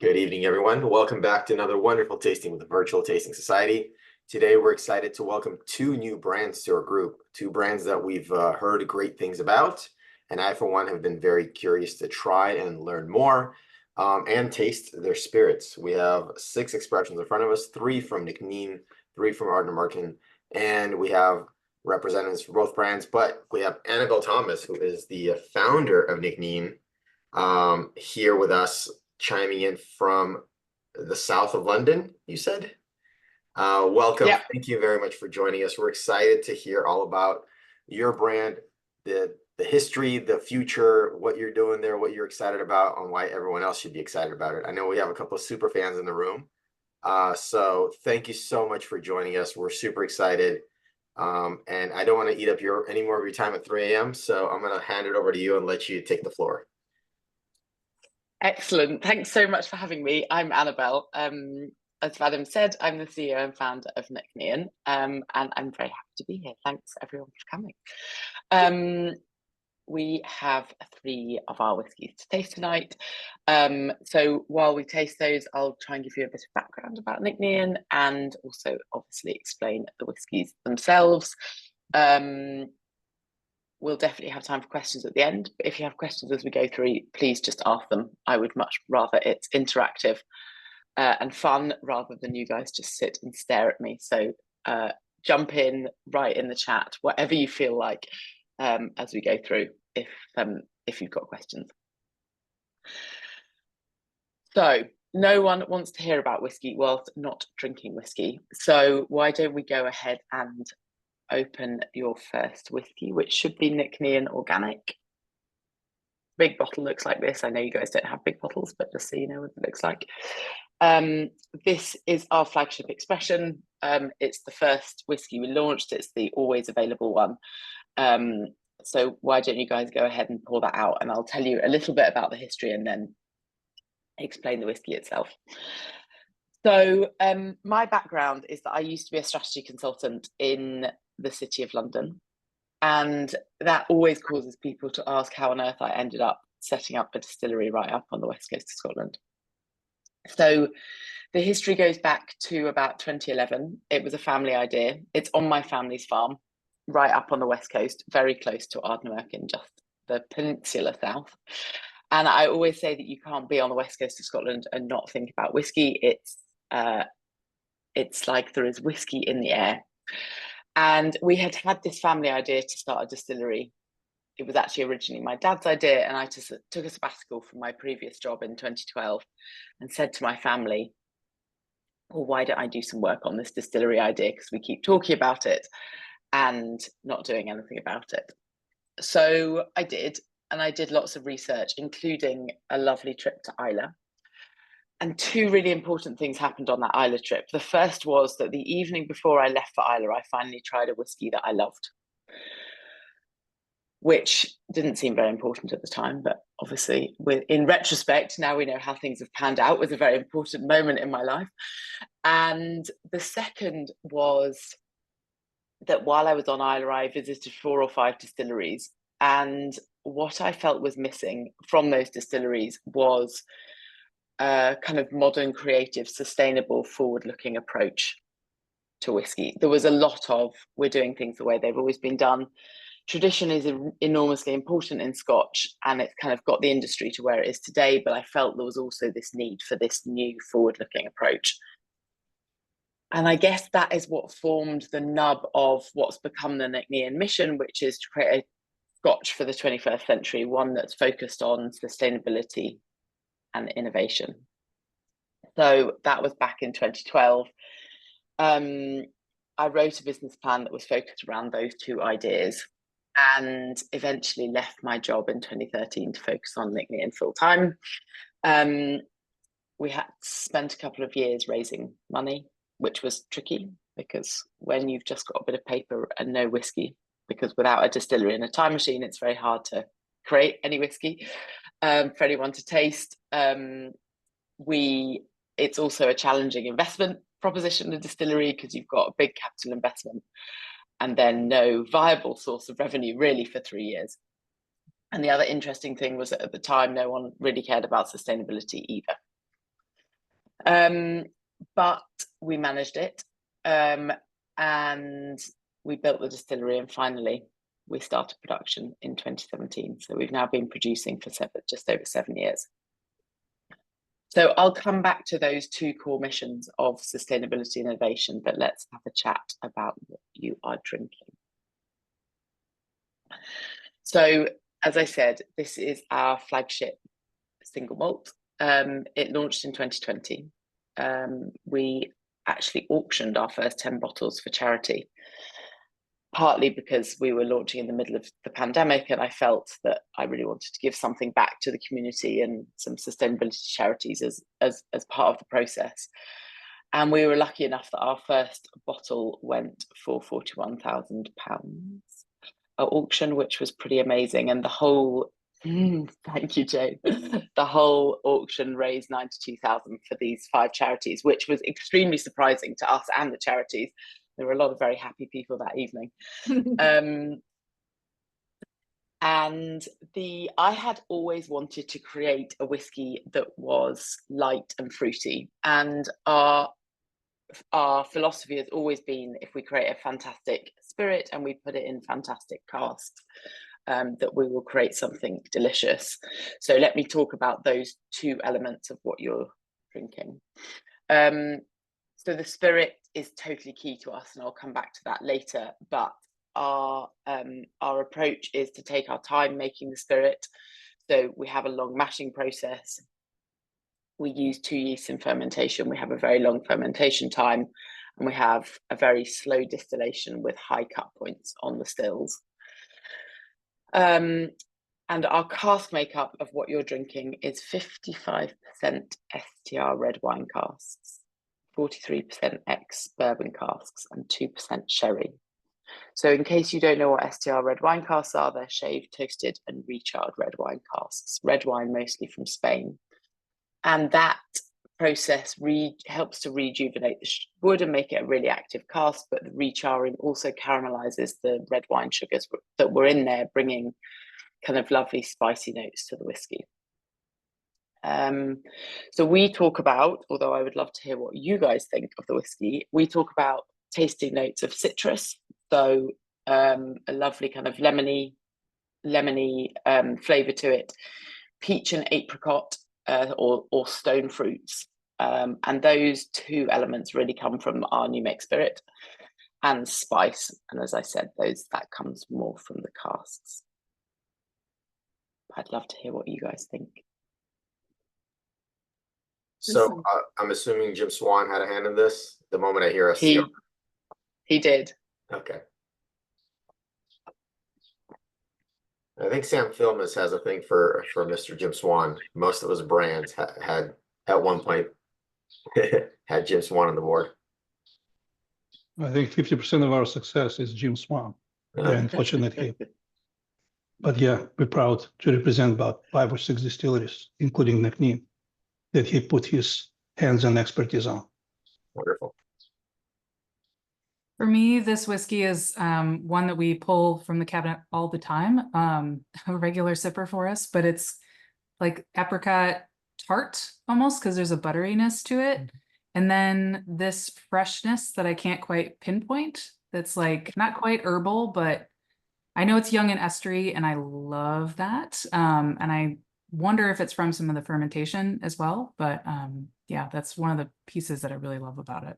Good evening, everyone. Welcome back to another wonderful tasting with the Virtual Tasting Society. Today, we're excited to welcome two new brands to our group, two brands that we've heard great things about, and I, for one, have been very curious to try and learn more and taste their spirits. We have 6 expressions in front of us, 3 from Nc'nean, 3 from Ardnamurchan, and we have representatives for both brands, but we have Annabelle Thomas, who is the founder of Nc'nean, here with us, chiming in from the south of London, you said? Welcome. Yeah, Thank you very much for joining us. We're excited to hear all about your brand, the history, the future, what you're doing there, what you're excited about, and why everyone else should be excited about it. I know we have a couple of super fans in the room. So thank you so much for joining us. We're super excited. And I don't want to eat up any more of your time at 3 a.m. So I'm going to hand it over to you and let you take the floor. excellent. Thanks so much for having me. I'm Annabelle. As Vadim said, I'm the CEO and founder of Nc'nean, and I'm very happy to be here. Thanks everyone for coming. We have 3 of our whiskies to taste tonight. So while we taste those, I'll try and give you a bit of background about Nc'nean and also obviously explain the whiskies themselves. We'll definitely have time for questions at the end, but if you have questions as we go through, please just ask them. I would much rather it's interactive and fun rather than you guys just sit and stare at me. So jump in, write in the chat, whatever you feel like as we go through, if you've got questions. So no one wants to hear about whiskey whilst not drinking whiskey. So why don't we go ahead and open your first whiskey, which should be Nc'nean Organic. Big bottle looks like this. I know you guys don't have big bottles, but just so you know what it looks like. This is our flagship expression. It's the first whiskey we launched. It's the always available one. So why don't you guys go ahead and pour that out, and I'll tell you a little bit about the history and then explain the whiskey itself. So my background is that I used to be a strategy consultant in the City of London. And that always causes people to ask how on earth I ended up setting up a distillery right up on the west coast of Scotland. So the history goes back to about 2011. It was a family idea. It's on my family's farm, right up on the west coast, very close to Ardnamurchan, just the peninsula south. And I always say that you can't be on the west coast of Scotland and not think about whiskey. It's like there is whiskey in the air. And we had this family idea to start a distillery. It was actually originally my dad's idea, and I took a sabbatical from my previous job in 2012 and said to my family, well, why don't I do some work on this distillery idea? Because we keep talking about it and not doing anything about it. So I did, and I did lots of research, including a lovely trip to Islay. And 2 really important things happened on that Islay trip. The first was that the evening before I left for Islay, I finally tried a whiskey that I loved, which didn't seem very important at the time, but obviously in retrospect, now we know how things have panned out, was a very important moment in my life. And the second was that while I was on Islay, I visited 4 or 5 distilleries. And what I felt was missing from those distilleries was kind of modern, creative, sustainable, forward-looking approach to whiskey. There was a lot of, we're doing things the way they've always been done. Tradition is enormously important in Scotch, and it's kind of got the industry to where it is today, but I felt there was also this need for this new forward-looking approach. And I guess that is what formed the nub of what's become the Nc'nean mission, which is to create a Scotch for the 21st century, one that's focused on sustainability and innovation. So that was back in 2012. I wrote a business plan that was focused around those 2 ideas, and eventually left my job in 2013 to focus on Nc'nean full time. We had spent a couple of years raising money, which was tricky because when you've just got a bit of paper and no whiskey, because without a distillery and a time machine, it's very hard to create any whiskey for anyone to taste. It's also a challenging investment proposition, a distillery, because you've got a big capital investment and then no viable source of revenue really for 3 years. And the other interesting thing was that at the time, no one really cared about sustainability either. But we managed it, and we built the distillery, and finally we started production in 2017. So we've now been producing for just over 7 years. So I'll come back to those two core missions of sustainability and innovation, but let's have a chat about what you are drinking. So, as I said, this is our flagship single malt. It launched in 2020. We actually auctioned our first 10 bottles for charity, partly because we were launching in the middle of the pandemic, and I felt that I really wanted to give something back to the community and some sustainability charities as part of the process. And we were lucky enough that our first bottle went for £41,000 at auction, which was pretty amazing. And the whole thank you, Jane. The whole auction raised 92,000 for these 5 charities, which was extremely surprising to us and the charities. There were a lot of very happy people that evening. I had always wanted to create a whiskey that was light and fruity. And our philosophy has always been, if we create a fantastic spirit and we put it in fantastic casks, that we will create something delicious. So let me talk about those 2 elements of what you're drinking. So the spirit is totally key to us, and I'll come back to that later. But our approach is to take our time making the spirit. So we have a long mashing process. We use 2 yeasts in fermentation. We have a very long fermentation time, and we have a very slow distillation with high cut points on the stills. And our cask makeup of what you're drinking is 55% STR red wine casks, 43% ex bourbon casks, and 2% sherry. So in case you don't know what STR red wine casks are, they're shaved, toasted, and recharred red wine casks. Red wine mostly from Spain. And that process helps to rejuvenate the wood and make it a really active cask, but the recharring also caramelizes the red wine sugars that were in there, bringing kind of lovely spicy notes to the whiskey. So we talk about, although I would love to hear what you guys think of the whiskey, we talk about tasting notes of citrus, so a lovely kind of lemony flavour to it, peach and apricot, or stone fruits. And those 2 elements really come from our new make spirit, and spice. And as I said, that comes more from the casks. I'd love to hear what you guys think. So I'm assuming Jim Swan had a hand in this. The moment I hear STR. He did. Okay. I think Sam Filmus has a thing for Mr. Jim Swan. Most of his brands had at one point had Jim Swan on the board. I think 50% of our success is Jim Swan, unfortunately. But yeah, we're proud to represent about 5 or 6 distilleries, including Nc'nean, that he put his hands and expertise on. Wonderful. For me, this whiskey is one that we pull from the cabinet all the time, a regular sipper for us, but it's like apricot tart almost, because there's a butteriness to it. And then this freshness that I can't quite pinpoint, that's like not quite herbal, but I know it's young and estery, and I love that. And I wonder if it's from some of the fermentation as well. But yeah, that's one of the pieces that I really love about it.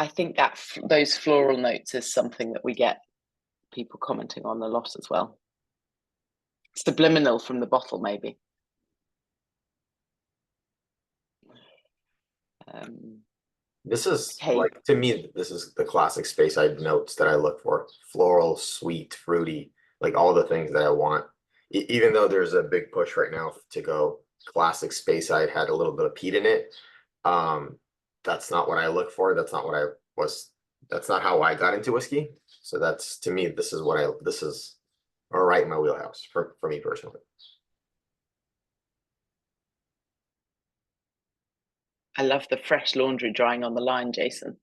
I think that those floral notes is something that we get people commenting on a lot as well. Subliminal from the bottle, maybe. This is like, to me, this is the classic Speyside notes that I look for. Floral, sweet, fruity, like all the things that I want. Even though there's a big push right now to go classic Speyside, had a little bit of peat in it. That's not what I look for. That's not how I got into whiskey. So that's, to me, this is all right in my wheelhouse for me personally. I love the fresh laundry drying on the line, Jason.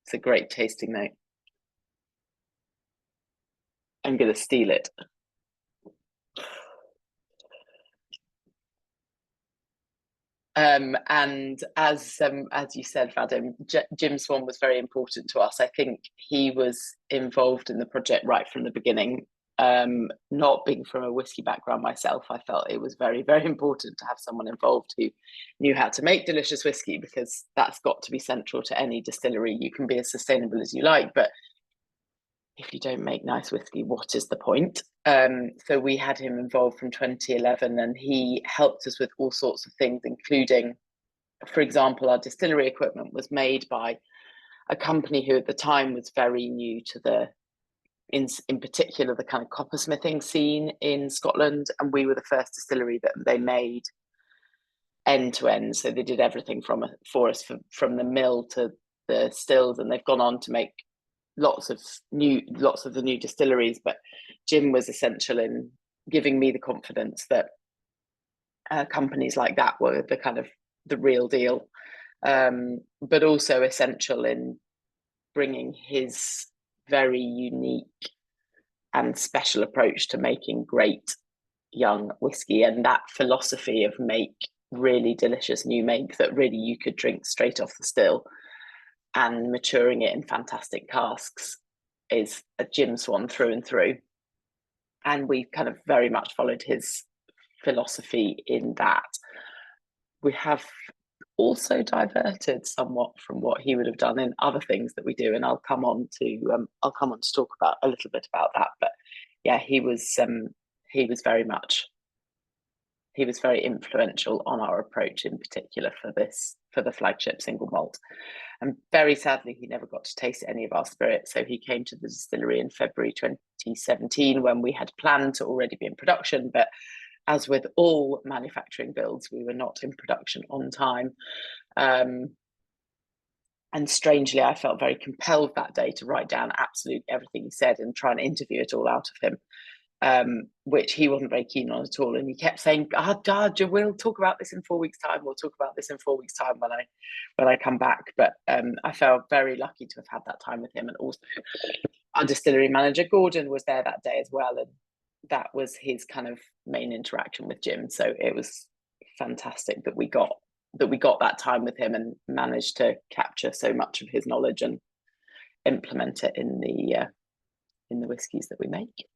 It's a great tasting note. I'm going to steal it. And as you said, Vadim, Jim Swan was very important to us. I think he was involved in the project right from the beginning. Not being from a whiskey background myself, I felt it was very, very important to have someone involved who knew how to make delicious whiskey, because that's got to be central to any distillery. You can be as sustainable as you like, but if you don't make nice whiskey, what is the point? So we had him involved from 2011, and he helped us with all sorts of things, including, for example, our distillery equipment was made by a company who at the time was very new to the, in particular, the kind of coppersmithing scene in Scotland. And we were the first distillery that they made end to end. So they did everything for us, from the mill to the stills, and they've gone on to make lots of the new distilleries. But Jim was essential in giving me the confidence that companies like that were the kind of the real deal, but also essential in bringing his very unique and special approach to making great young whiskey, and that philosophy of make really delicious new make that really you could drink straight off the still, and maturing it in fantastic casks is a Jim Swan through and through. And we kind of very much followed his philosophy in that. We have also diverted somewhat from what he would have done in other things that we do, and I'll come on to talk about a little bit about that. But yeah, he was very influential on our approach, in particular for the flagship single malt. And very sadly, he never got to taste any of our spirits. So he came to the distillery in February 2017, when we had planned to already be in production. But as with all manufacturing builds, we were not in production on time. And strangely, I felt very compelled that day to write down absolutely everything he said and try and interview it all out of him, which he wasn't very keen on at all. And he kept saying, Dad, we'll talk about this in 4 weeks' time. We'll talk about this in 4 weeks' time when I come back. But I felt very lucky to have had that time with him. And also our distillery manager, Gordon, was there that day as well. And that was his kind of main interaction with Jim. So it was fantastic that we got that time with him and managed to capture so much of his knowledge and implement it in the whiskies that we make.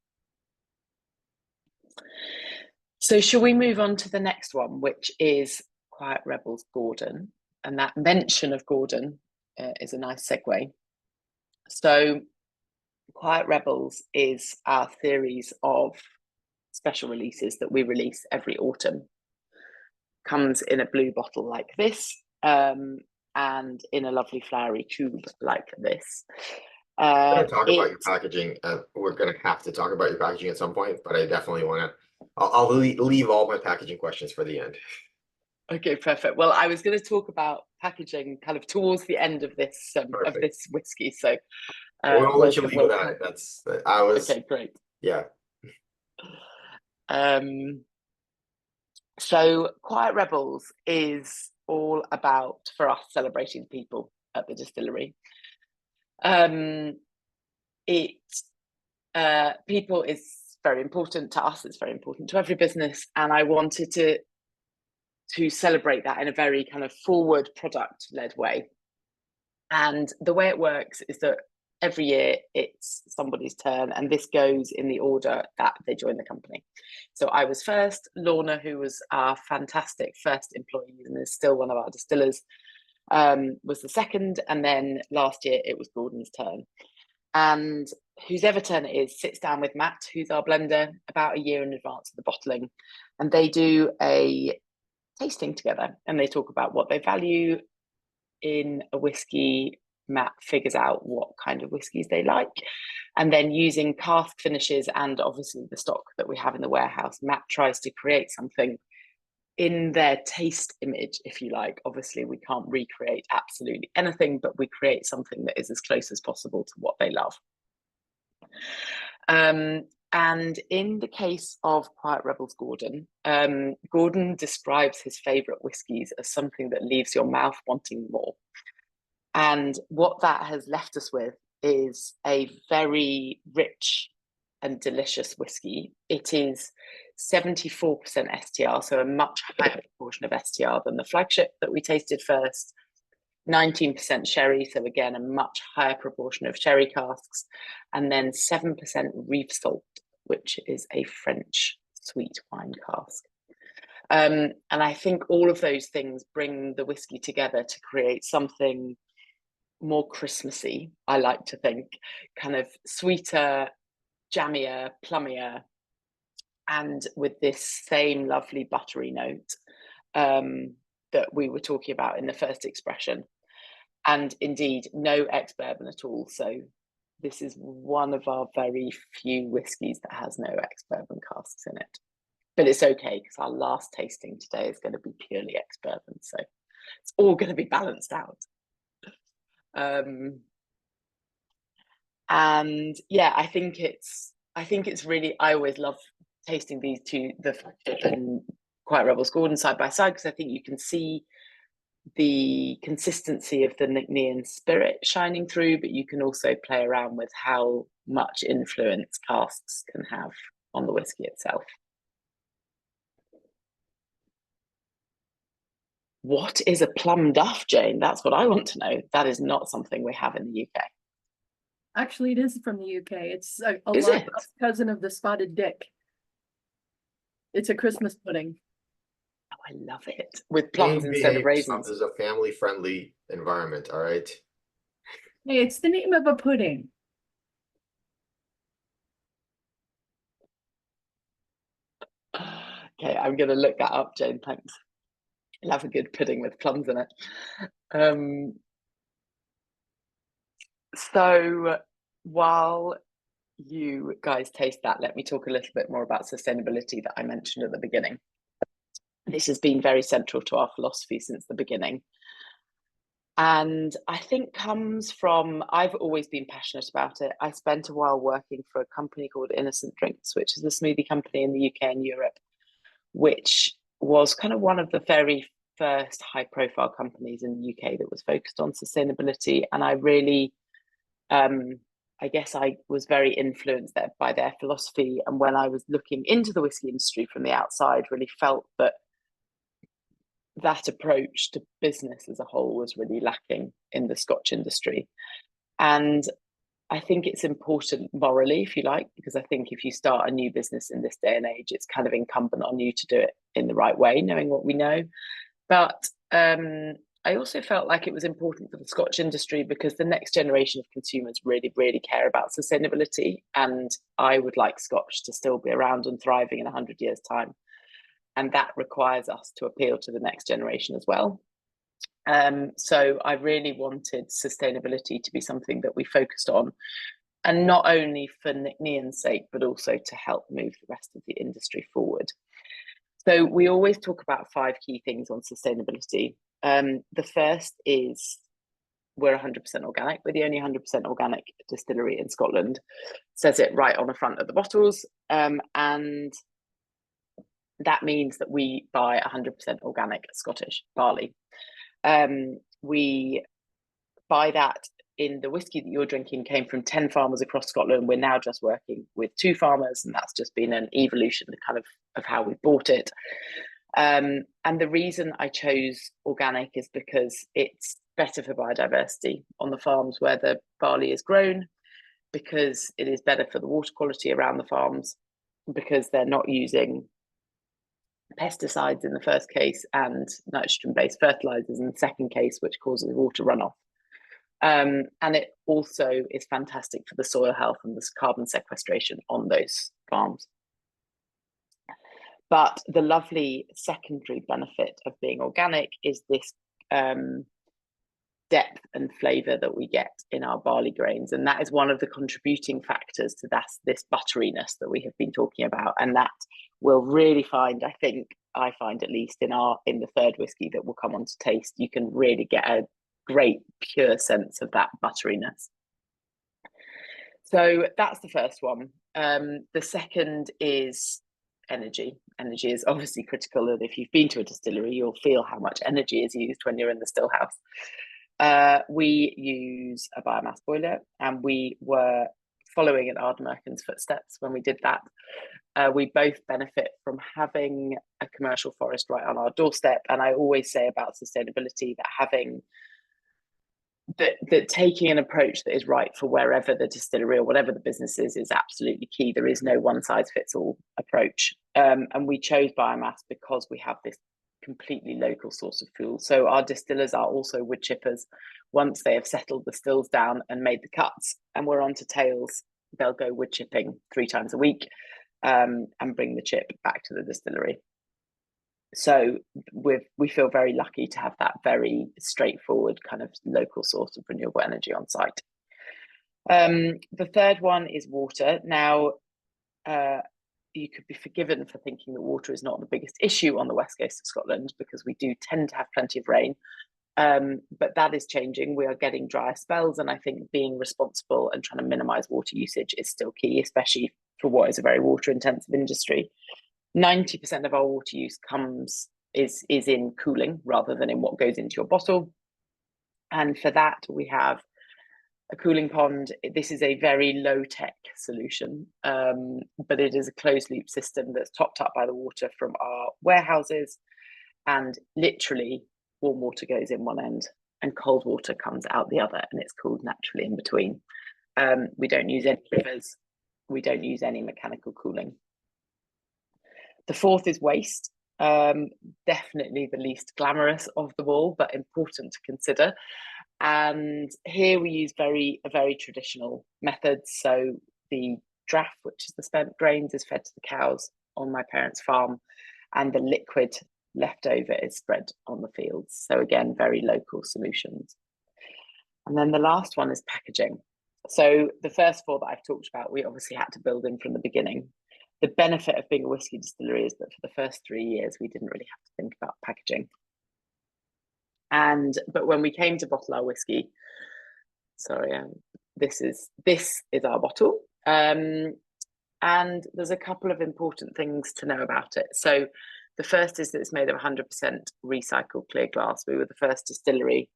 So shall we move on to the next one, which is Quiet Rebels Gordon? And that mention of Gordon is a nice segue. So Quiet Rebels is our series of special releases that we release every autumn. Comes in a blue bottle like this, and in a lovely flowery tube like this. We're going to talk about your packaging. We're going to have to talk about your packaging at some point, but I definitely want to. I'll leave all my packaging questions for the end. Okay, perfect. Well, I was going to talk about packaging kind of towards the end of this whiskey. So we'll let you leave without it. Okay, great. Yeah. So Quiet Rebels is all about, for us, celebrating people at the distillery. People is very important to us. It's very important to every business, and I wanted to celebrate that in a very kind of forward product-led way. And the way it works is that every year it's somebody's turn, and this goes in the order that they join the company. So I was first. Lorna, who was our fantastic first employee and is still one of our distillers, was the second, and then last year it was Gordon's turn. And whosever turn it is sits down with Matt, who's our blender, about a year in advance of the bottling, and they do a tasting together, and they talk about what they value in a whiskey. Matt figures out what kind of whiskies they like, and then using cask finishes and obviously the stock that we have in the warehouse, Matt tries to create something in their taste image, if you like. Obviously we can't recreate absolutely anything, but we create something that is as close as possible to what they love. And in the case of Quiet Rebels Gordon, Gordon describes his favourite whiskies as something that leaves your mouth wanting more. And what that has left us with is a very rich and delicious whiskey. It is 74% STR, so a much higher proportion of STR than the flagship that we tasted first. 19% sherry, so again, a much higher proportion of sherry casks, and then 7% reef salt, which is a French sweet wine cask. And I think all of those things bring the whiskey together to create something more Christmassy, I like to think, kind of sweeter, jammier, plummier, and with this same lovely buttery note that we were talking about in the first expression. And indeed, no ex-bourbon at all. So this is one of our very few whiskies that has no ex-bourbon casks in it. But it's okay, because our last tasting today is going to be purely ex-bourbon. So it's all going to be balanced out. And yeah, I think it's really, I always love tasting these two, the flagship and Quiet Rebels Gordon, side by side, because I think you can see the consistency of the Nc'nean spirit shining through, but you can also play around with how much influence casks can have on the whiskey itself. What is a plum duff, Jane? That's what I want to know. That is not something we have in the UK. Actually, it is from the UK. It's a Is lot it? cousin of the spotted dick. It's a Christmas pudding. Oh, I love it. With plums instead of raisins. This is a family-friendly environment, all right? Hey, it's the name of a pudding. Okay, I'm going to look that up, Jane. Thanks. I'll have a good pudding with plums in it. So while you guys taste that, let me talk a little bit more about sustainability that I mentioned at the beginning. This has been very central to our philosophy since the beginning. And I think comes from, I've always been passionate about it. I spent a while working for a company called Innocent Drinks, which is a smoothie company in the UK and Europe, which was kind of one of the very first high profile companies in the UK that was focused on sustainability. And I really, I guess I was very influenced by their philosophy. And when I was looking into the whiskey industry from the outside, really felt that that approach to business as a whole was really lacking in the Scotch industry. And I think it's important morally, if you like, because I think if you start a new business in this day and age, it's kind of incumbent on you to do it in the right way, knowing what we know. But I also felt like it was important for the Scotch industry because the next generation of consumers really, really care about sustainability. And I would like Scotch to still be around and thriving in 100 years' time. And that requires us to appeal to the next generation as well. So I really wanted sustainability to be something that we focused on, and not only for Nc'nean's sake, but also to help move the rest of the industry forward. So we always talk about 5 key things on sustainability. The first is we're 100% organic. We're the only 100% organic distillery in Scotland. Says it right on the front of the bottles. And that means that we buy 100% organic Scottish barley. We buy that in the whiskey that you're drinking came from 10 farmers across Scotland. We're now just working with 2 farmers, and that's just been an evolution kind of how we bought it. And the reason I chose organic is because it's better for biodiversity on the farms where the barley is grown, because it is better for the water quality around the farms, because they're not using pesticides in the first case and nitrogen-based fertilizers in the second case, which causes water runoff. And it also is fantastic for the soil health and the carbon sequestration on those farms. But the lovely secondary benefit of being organic is this depth and flavour that we get in our barley grains. And that is one of the contributing factors to this butteriness that we have been talking about. And that we'll really find, I find at least in the third whiskey that will come on to taste, you can really get a great pure sense of that butteriness. So that's the first one. The second is energy. Energy is obviously critical, and if you've been to a distillery, you'll feel how much energy is used when you're in the still house. We use a biomass boiler, and we were following in Ardnamurchan's footsteps when we did that. We both benefit from having a commercial forest right on our doorstep. And I always say about sustainability that having that taking an approach that is right for wherever the distillery or whatever the business is absolutely key. There is no one size fits all approach. And we chose biomass because we have this completely local source of fuel. So our distillers are also wood chippers. Once they have settled the stills down and made the cuts and we're on to tails, they'll go wood chipping 3 times a week and bring the chip back to the distillery. So we feel very lucky to have that very straightforward kind of local source of renewable energy on site. The third one is water. Now, you could be forgiven for thinking that water is not the biggest issue on the west coast of Scotland because we do tend to have plenty of rain. But that is changing. We are getting drier spells, and I think being responsible and trying to minimise water usage is still key, especially for what is a very water-intensive industry. 90% of our water use is in cooling rather than in what goes into your bottle. And for that, we have a cooling pond. This is a very low-tech solution, but it is a closed-loop system that's topped up by the water from our warehouses, and literally warm water goes in one end and cold water comes out the other, and it's cooled naturally in between. We don't use any rivers. We don't use any mechanical cooling. The fourth is waste. Definitely the least glamorous of them all, but important to consider. And here we use a very traditional methods. So the draff, which is the spent grains, is fed to the cows on my parents' farm, and the liquid left over is spread on the fields. So again, very local solutions. And then the last one is packaging. So the first 4 that I've talked about, we obviously had to build in from the beginning. The benefit of being a whiskey distillery is that for the first 3 years, we didn't really have to think about packaging. But when we came to bottle our whiskey, this is our bottle. And there's a couple of important things to know about it. So the first is that it's made of 100% recycled clear glass. We were the first distillery,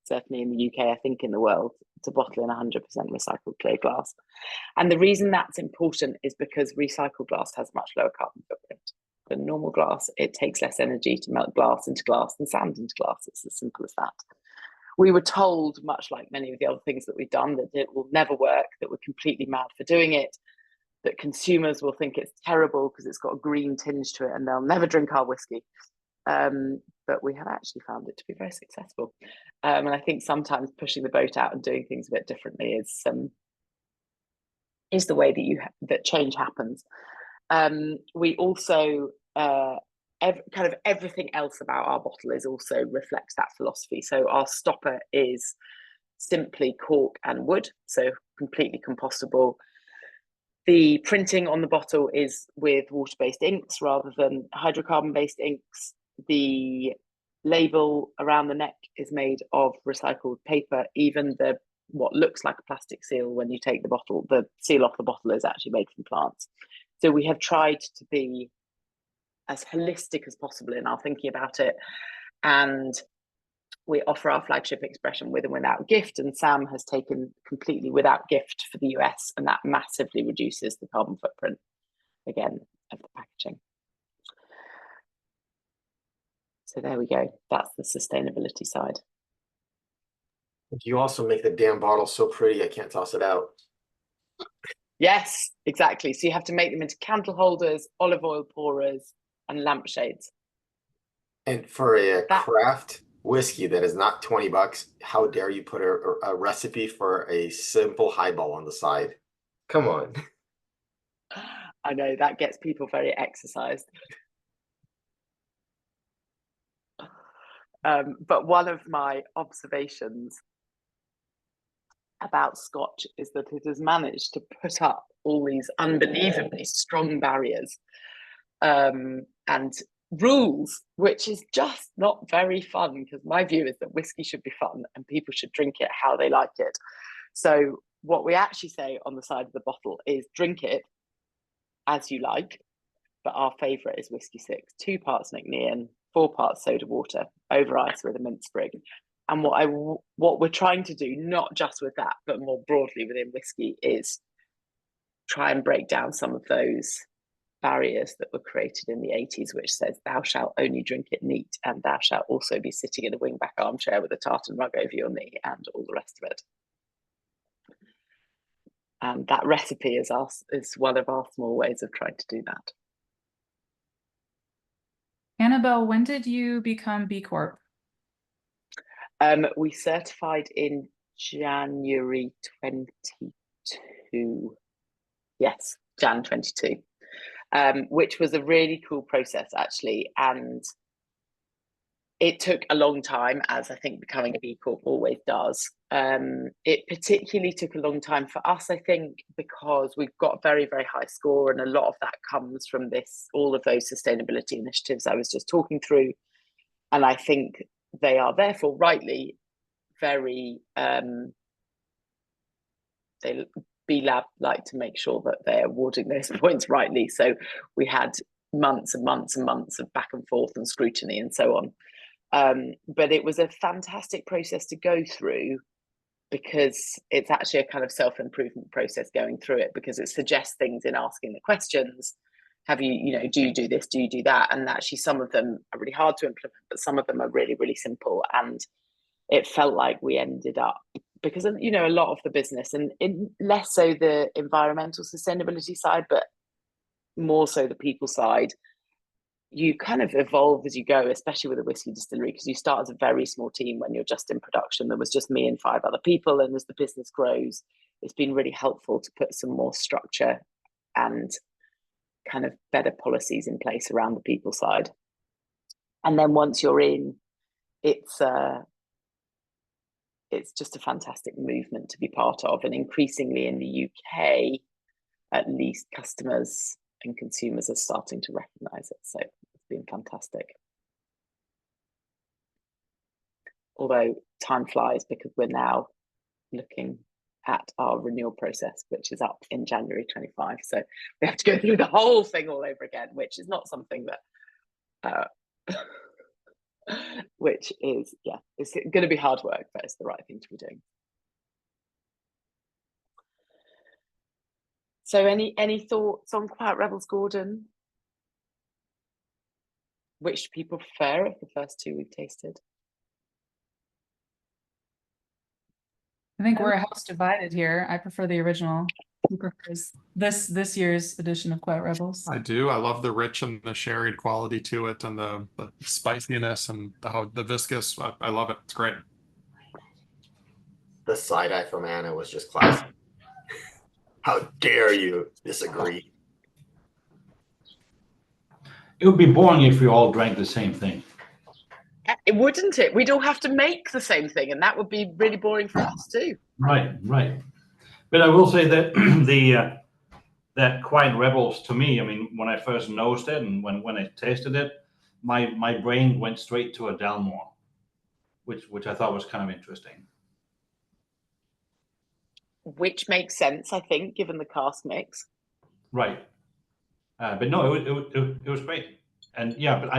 certainly in the UK, I think in the world, to bottle in 100% recycled clear glass. And the reason that's important is because recycled glass has much lower carbon footprint than normal glass. It takes less energy to melt glass into glass than sand into glass. It's as simple as that. We were told, much like many of the other things that we've done, that it will never work, that we're completely mad for doing it, that consumers will think it's terrible because it's got a green tinge to it and they'll never drink our whiskey. But we have actually found it to be very successful. And I think sometimes pushing the boat out and doing things a bit differently is the way that change happens. We also kind of everything else about our bottle is also reflects that philosophy. So our stopper is simply cork and wood, so completely compostable. The printing on the bottle is with water-based inks rather than hydrocarbon-based inks. The label around the neck is made of recycled paper. Even what looks like a plastic seal, when you take the seal off the bottle is actually made from plants. So we have tried to be as holistic as possible in our thinking about it. And we offer our flagship expression with and without gift, and Sam has taken completely without gift for the US, and that massively reduces the carbon footprint, again, of the packaging. So there we go. That's the sustainability side. You also make the damn bottle so pretty, I can't toss it out. Yes, exactly. So you have to make them into candle holders, olive oil pourers, and lampshades. And for a craft whiskey that is not $20, how dare you put a recipe for a simple highball on the side? Come on. I know, that gets people very exercised. But one of my observations about Scotch is that it has managed to put up all these unbelievably strong barriers and rules, which is just not very fun, because my view is that whiskey should be fun and people should drink it how they like it. So what we actually say on the side of the bottle is drink it as you like, but our favourite is whiskey 6, 2 parts Nc'nean, 4 parts soda water over ice with a mint sprig. And what we're trying to do, not just with that, but more broadly within whiskey, is try and break down some of those barriers that were created in the 80s, which says thou shalt only drink it neat, and thou shalt also be sitting in a wingback armchair with a tartan rug over your knee, and all the rest of it. And that recipe is one of our small ways of trying to do that. Annabelle, when did you become B Corp? We certified in January 22. Yes, Jan 22, which was a really cool process, actually. And it took a long time, as I think becoming a B Corp always does. It particularly took a long time for us, I think, because we've got a very, very high score, and a lot of that comes from all of those sustainability initiatives I was just talking through. And I think they are therefore rightly very, B-Lab like to make sure that they're awarding those points rightly. So we had months and months and months of back and forth and scrutiny and so on. But it was a fantastic process to go through, because it's actually a kind of self-improvement process going through it, because it suggests things in asking the questions. Have you, do you do this? Do you do that? And actually some of them are really hard to implement, but some of them are really, really simple. And it felt like we ended up, because a lot of the business, and less so the environmental sustainability side, but more so the people side, you kind of evolve as you go, especially with a whiskey distillery, because you start as a very small team when you're just in production. There was just me and 5 other people, and as the business grows, it's been really helpful to put some more structure and kind of better policies in place around the people side. And then once you're in, it's just a fantastic movement to be part of. And increasingly in the UK, at least, customers and consumers are starting to recognise it. So it's been fantastic. Although time flies, because we're now looking at our renewal process, which is up in January 25. So we have to go through the whole thing all over again, which is not something that, which is, it's going to be hard work, but it's the right thing to be doing. So any thoughts on Quiet Rebels, Gordon? Which do people prefer of the first 2 we've tasted? I think we're a house divided here. I prefer the original. Who prefers this year's edition of Quiet Rebels? I do. I love the rich and the sherried quality to it, and the spiciness and the viscous. I love it. It's great. The side eye from Anna was just classic. How dare you disagree? It would be boring if we all drank the same thing. It wouldn't it? We'd all have to make the same thing, and that would be really boring for us too. Right. But I will say that that Quiet Rebels, to me, I mean, when I first nosed it and when I tasted it, my brain went straight to a Dalmore, which I thought was kind of interesting. Which makes sense, I think, given the cask mix. Right. But no, it was great, and yeah, but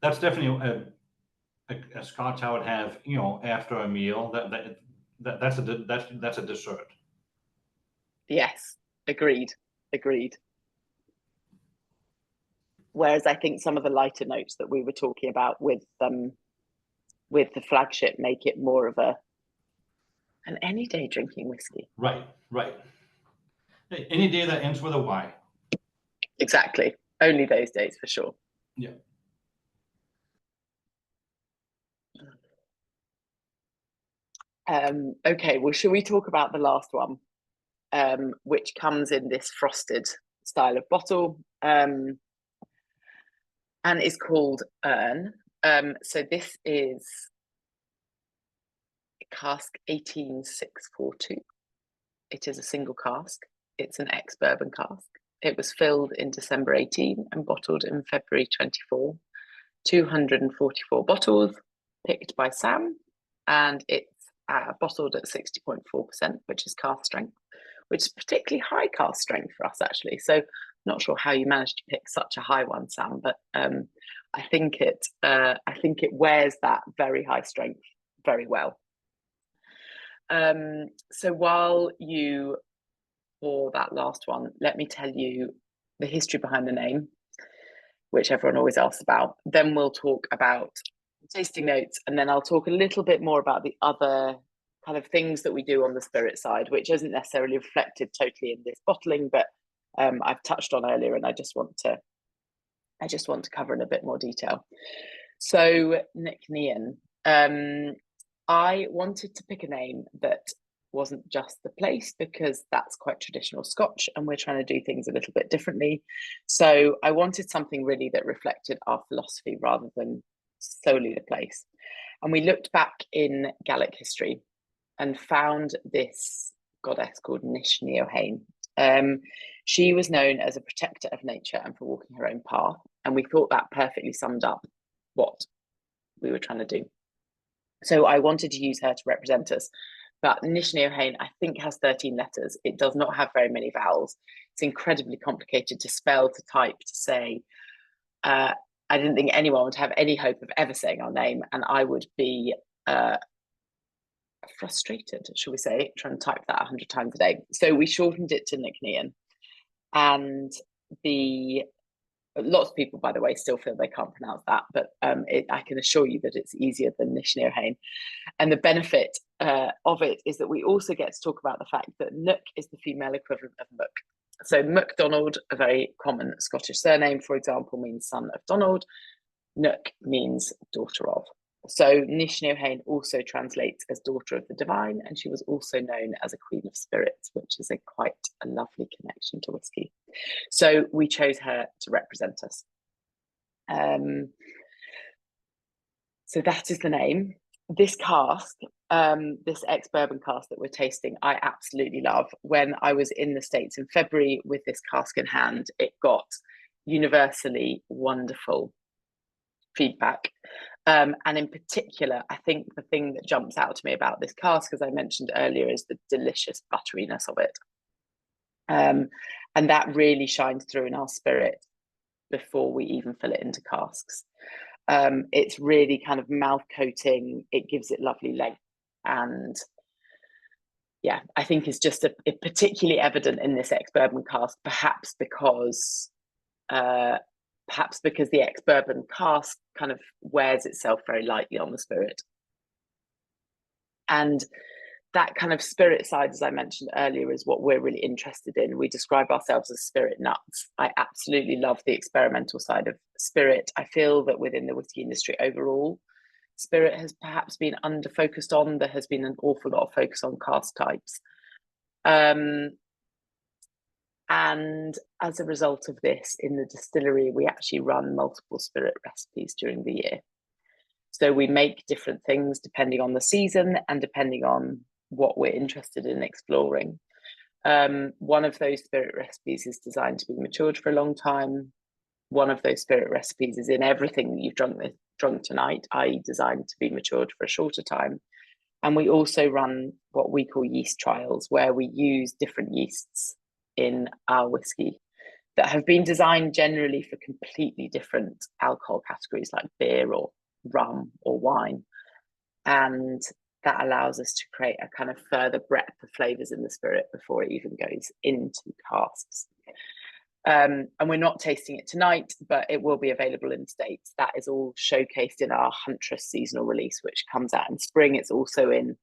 that's definitely a Scotch I would have, after a meal. That's a dessert. Yes, agreed. Whereas I think some of the lighter notes that we were talking about with the flagship make it more of an any day drinking whiskey. Right. Any day that ends with a Y. Exactly. Only those days, for sure. Yeah. Okay, well, shall we talk about the last one, which comes in this frosted style of bottle, and is called Nc'nean. So this is cask 18642. It is a single cask. It's an ex-bourbon cask. It was filled in December 18 and bottled in February 24. 244 bottles, picked by Sam, and it's bottled at 60.4%, which is cask strength, which is particularly high cask strength for us, actually. So not sure how you managed to pick such a high one, Sam, but I think it wears that very high strength very well. So while you pour that last one, let me tell you the history behind the name, which everyone always asks about. Then we'll talk about tasting notes, and then I'll talk a little bit more about the other kind of things that we do on the spirit side, which isn't necessarily reflected totally in this bottling, but I've touched on earlier, and I just want to cover in a bit more detail. So Nc'nean, I wanted to pick a name that wasn't just the place, because that's quite traditional Scotch and we're trying to do things a little bit differently. So I wanted something really that reflected our philosophy rather than solely the place. And we looked back in Gaelic history and found this goddess called Nc'nean. She was known as a protector of nature and for walking her own path. And we thought that perfectly summed up what we were trying to do. So I wanted to use her to represent us. But Nc'nean, I think, has 13 letters. It does not have very many vowels. It's incredibly complicated to spell, to type, to say. I didn't think anyone would have any hope of ever saying our name, and I would be frustrated, shall we say, trying to type that 100 times a day. So we shortened it to Nc'nean. And lots of people, by the way, still feel they can't pronounce that, but I can assure you that it's easier than Nc'nean. And the benefit of it is that we also get to talk about the fact that Nuc is the female equivalent of Muc. So MacDonald, a very common Scottish surname, for example, means son of Donald. Nuc means daughter of. So Nc'nean also translates as daughter of the divine, and she was also known as a queen of spirits, which is quite a lovely connection to whiskey. So we chose her to represent us. So that is the name. This cask, this ex-bourbon cask that we're tasting, I absolutely love. When I was in the States in February with this cask in hand, it got universally wonderful feedback. And in particular, I think the thing that jumps out to me about this cask, as I mentioned earlier, is the delicious butteriness of it. And that really shines through in our spirit before we even fill it into casks. It's really kind of mouth coating. It gives it lovely length. And yeah, I think it's just particularly evident in this ex-bourbon cask, perhaps because the ex-bourbon cask kind of wears itself very lightly on the spirit. And that kind of spirit side, as I mentioned earlier, is what we're really interested in. We describe ourselves as spirit nuts. I absolutely love the experimental side of spirit. I feel that within the whiskey industry overall, spirit has perhaps been under focused on. There has been an awful lot of focus on cask types. And as a result of this, in the distillery, we actually run multiple spirit recipes during the year. So we make different things depending on the season and depending on what we're interested in exploring. One of those spirit recipes is designed to be matured for a long time. One of those spirit recipes is in everything that you've drunk tonight, i.e. designed to be matured for a shorter time. And we also run what we call yeast trials, where we use different yeasts in our whiskey that have been designed generally for completely different alcohol categories like beer or rum or wine. And that allows us to create a kind of further breadth of flavors in the spirit before it even goes into casks. And we're not tasting it tonight, but it will be available in the States. That is all showcased in our Huntress seasonal release, which comes out in spring. It's also in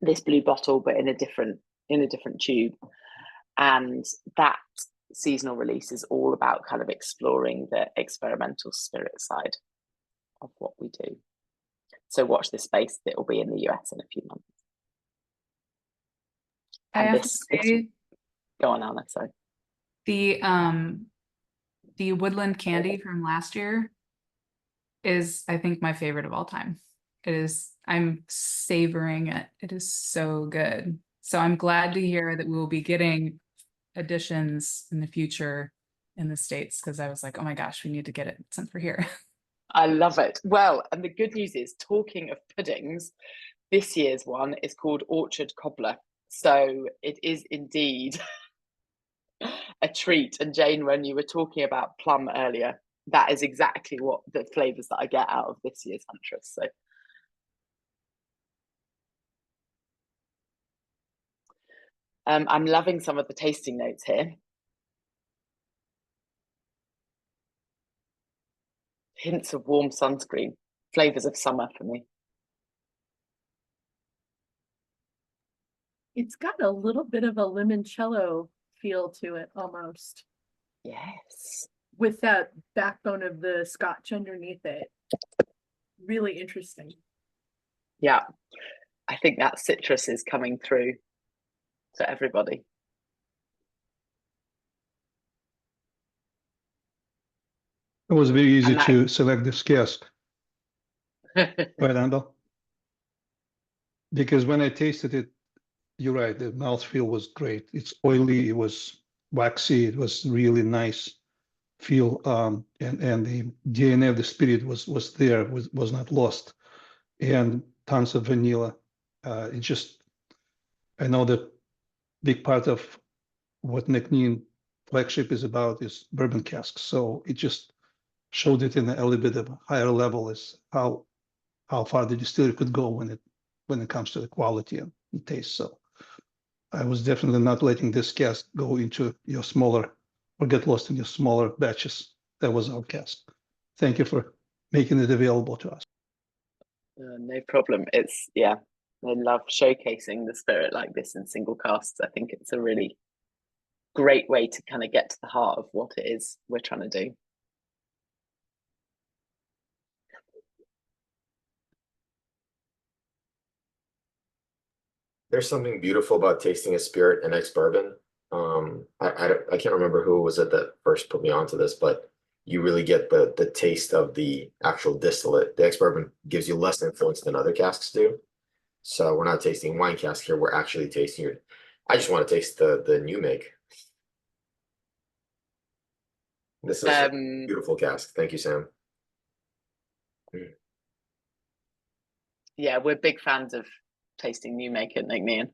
this blue bottle, but in a different tube. And that seasonal release is all about kind of exploring the experimental spirit side of what we do. So watch this space. It will be in the US in a few months. I have to say, go on, Anna. Sorry. The woodland candy from last year is, I think, my favorite of all time. It is. I'm savoring it. It is so good. So I'm glad to hear that we will be getting additions in the future in the States, because I was like, oh my gosh, we need to get it sent for here. I love it. Well, and the good news is, talking of puddings, this year's one is called Orchard Cobbler. So it is indeed a treat. And Jane, when you were talking about plum earlier, that is exactly what the flavors that I get out of this year's Huntress. So I'm loving some of the tasting notes here. Hints of warm sunscreen, flavors of summer for me. It's got a little bit of a limoncello feel to it almost, Yes. with that backbone of the scotch underneath it. Really interesting. Yeah, I think that citrus is coming through to everybody. It was very easy And that- to select this cask, right, Andal? Because when I tasted it, you're right, the mouthfeel was great. It's oily, it was waxy, it was really nice feel, and the DNA of the spirit was there, was not lost, and tons of vanilla. It just, I know that big part of what Nc'nean flagship is about is bourbon casks, so it just showed it in a little bit of a higher level as how far the distillery could go when it comes to the quality and the taste. So I was definitely not letting this cask go into your smaller or get lost in your smaller batches. That was our cask. Thank you for making it available to us. No problem. It's, yeah, I love showcasing the spirit like this in single casks. I think it's a really great way to kind of get to the heart of what it is we're trying to do. There's something beautiful about tasting a spirit and ex-bourbon. I can't remember who was it that first put me onto this, but you really get the taste of the actual distillate. The ex-bourbon gives you less influence than other casks do. So we're not tasting wine cask here, we're actually tasting it. I just want to taste the new make. This is a beautiful cask. Thank you, Sam. Yeah, we're big fans of tasting new make at Nc'nean.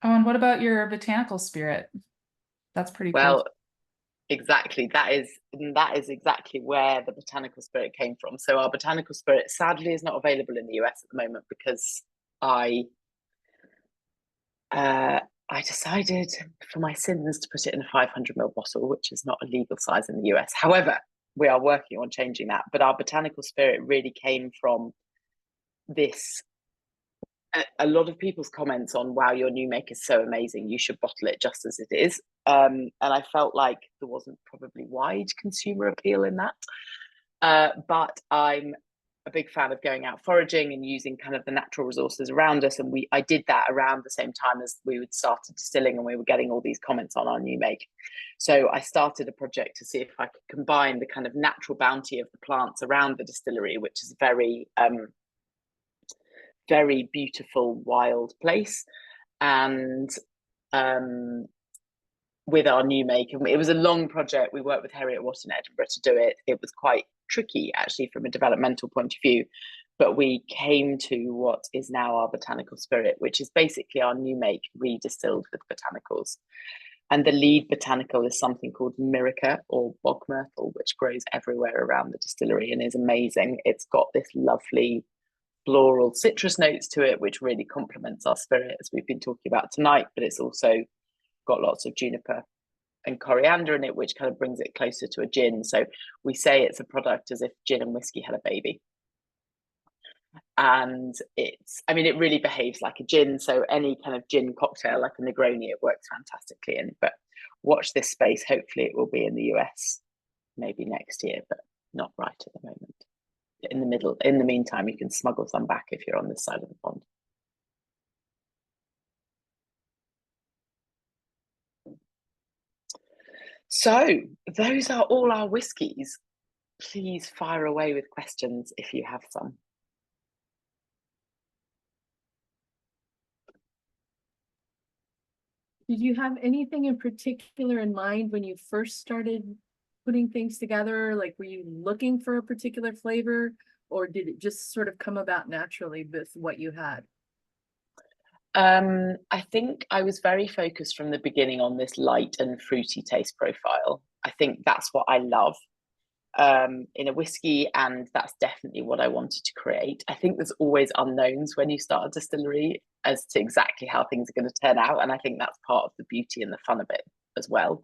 Oh, and what about your botanical spirit? That's pretty Well, cool. exactly. That is exactly where the botanical spirit came from. So our botanical spirit sadly is not available in the US at the moment because I decided for my sins to put it in a 500ml bottle, which is not a legal size in the US. However, we are working on changing that. But our botanical spirit really came from this. A lot of people's comments on, wow, your new make is so amazing, you should bottle it just as it is. And I felt like there wasn't probably wide consumer appeal in that. But I'm a big fan of going out foraging and using kind of the natural resources around us. And I did that around the same time as we would started distilling and we were getting all these comments on our new make. So I started a project to see if I could combine the kind of natural bounty of the plants around the distillery, which is very very beautiful wild place, and with our new make. And it was a long project. We worked with Heriot Watt in Edinburgh to do it. It was quite tricky actually from a developmental point of view, but we came to what is now our botanical spirit, which is basically our new make redistilled with botanicals. And the lead botanical is something called Myrica or bog myrtle, which grows everywhere around the distillery and is amazing. It's got this lovely floral citrus notes to it, which really complements our spirit as we've been talking about tonight, but it's also got lots of juniper and coriander in it, which kind of brings it closer to a gin. So we say it's a product as if gin and whiskey had a baby. And I mean, it really behaves like a gin. So any kind of gin cocktail, like a Negroni, it works fantastically in. But watch this space. Hopefully it will be in the US maybe next year, but not right at the moment. In the meantime, you can smuggle some back if you're on this side of the pond. So those are all our whiskies. Please fire away with questions if you have some. Did you have anything in particular in mind when you first started putting things together? Like, were you looking for a particular flavor, or did it just sort of come about naturally with what you had? I think I was very focused from the beginning on this light and fruity taste profile. I think that's what I love. in a whiskey, and that's definitely what I wanted to create. I think there's always unknowns when you start a distillery as to exactly how things are going to turn out, and I think that's part of the beauty and the fun of it as well.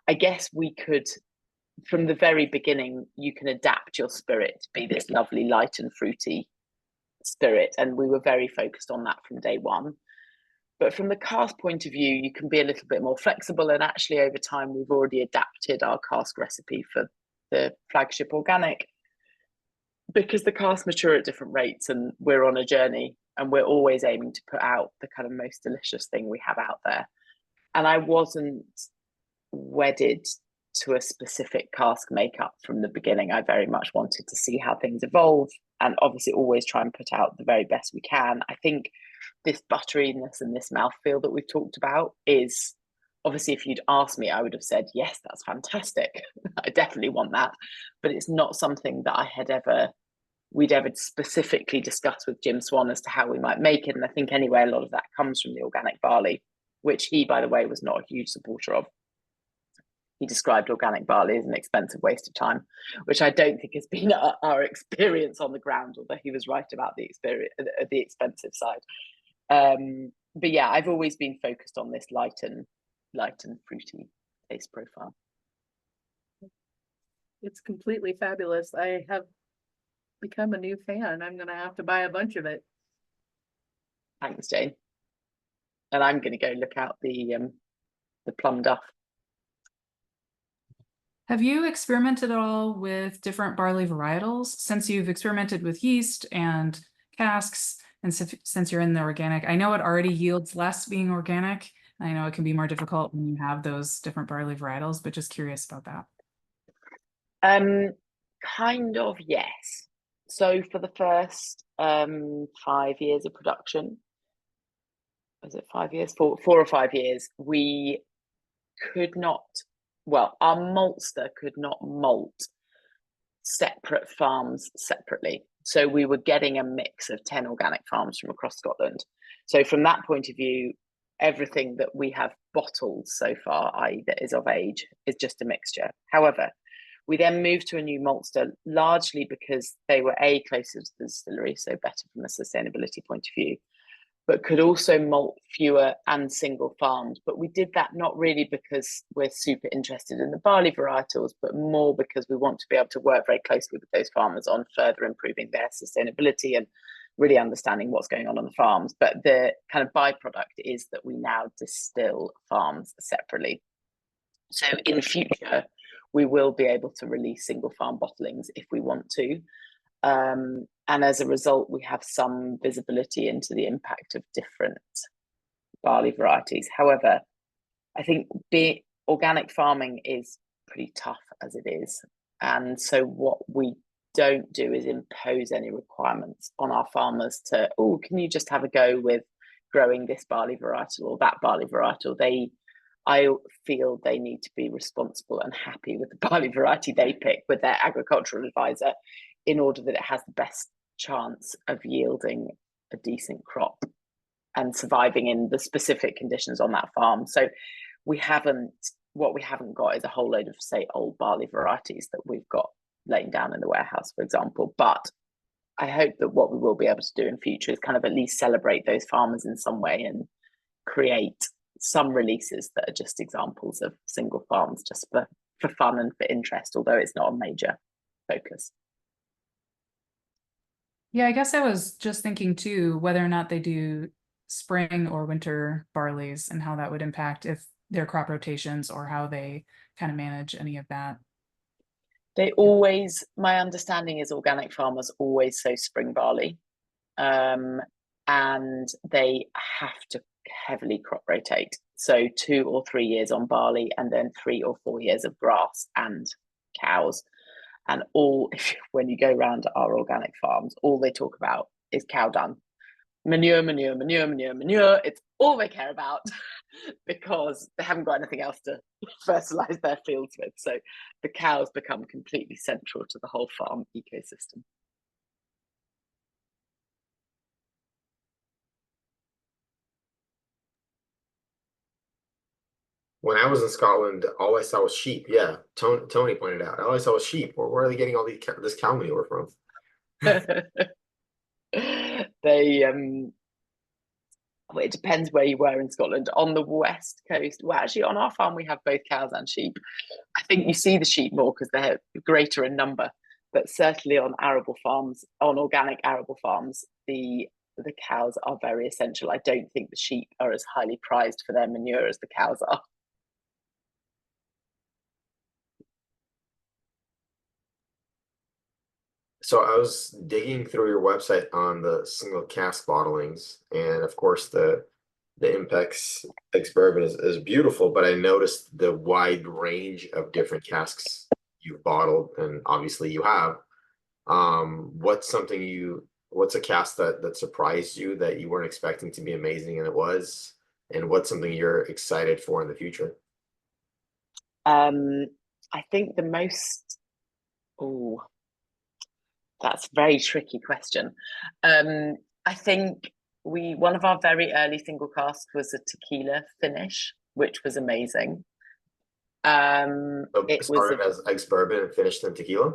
I guess we could, from the very beginning, you can adapt your spirit to be this lovely light and fruity spirit, and we were very focused on that from day one. But from the cask point of view, you can be a little bit more flexible, and actually over time we've already adapted our cask recipe for the flagship organic, because the casks mature at different rates and we're on a journey, and we're always aiming to put out the kind of most delicious thing we have out there. And I wasn't wedded to a specific cask makeup from the beginning. I very much wanted to see how things evolve, and obviously always try and put out the very best we can. I think this butteriness and this mouthfeel that we've talked about is, obviously, if you'd asked me, I would have said, yes, that's fantastic. I definitely want that. But it's not something that we'd ever specifically discussed with Jim Swan as to how we might make it. And I think anyway, a lot of that comes from the organic barley, which he, by the way, was not a huge supporter of. He described organic barley as an expensive waste of time, which I don't think has been our experience on the ground, although he was right about the expensive side. But yeah, I've always been focused on this light and fruity taste profile. It's completely fabulous. I have become a new fan. I'm gonna have to buy a bunch of it. Thanks, Jane. And I'm going to go look out the plum duff. Have you experimented at all with different barley varietals? Since you've experimented with yeast and casks, and since you're in the organic, I know it already yields less being organic. I know it can be more difficult when you have those different barley varietals, but just curious about that. Kind of, yes. So for the first 5 years of production, was it 5 years? 4 or 5 years, we could not, well, our maltster could not malt separate farms separately. So we were getting a mix of 10 organic farms from across Scotland. So from that point of view, everything that we have bottled so far, i.e. that is of age, is just a mixture. However, we then moved to a new maltster, largely because they were closer to the distillery, so better from a sustainability point of view, but could also malt fewer and single farms. But we did that not really because we're super interested in the barley varietals, but more because we want to be able to work very closely with those farmers on further improving their sustainability and really understanding what's going on the farms. But the kind of byproduct is that we now distill farms separately. So in future, we will be able to release single farm bottlings if we want to. And as a result, we have some visibility into the impact of different barley varieties. However, I think organic farming is pretty tough as it is. And so what we don't do is impose any requirements on our farmers to, oh, can you just have a go with growing this barley varietal or that barley varietal? I feel they need to be responsible and happy with the barley variety they pick with their agricultural advisor in order that it has the best chance of yielding a decent crop and surviving in the specific conditions on that farm. So what we haven't got is a whole load of, say, old barley varieties that we've got laying down in the warehouse, for example. But I hope that what we will be able to do in future is kind of at least celebrate those farmers in some way and create some releases that are just examples of single farms, just for fun and for interest, although it's not a major focus. Yeah, I guess I was just thinking too, whether or not they do spring or winter barleys and how that would impact if their crop rotations or how they kind of manage any of that. They always, my understanding is organic farmers always sow spring barley, and they have to heavily crop rotate. So 2 or 3 years on barley and then 3 or 4 years of grass and cows. And when you go around our organic farms, all they talk about is cow dung. Manure, manure, manure, manure, manure. It's all they care about because they haven't got anything else to fertilize their fields with. So the cows become completely central to the whole farm ecosystem. When I was in Scotland, all I saw was sheep. Yeah, Tony pointed out. All I saw was sheep. Where are they getting all this cow manure from? They well, it depends where you were in Scotland. On the west coast, well, actually, on our farm we have both cows and sheep. I think you see the sheep more because they're greater in number, but certainly on arable farms, on organic arable farms, the cows are very essential. I don't think the sheep are as highly prized for their manure as the cows are. So I was digging through your website on the single cask bottlings, and of course the Impex ex bourbon is beautiful, but I noticed the wide range of different casks you've bottled, and obviously you have. What's a cask that surprised you that you weren't expecting to be amazing and it was? And what's something you're excited for in the future? I think the most that's a very tricky question. I think one of our very early single casks was a tequila finish, which was amazing. So It started was as ex bourbon and finished in tequila?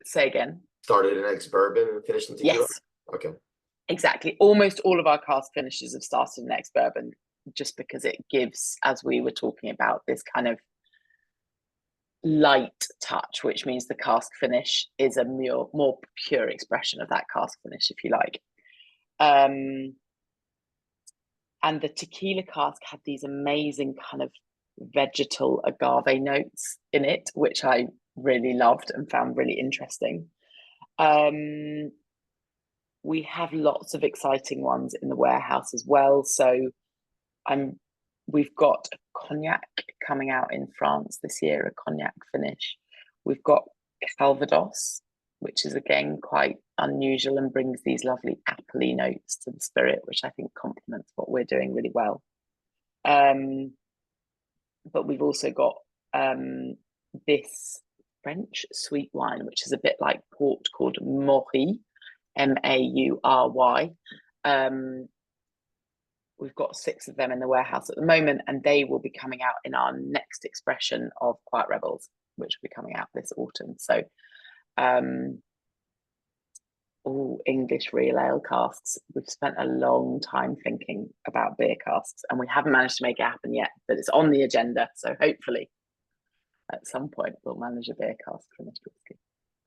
say again. Started in ex bourbon and finished in tequila? Yes, Okay. exactly. Almost all of our cask finishes have started in ex bourbon, just because it gives, as we were talking about, this kind of light touch, which means the cask finish is a more pure expression of that cask finish, if you like. And the tequila cask had these amazing kind of vegetal agave notes in it, which I really loved and found really interesting. We have lots of exciting ones in the warehouse as well. So we've got a cognac coming out in France this year, a cognac finish. We've got Calvados, which is again quite unusual and brings these lovely appley notes to the spirit, which I think complements what we're doing really well. But we've also got this French sweet wine, which is a bit like port, called Maury, Maury. We've got 6 of them in the warehouse at the moment, and they will be coming out in our next expression of Quiet Rebels, which will be coming out this autumn. So, English real ale casks. We've spent a long time thinking about beer casks, and we haven't managed to make it happen yet, but it's on the agenda. So hopefully, at some point, we'll manage a beer cask finished whiskey.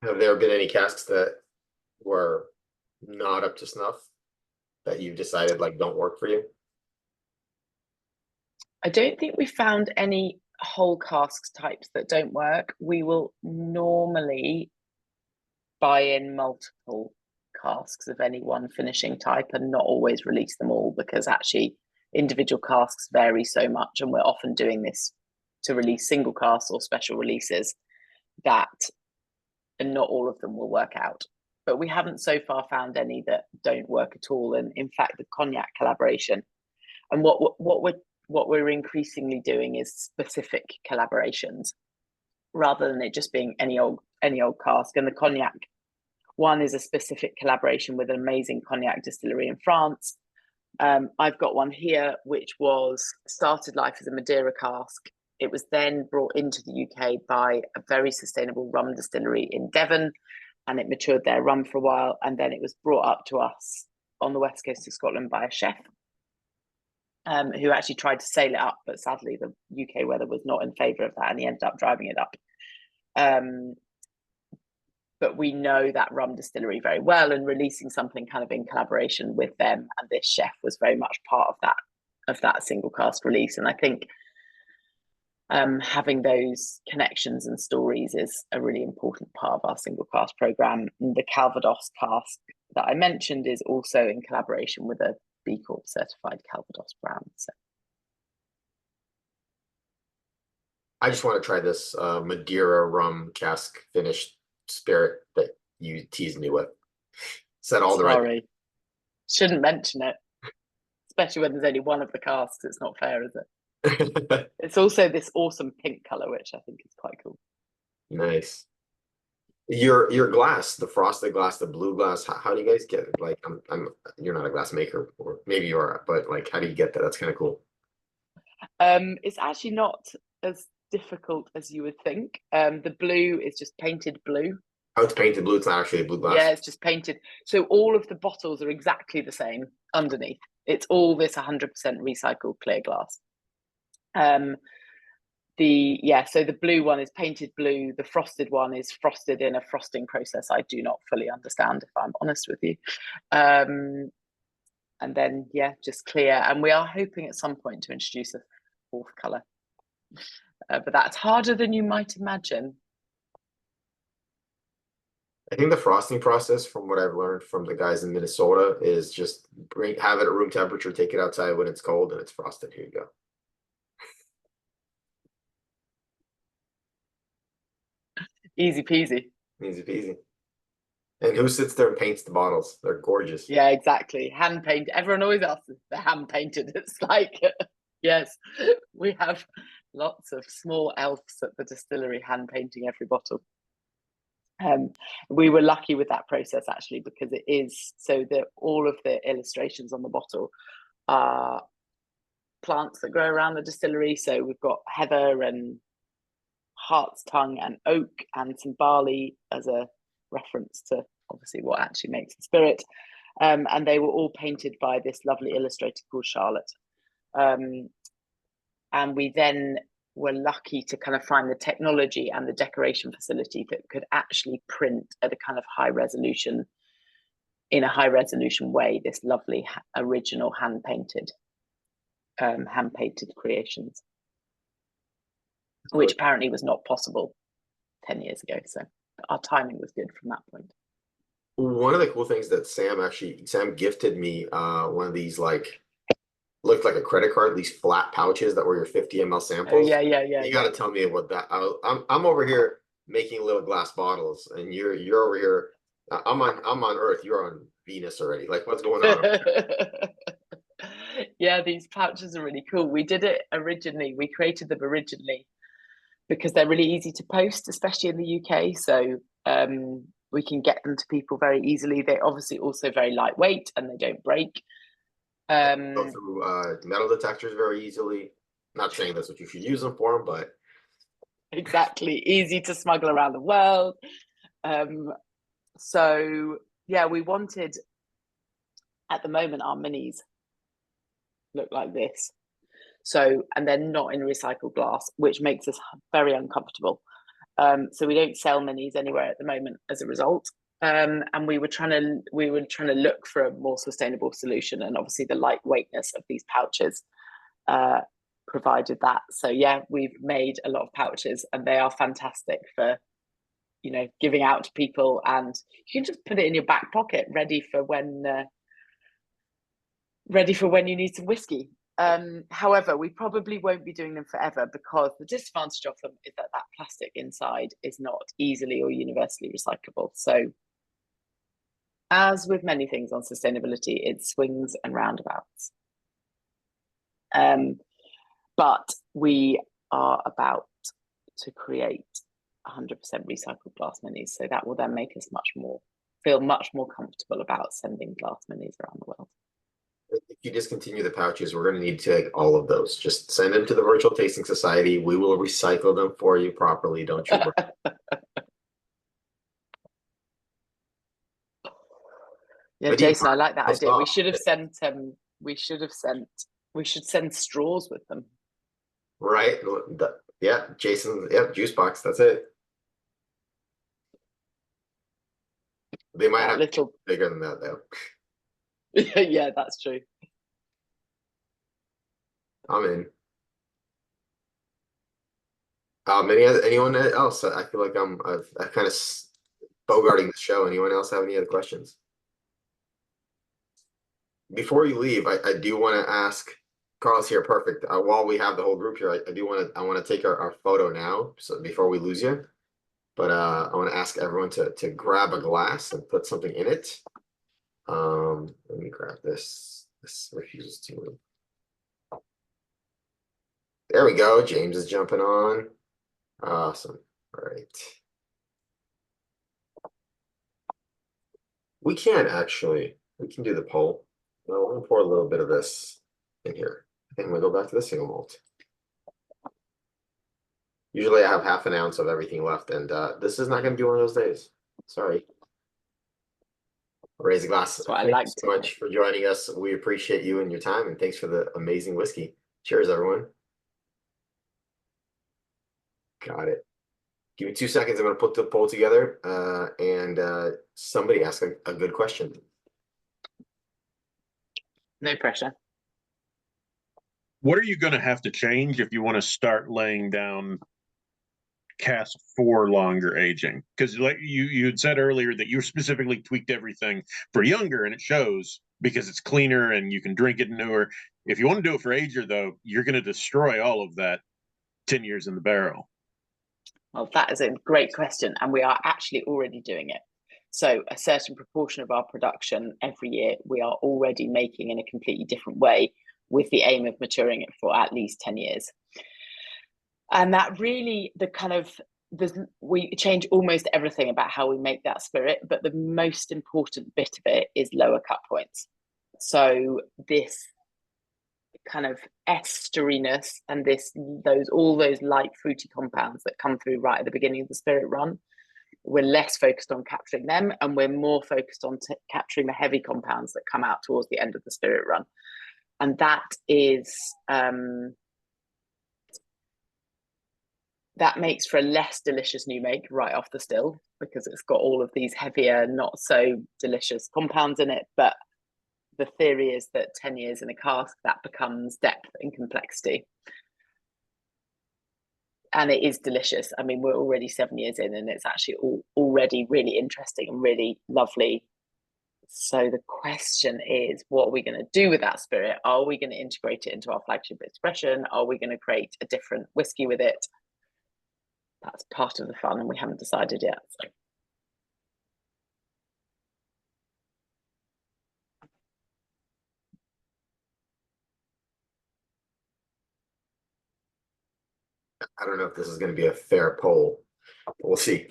Have there been any casks that were not up to snuff that you've decided like don't work for you? I don't think we found any whole casks types that don't work. We will normally buy in multiple casks of any one finishing type and not always release them all, because actually individual casks vary so much, and we're often doing this to release single casks or special releases and not all of them will work out. But we haven't so far found any that don't work at all. And in fact, the cognac collaboration, and what we're increasingly doing is specific collaborations rather than it just being any old cask. And the cognac one is a specific collaboration with an amazing cognac distillery in France. I've got one here which was started life as a Madeira cask. It was then brought into the UK by a very sustainable rum distillery in Devon, and it matured their rum for a while, and then it was brought up to us on the west coast of Scotland by a chef who actually tried to sail it up, but sadly the UK weather was not in favour of that, and he ended up driving it up. But we know that rum distillery very well, and releasing something kind of in collaboration with them and this chef was very much part of that single cask release. And I think having those connections and stories is a really important part of our single cask program. And the Calvados cask that I mentioned is also in collaboration with a B Corp certified Calvados brand. So I just want to try this Madeira rum cask finished spirit that you teased me with. Said all the right. sorry, shouldn't mention it, especially when there's only one of the casks. It's not fair, is it? It's also this awesome pink color, which I think is quite cool. Nice. Your glass, the frosted glass, the blue glass. How do you guys get it? Like, you're not a glass maker, or maybe you are, but like, how do you get that? That's kind of cool. It's actually not as difficult as you would think. The blue is just painted blue. Oh, it's painted blue. It's not actually a blue glass. Yeah, it's just painted. So all of the bottles are exactly the same underneath. It's all this 100% recycled clear glass. So the blue one is painted blue. The frosted one is frosted in a frosting process I do not fully understand, if I'm honest with you. And then, yeah, just clear. And we are hoping at some point to introduce a fourth colour. But that's harder than you might imagine. I think the frosting process, from what I've learned from the guys in Minnesota, is just have it at room temperature, take it outside when it's cold, and it's frosted. Here you go. Easy peasy. Easy peasy. And who sits there and paints the bottles? They're gorgeous. Yeah, exactly. Hand painted. Everyone always asks if they're hand painted. It's like, yes, we have lots of small elves at the distillery hand painting every bottle. We were lucky with that process actually, because it is so that all of the illustrations on the bottle are plants that grow around the distillery. So we've got heather and hart's tongue and oak and some barley as a reference to obviously what actually makes the spirit. And they were all painted by this lovely illustrator called Charlotte. And we then were lucky to kind of find the technology and the decoration facility that could actually print at a kind of high resolution, in a high resolution way, this lovely original hand painted creations, which apparently was not possible 10 years ago. So our timing was good from that point. One of the cool things that Sam gifted me one of these, like, looked like a credit card, these flat pouches that were your 50 ml samples. Oh, yeah. You got to tell me what that. I'm over here making little glass bottles, and you're over here. I'm on Earth. You're on Venus already. Like, what's going on? Yeah, these pouches are really cool. We created them originally because they're really easy to post, especially in the UK. So we can get them to people very easily. They're obviously also very lightweight and they don't break. Go through metal detectors very easily. Not saying that's what you should use them for, but exactly, easy to smuggle around the world. So yeah, we wanted, at the moment, our minis look like this. So, and they're not in recycled glass, which makes us very uncomfortable. So we don't sell minis anywhere at the moment as a result. And we were trying to look for a more sustainable solution, and obviously the lightweightness of these pouches provided that. So yeah, we've made a lot of pouches, and they are fantastic for, you know, giving out to people, and you can just put it in your back pocket, ready for when you need some whiskey. However, we probably won't be doing them forever, because the disadvantage of them is that plastic inside is not easily or universally recyclable. So, as with many things on sustainability, it swings and roundabouts. But we are about to create 100% recycled glass minis, so that will then make us feel much more comfortable about sending glass minis around the world. if you discontinue the pouches, we're going to need to take all of those. Just send them to the Virtual Tasting Society. We will recycle them for you properly. Don't you worry. Yeah, Jason, I like that idea. We should send straws with them. Right? Yeah, Jason. Yeah, juice box. That's it. They might have little bigger than that though. Yeah, that's true. I'm in. Anyone else? I feel like I'm kind of bogarting the show. Anyone else have any other questions? Before you leave, I do want to ask. Carl's here, perfect. While we have the whole group here, I want to take our photo now. So before we lose you, but I want to ask everyone to grab a glass and put something in it. Let me grab this. This refuses to move. There we go. James is jumping on. Awesome. All right. We can do the poll. Well, I'm gonna pour a little bit of this in here. I think I'm gonna go back to the single malt. Usually I have half an ounce of everything left, and this is not going to be one of those days. Sorry. Raise a glass. That's what I Thank like you to so much for joining us. We appreciate you and your time, and thanks for the amazing whiskey. Cheers, everyone. Got it. Give me 2 seconds. I'm going to put the poll together, and somebody ask a good question. No pressure. What are you going to have to change if you want to start laying down cask for longer aging? Because like you had said earlier that you specifically tweaked everything for younger, and it shows because it's cleaner and you can drink it newer. If you want to do it for ager, though, you're going to destroy all of that 10 years in the barrel. Well, that is a great question, and we are actually already doing it. So a certain proportion of our production every year, we are already making in a completely different way with the aim of maturing it for at least 10 years. And that really, we change almost everything about how we make that spirit, but the most important bit of it is lower cut points. So this kind of esteriness and all those light fruity compounds that come through right at the beginning of the spirit run, we're less focused on capturing them, and we're more focused on capturing the heavy compounds that come out towards the end of the spirit run. And that is that makes for a less delicious new make right off the still, because it's got all of these heavier, not so delicious compounds in it. But the theory is that 10 years in a cask, that becomes depth and complexity. And it is delicious. I mean, we're already 7 years in, and it's actually already really interesting and really lovely. So the question is, what are we going to do with that spirit? Are we going to integrate it into our flagship expression? Are we going to create a different whiskey with it? That's part of the fun, and we haven't decided yet. So. I don't know if this is going to be a fair poll. We'll see.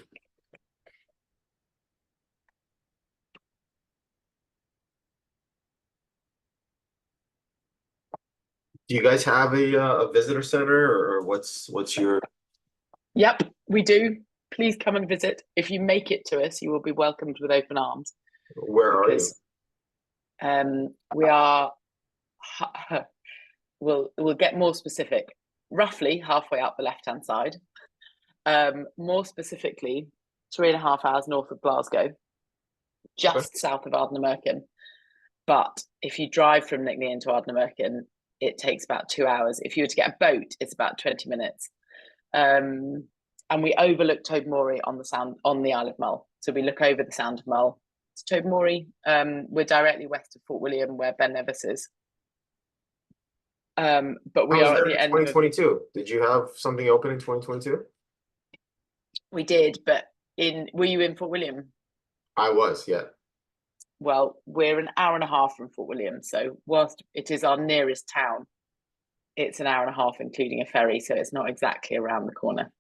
Do you guys have a visitor center, or what's your? Yep, we do. Please come and visit. If you make it to us, you will be welcomed with open arms. Where are you? We are. We'll get more specific. Roughly halfway up the left-hand side. More specifically, 3.5 hours north of Glasgow, just south of Ardnamurchan. But if you drive from Nc'nean to Ardnamurchan, it takes about 2 hours. If you were to get a boat, it's about 20 minutes. And we overlook Tobermory on the Isle of Mull. So we look over the Sound of Mull to Tobermory. We're directly west of Fort William, where Ben Nevis is. But we are at the end of 2022. Did you have something open in 2022? We did, but were you in Fort William? I was, yeah. Well, we're an hour and a half from Fort William, so whilst it is our nearest town, it's an hour and a half, including a ferry, so it's not exactly around the corner.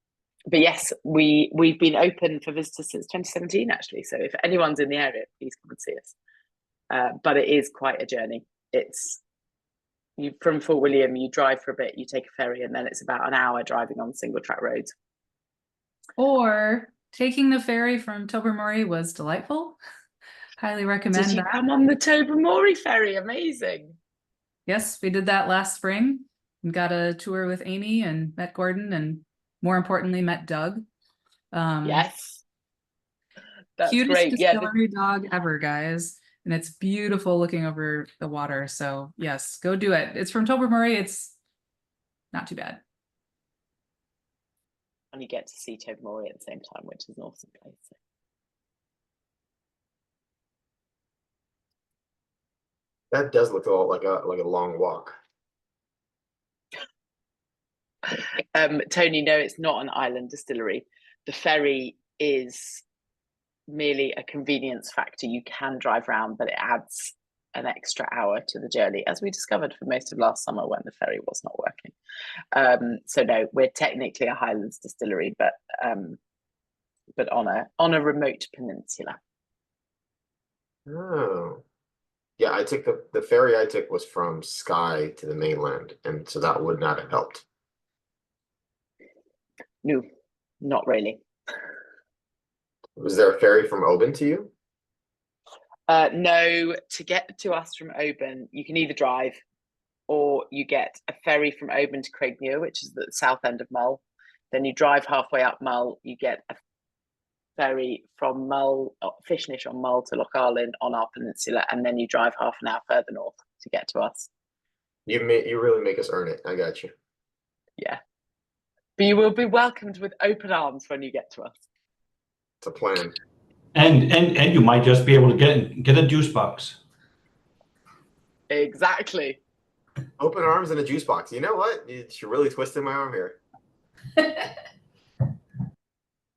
But yes, we've been open for visitors since 2017, actually. So if anyone's in the area, please come and see us. But it is quite a journey. From Fort William, you drive for a bit, you take a ferry, and then it's about an hour driving on single track roads. Or taking the ferry from Tobermory was delightful. Highly recommend Did you that. come on the Tobermory ferry? Amazing. Yes, we did that last spring and got a tour with Amy and met Gordon, and more importantly, met Doug. Yes. That's Cutest great. distillery dog ever, guys. And it's beautiful looking over the water. So yes, go do it. It's from Tobermory. It's not too bad. And you get to see Tobermory at the same time, which is an awesome place. That does look a lot like a long walk. Tony, no, it's not an island distillery. The ferry is merely a convenience factor. You can drive around, but it adds an extra hour to the journey, as we discovered for most of last summer when the ferry was not working. So no, we're technically a Highlands distillery, but on a remote peninsula. Oh. Yeah, I took the ferry I took was from Skye to the mainland, and so that would not have helped. No, not really. Was there a ferry from Oban to you? No, to get to us from Oban, you can either drive or you get a ferry from Oban to Craigmuir, which is the south end of Mull. Then you drive halfway up Mull, you get a ferry from Mull, Fishnish on Mull to Loch Arlin on our peninsula, and then you drive half an hour further north to get to us. You really make us earn it. I got you. Yeah. But you will be welcomed with open arms when you get to us. It's a plan. And you might just be able to get a juice box. Exactly. Open arms and a juice box. You know what? You're really twisting my arm here.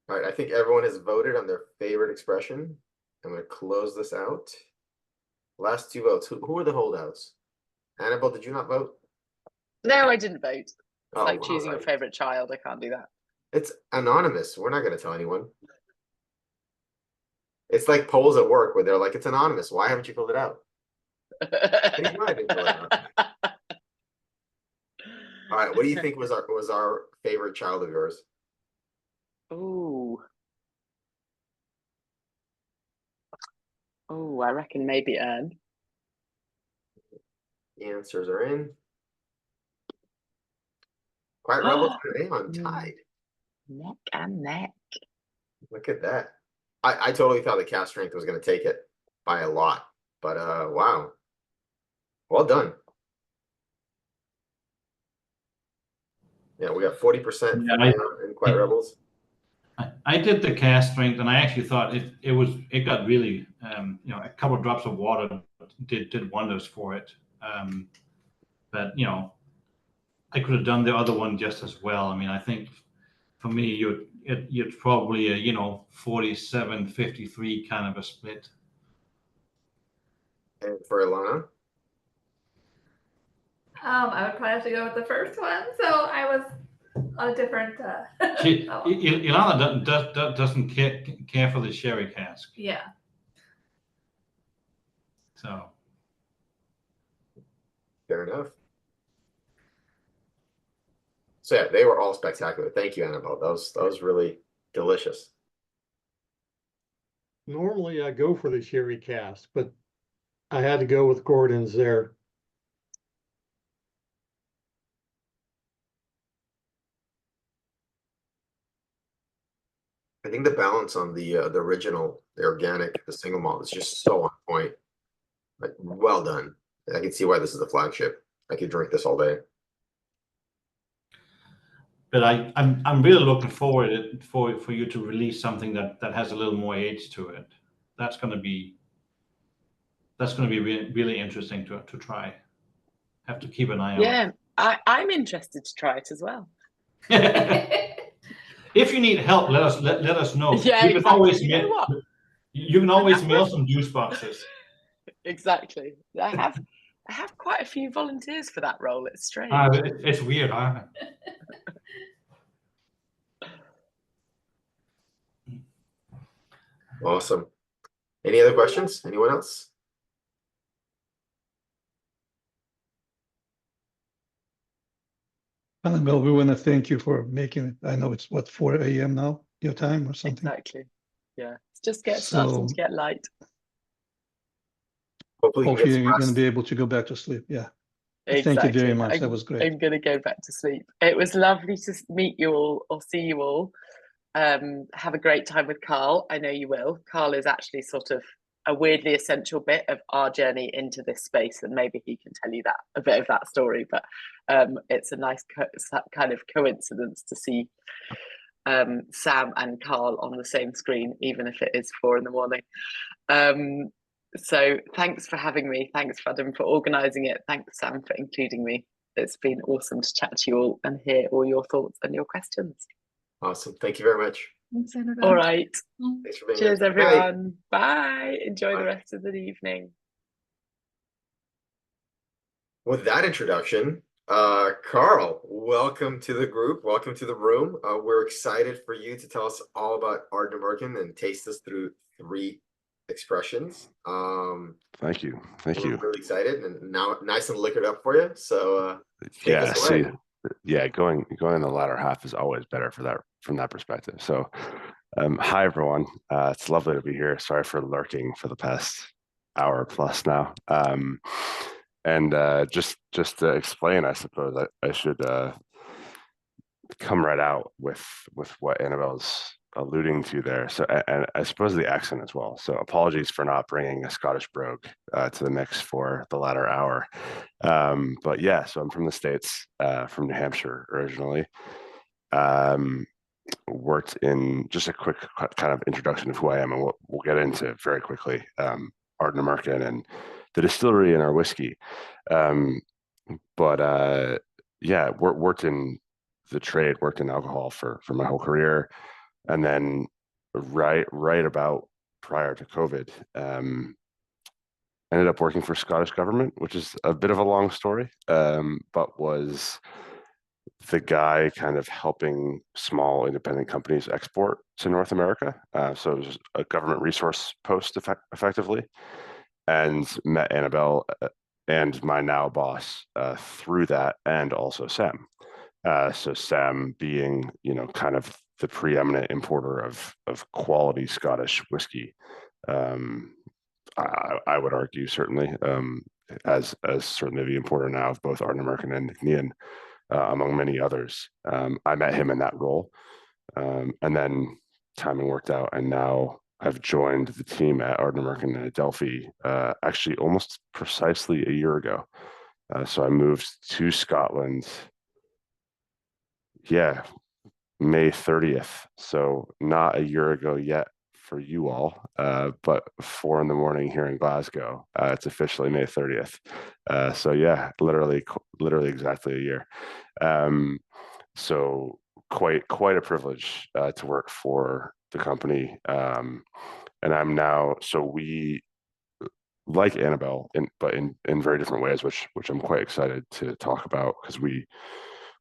All right, I think everyone has voted on their favorite expression. I'm going to close this out. Last 2 votes. Who are the holdouts? Annabelle, did you not vote? No, I didn't vote. It's Oh, like wow, choosing your right. favorite child. I can't do that. It's anonymous. We're not going to tell anyone. It's like polls at work where they're like, it's anonymous. Why haven't you filled it out? He's not even filling it out. All right, what do you think was our favorite child of yours? Ooh. Oh, I reckon maybe Ern. The answers are in. Quiet Rebels and Aeon tied. Neck and neck. Look at that. I totally thought the cast strength was going to take it by a lot, but wow. Well done. Yeah, we got 40% for Aeon and Quiet Rebels. I did the cast strength, and I actually thought it got really a couple of drops of water did wonders for it. But I could have done the other one just as well. I mean, I think for me, you'd probably a 47-53 kind of a split. And for Ilana? I would probably have to go with the first one. So I was on a different. Ilana doesn't care for the sherry cask. Yeah. So. Fair enough. So yeah, they were all spectacular. Thank you, Annabelle. That was really delicious. Normally I go for the sherry cask, but I had to go with Gordon's there. I think the balance on the original, the organic, the single malt is just so on point. Like, well done. I can see why this is the flagship. I could drink this all day. But I'm really looking forward for you to release something that has a little more age to it. That's going to be really interesting to try. Have to keep an eye on. Yeah, I'm interested to try it as well. If you need help, let us know. Yeah, you can always you know what? You can always mail some juice boxes. Exactly. I have quite a few volunteers for that role. It's strange. It's weird, huh? Awesome. Any other questions? Anyone else? Annabelle, we want to thank you for making it. I know it's what, 4 a.m. now, your time or something. Exactly. Yeah. It's just starting to get light. Hopefully you're going to be able to go back to sleep. Yeah. Exactly. Thank you very much. That was great. I'm going to go back to sleep. It was lovely to meet you all or see you all. Have a great time with Carl. I know you will. Carl is actually sort of a weirdly essential bit of our journey into this space, and maybe he can tell you a bit of that story. But it's a nice kind of coincidence to see Sam and Carl on the same screen, even if it is 4 a.m. So thanks for having me. Thanks, Adam, for organising it. Thanks, Sam, for including me. It's been awesome to chat to you all and hear all your thoughts and your questions. Awesome. Thank you very much. Thanks, Annabelle. All right. Thanks for being Cheers, here. everyone. Bye. Enjoy Bye. the rest of the evening. With that introduction, Carl, welcome to the group. Welcome to the room. We're excited for you to tell us all about Ardnamurchan and taste us through 3 expressions. Thank you. We're really excited and now nice and liquored up for you. So Yeah, see, yeah, going in the latter half is always better for that from that perspective. So, hi everyone. It's lovely to be here. Sorry for lurking for the past hour plus now. And just to explain, I suppose I should come right out with what Annabelle's alluding to there. So, and I suppose the accent as well. So, apologies for not bringing a Scottish brogue to the mix for the latter hour. But yeah, so I'm from the States, from New Hampshire originally. Worked in just a quick kind of introduction of who I am and what we'll get into very quickly. Ardnamurchan and the distillery and our whiskey. But yeah, worked in the trade, worked in alcohol for my whole career, and then right about prior to COVID, ended up working for Scottish government, which is a bit of a long story, but was the guy kind of helping small independent companies export to North America. So it was a government resource post effectively, and met Annabelle and my now boss through that, and also Sam. So Sam being, kind of the preeminent importer of quality Scottish whiskey. I would argue certainly, as certainly the importer now of both Ardnamurchan and Nc'nean, among many others. I met him in that role, and then timing worked out, and now I've joined the team at Ardnamurchan and Adelphi, actually almost precisely a year ago. So I moved to Scotland, yeah, May 30th. So not a year ago yet for you all, but 4 a.m. here in Glasgow. It's officially May 30th. So yeah, literally exactly a year. So quite a privilege to work for the company. And I'm now, so we, like Annabelle, but in very different ways, which I'm quite excited to talk about, because we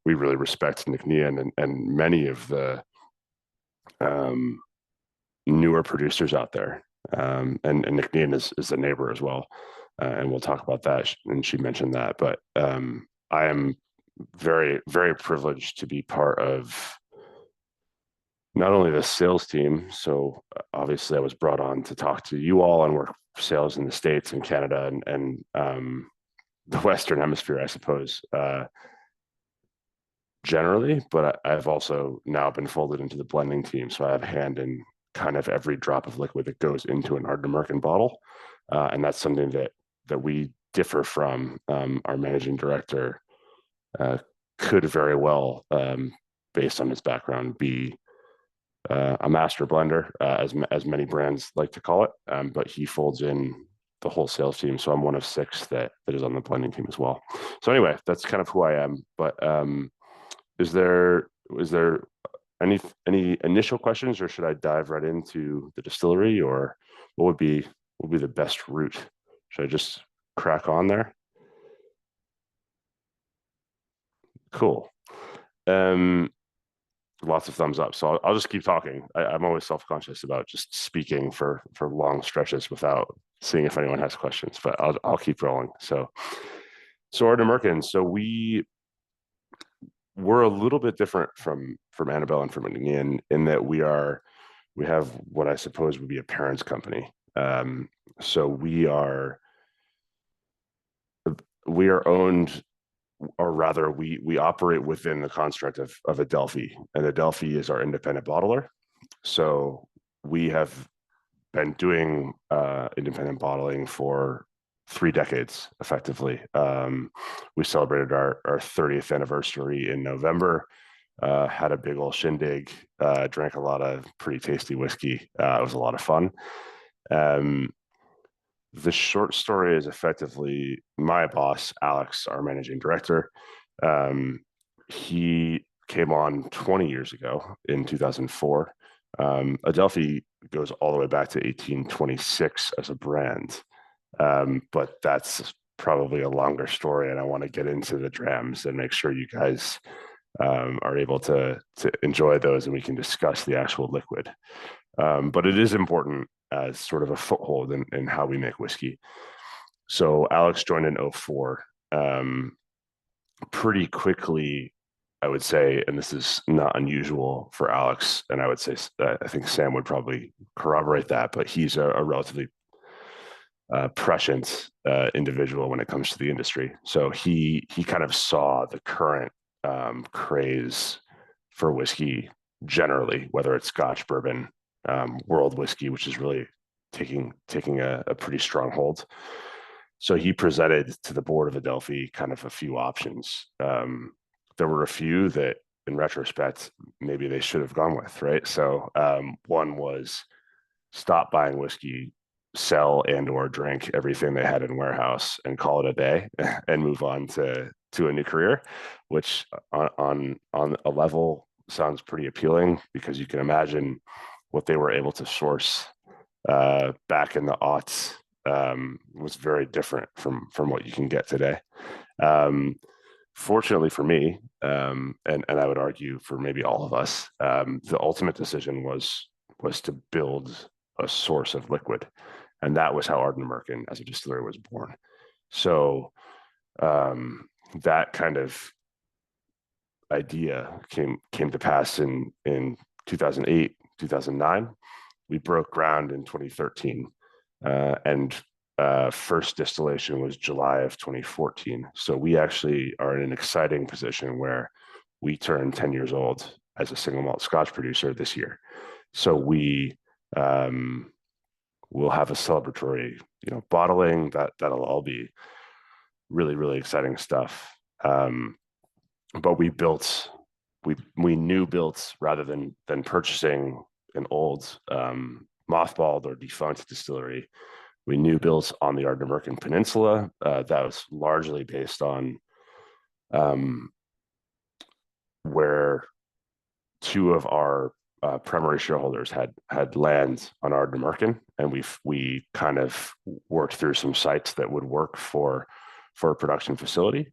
really respect Nc'nean and many of the newer producers out there. And Nc'nean is a neighbor as well. And we'll talk about that. And she mentioned that, but I am very, very privileged to be part of not only the sales team. So obviously I was brought on to talk to you all and work sales in the States and Canada and the Western Hemisphere, I suppose, generally, but I've also now been folded into the blending team. So I have a hand in kind of every drop of liquid that goes into an Ardnamurchan bottle. And that's something that we differ from. Our managing director could very well, based on his background, be a master blender, as many brands like to call it. But he folds in the whole sales team. So I'm one of 6 that is on the blending team as well. So anyway, that's kind of who I am. But is there any initial questions, or should I dive right into the distillery, or what would be the best route? Should I just crack on there? Cool. Lots of thumbs up. So I'll just keep talking. I'm always self-conscious about just speaking for long stretches without seeing if anyone has questions, but I'll keep rolling. So Ardnamurchan. So we're a little bit different from Annabelle and from Nc'nean in that we have what I suppose would be a parent's company. So we are owned, or rather we operate within the construct of Adelphi, and Adelphi is our independent bottler. So we have been doing independent bottling for 3 decades, effectively. We celebrated our 30th anniversary in November, had a big old shindig, drank a lot of pretty tasty whiskey. It was a lot of fun. The short story is effectively my boss, Alex, our managing director. He came on 20 years ago in 2004. Adelphi goes all the way back to 1826 as a brand. But that's probably a longer story, and I want to get into the drams and make sure you guys are able to enjoy those, and we can discuss the actual liquid. But it is important as sort of a foothold in how we make whiskey. So Alex joined in 2004. Pretty quickly I would say, and this is not unusual for Alex, and I would say, I think Sam would probably corroborate that, but he's a relatively prescient individual when it comes to the industry. So he kind of saw the current craze for whiskey generally, whether it's Scotch, bourbon, world whiskey, which is really taking a pretty strong hold. So he presented to the board of Adelphi kind of a few options. There were a few that, in retrospect, maybe they should have gone with, right? So one was stop buying whiskey, sell and or drink everything they had in warehouse and call it a day and move on to a new career, which on a level sounds pretty appealing, because you can imagine what they were able to source back in the aughts was very different from what you can get today. Fortunately for me, and I would argue for maybe all of us, the ultimate decision was to build a source of liquid, and that was how Ardnamurchan as a distillery was born. So that kind of idea came to pass in 2008, 2009. We broke ground in 2013, and first distillation was July of 2014. So we actually are in an exciting position where we turn 10 years old as a single malt Scotch producer this year. So we will have a celebratory, bottling. That'll all be really, really exciting stuff. But we new built rather than purchasing an old mothballed or defunct distillery. We new built on the Ardnamurchan Peninsula. That was largely based on where two of our primary shareholders had land on Ardnamurchan, and we kind of worked through some sites that would work for a production facility.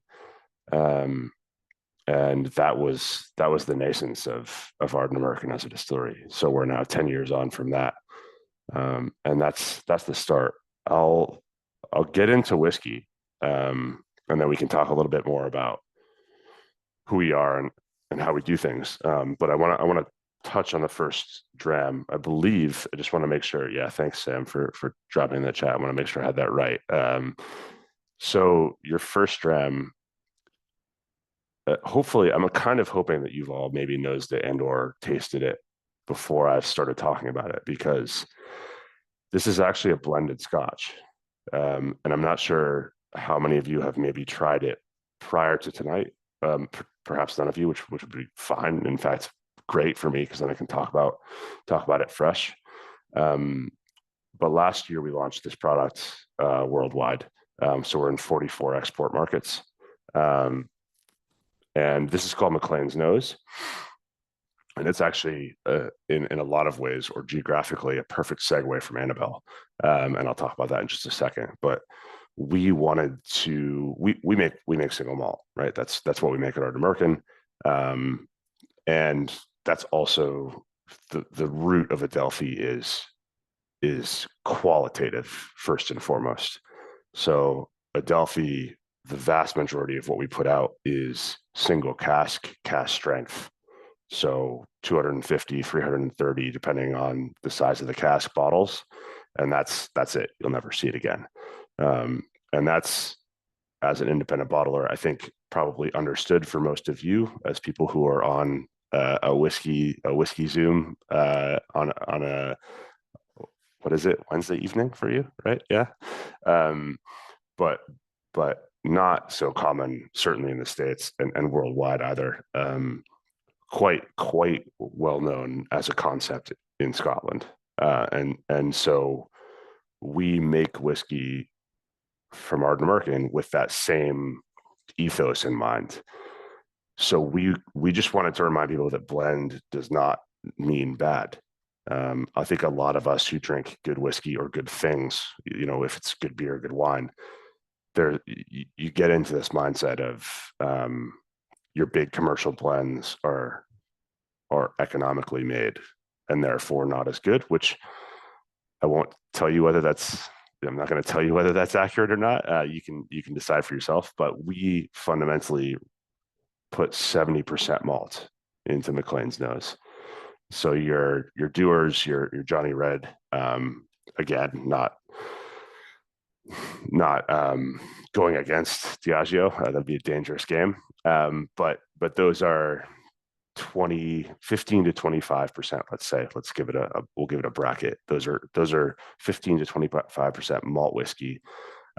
And that was the nascence of Ardnamurchan as a distillery. So we're now 10 years on from that. And that's the start. I'll get into whiskey, and then we can talk a little bit more about who we are and how we do things. But I want to touch on the first dram. I believe, I just want to make sure. Yeah, thanks, Sam, for dropping in the chat. I want to make sure I had that right. So your first dram, hopefully, I'm kind of hoping that you've all maybe nosed it and or tasted it before I've started talking about it, because this is actually a blended Scotch. And I'm not sure how many of you have maybe tried it prior to tonight. Perhaps none of you, which would be fine. In fact, great for me, because then I can talk about it fresh. But last year we launched this product worldwide. So we're in 44 export markets. And this is called McLean's Nose. And it's actually, in a lot of ways, or geographically, a perfect segue from Annabelle. And I'll talk about that in just a second. But we wanted to, we make single malt, right? That's what we make at Ardnamurchan. And that's also the root of Adelphi is qualitative first and foremost. So Adelphi, the vast majority of what we put out is single cask strength. So 250, 330, depending on the size of the cask bottles. And that's it. You'll never see it again. And that's, as an independent bottler, I think probably understood for most of you as people who are on a whiskey Zoom on a, what is it, Wednesday evening for you, right? Yeah. But not so common, certainly in the States and worldwide either. Quite well known as a concept in Scotland. And so we make whiskey from Ardnamurchan with that same ethos in mind. So we just wanted to remind people that blend does not mean bad. I think a lot of us who drink good whiskey or good things, if it's good beer, good wine, you get into this mindset of your big commercial blends are economically made and therefore not as good, which I won't tell you whether I'm not going to tell you whether that's accurate or not. You can decide for yourself, but we fundamentally put 70% malt into McLean's Nose. So your Dewar's, your Johnny Red, again, not going against Diageo. That'd be a dangerous game. But those are 15 to 25%, let's say. Let's give it we'll give it a bracket. Those are 15 to 25% malt whiskey,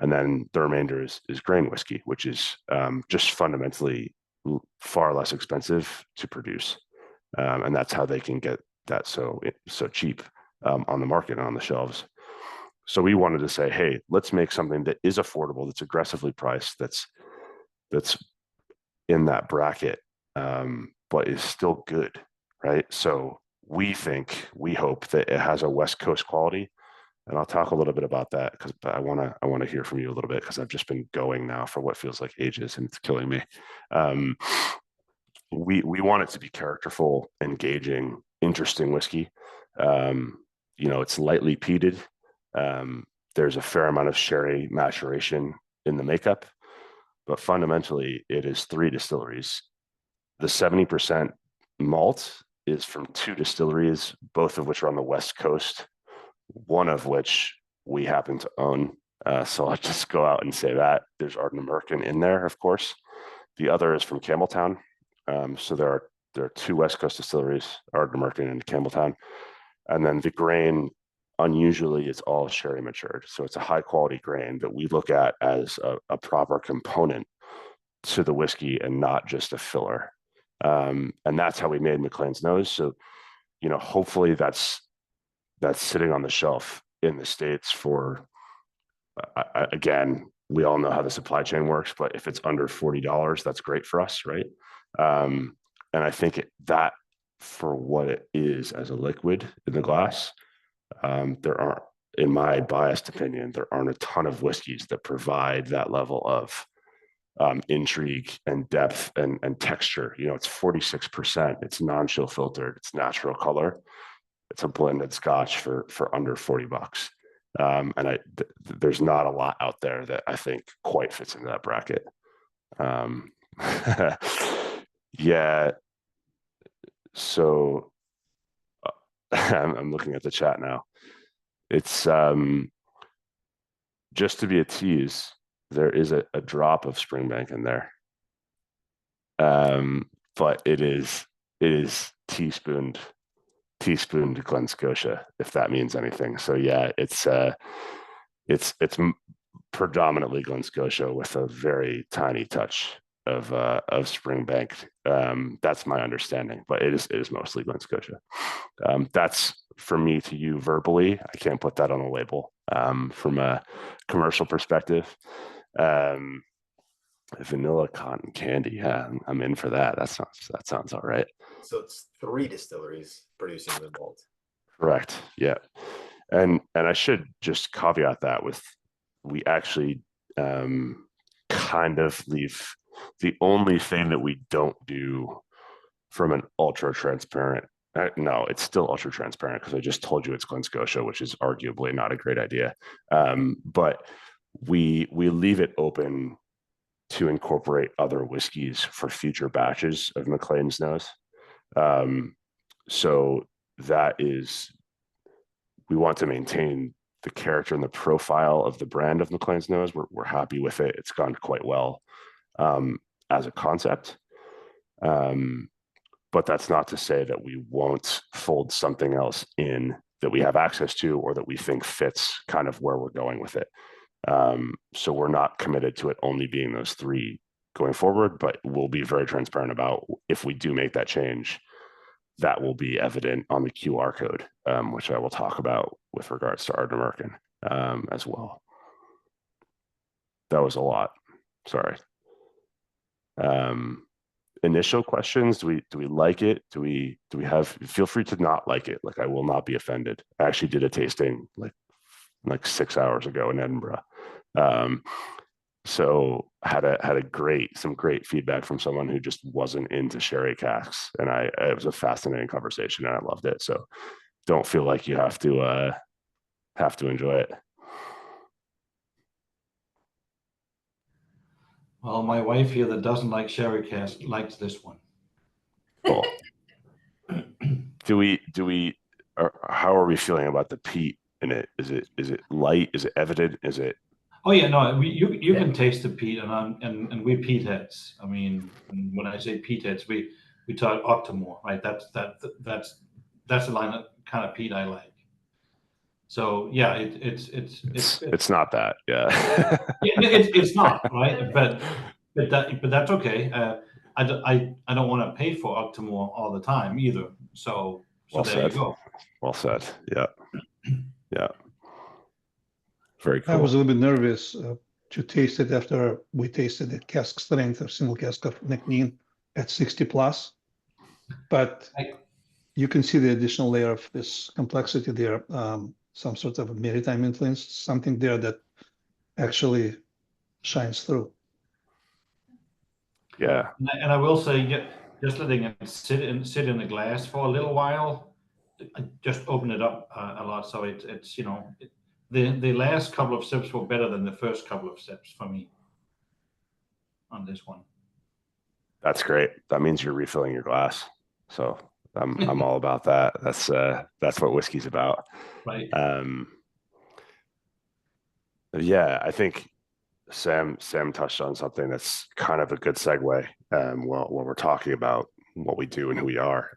and then the remainder is grain whiskey, which is just fundamentally far less expensive to produce, and that's how they can get that so cheap on the market and on the shelves. So we wanted to say, hey, let's make something that is affordable, that's aggressively priced, that's in that bracket, but is still good, right? So we hope that it has a West Coast quality, and I'll talk a little bit about that because I want to hear from you a little bit, because I've just been going now for what feels like ages, and it's killing me. We want it to be characterful, engaging, interesting whiskey. It's lightly peated. There's a fair amount of sherry maturation in the makeup, but fundamentally it is 3 distilleries. The 70% malt is from 2 distilleries, both of which are on the West Coast, one of which we happen to own. So I'll just go out and say that. There's Ardnamurchan in there, of course. The other is from Campbelltown. So there are 2 West Coast distilleries, Ardnamurchan and Campbelltown. And then the grain, unusually, it's all sherry matured. So it's a high quality grain that we look at as a proper component to the whiskey and not just a filler. And that's how we made McLean's Nose. So, hopefully that's sitting on the shelf in the States for, again, we all know how the supply chain works, but if it's under $40, that's great for us, right? And I think that for what it is as a liquid in the glass, there aren't, in my biased opinion, there aren't a ton of whiskeys that provide that level of intrigue and depth and texture. It's 46%. It's non-chill filtered. It's natural color. It's a blended Scotch for under $40. And there's not a lot out there that I think quite fits into that bracket. Yeah. So I'm looking at the chat now. It's just to be a tease, there is a drop of Springbank in there. But it is teaspooned Glen Scotia, if that means anything. So yeah, it's predominantly Glen Scotia with a very tiny touch of Springbank. That's my understanding, but it is mostly Glen Scotia. That's for me to you verbally. I can't put that on a label. From a commercial perspective, vanilla cotton candy. Yeah, I'm in for that. That sounds all right. So it's 3 distilleries producing the malt. Correct. Yeah, and I should just caveat that with, we actually kind of leave the only thing that we don't do from an ultra transparent. No, it's still ultra transparent because I just told you it's Glen Scotia, which is arguably not a great idea. But we leave it open to incorporate other whiskeys for future batches of McLean's Nose. So that is, we want to maintain the character and the profile of the brand of McLean's Nose. We're happy with it. It's gone quite well as a concept. But that's not to say that we won't fold something else in that we have access to or that we think fits kind of where we're going with it. So we're not committed to it only being those 3 going forward, but we'll be very transparent about if we do make that change, that will be evident on the QR code, which I will talk about with regards to Ardnamurchan as well. That was a lot. Sorry. Initial questions: do we like it? Do we have? Feel free to not like it. Like, I will not be offended. I actually did a tasting like 6 hours ago in Edinburgh. So had some great feedback from someone who just wasn't into sherry casks, and it was a fascinating conversation, and I loved it. So don't feel like you have to enjoy it. Well, my wife here that doesn't like sherry cask likes this one. Cool. do we or how are we feeling about the peat in it? Is it light? Is it evident? Is it? Oh yeah, no, you can taste the peat, and we peat heads. I mean, when I say peat heads, we talk Octomore, right? That's the line of kind of peat I like. So yeah, It's not that, yeah. yeah, it's not right, but that's okay. I don't want to pay for Octomore all the time either. So Well there you said. go. Well said. Yeah. Yeah. Very I was a cool. little bit nervous to taste it after we tasted the cask strength of single cask of Nc'nean at 60 plus. But you can see the additional layer of this complexity there, some sort of a maritime influence, something there that actually shines through. Yeah. And I will say, just letting it sit in the glass for a little while, just open it up a lot. So it's the last couple of sips were better than the first couple of sips for me on this one. That's great. That means you're refilling your glass. So I'm all about that. That's what whiskey's about. Right. Yeah, I think Sam touched on something that's kind of a good segue when we're talking about what we do and who we are.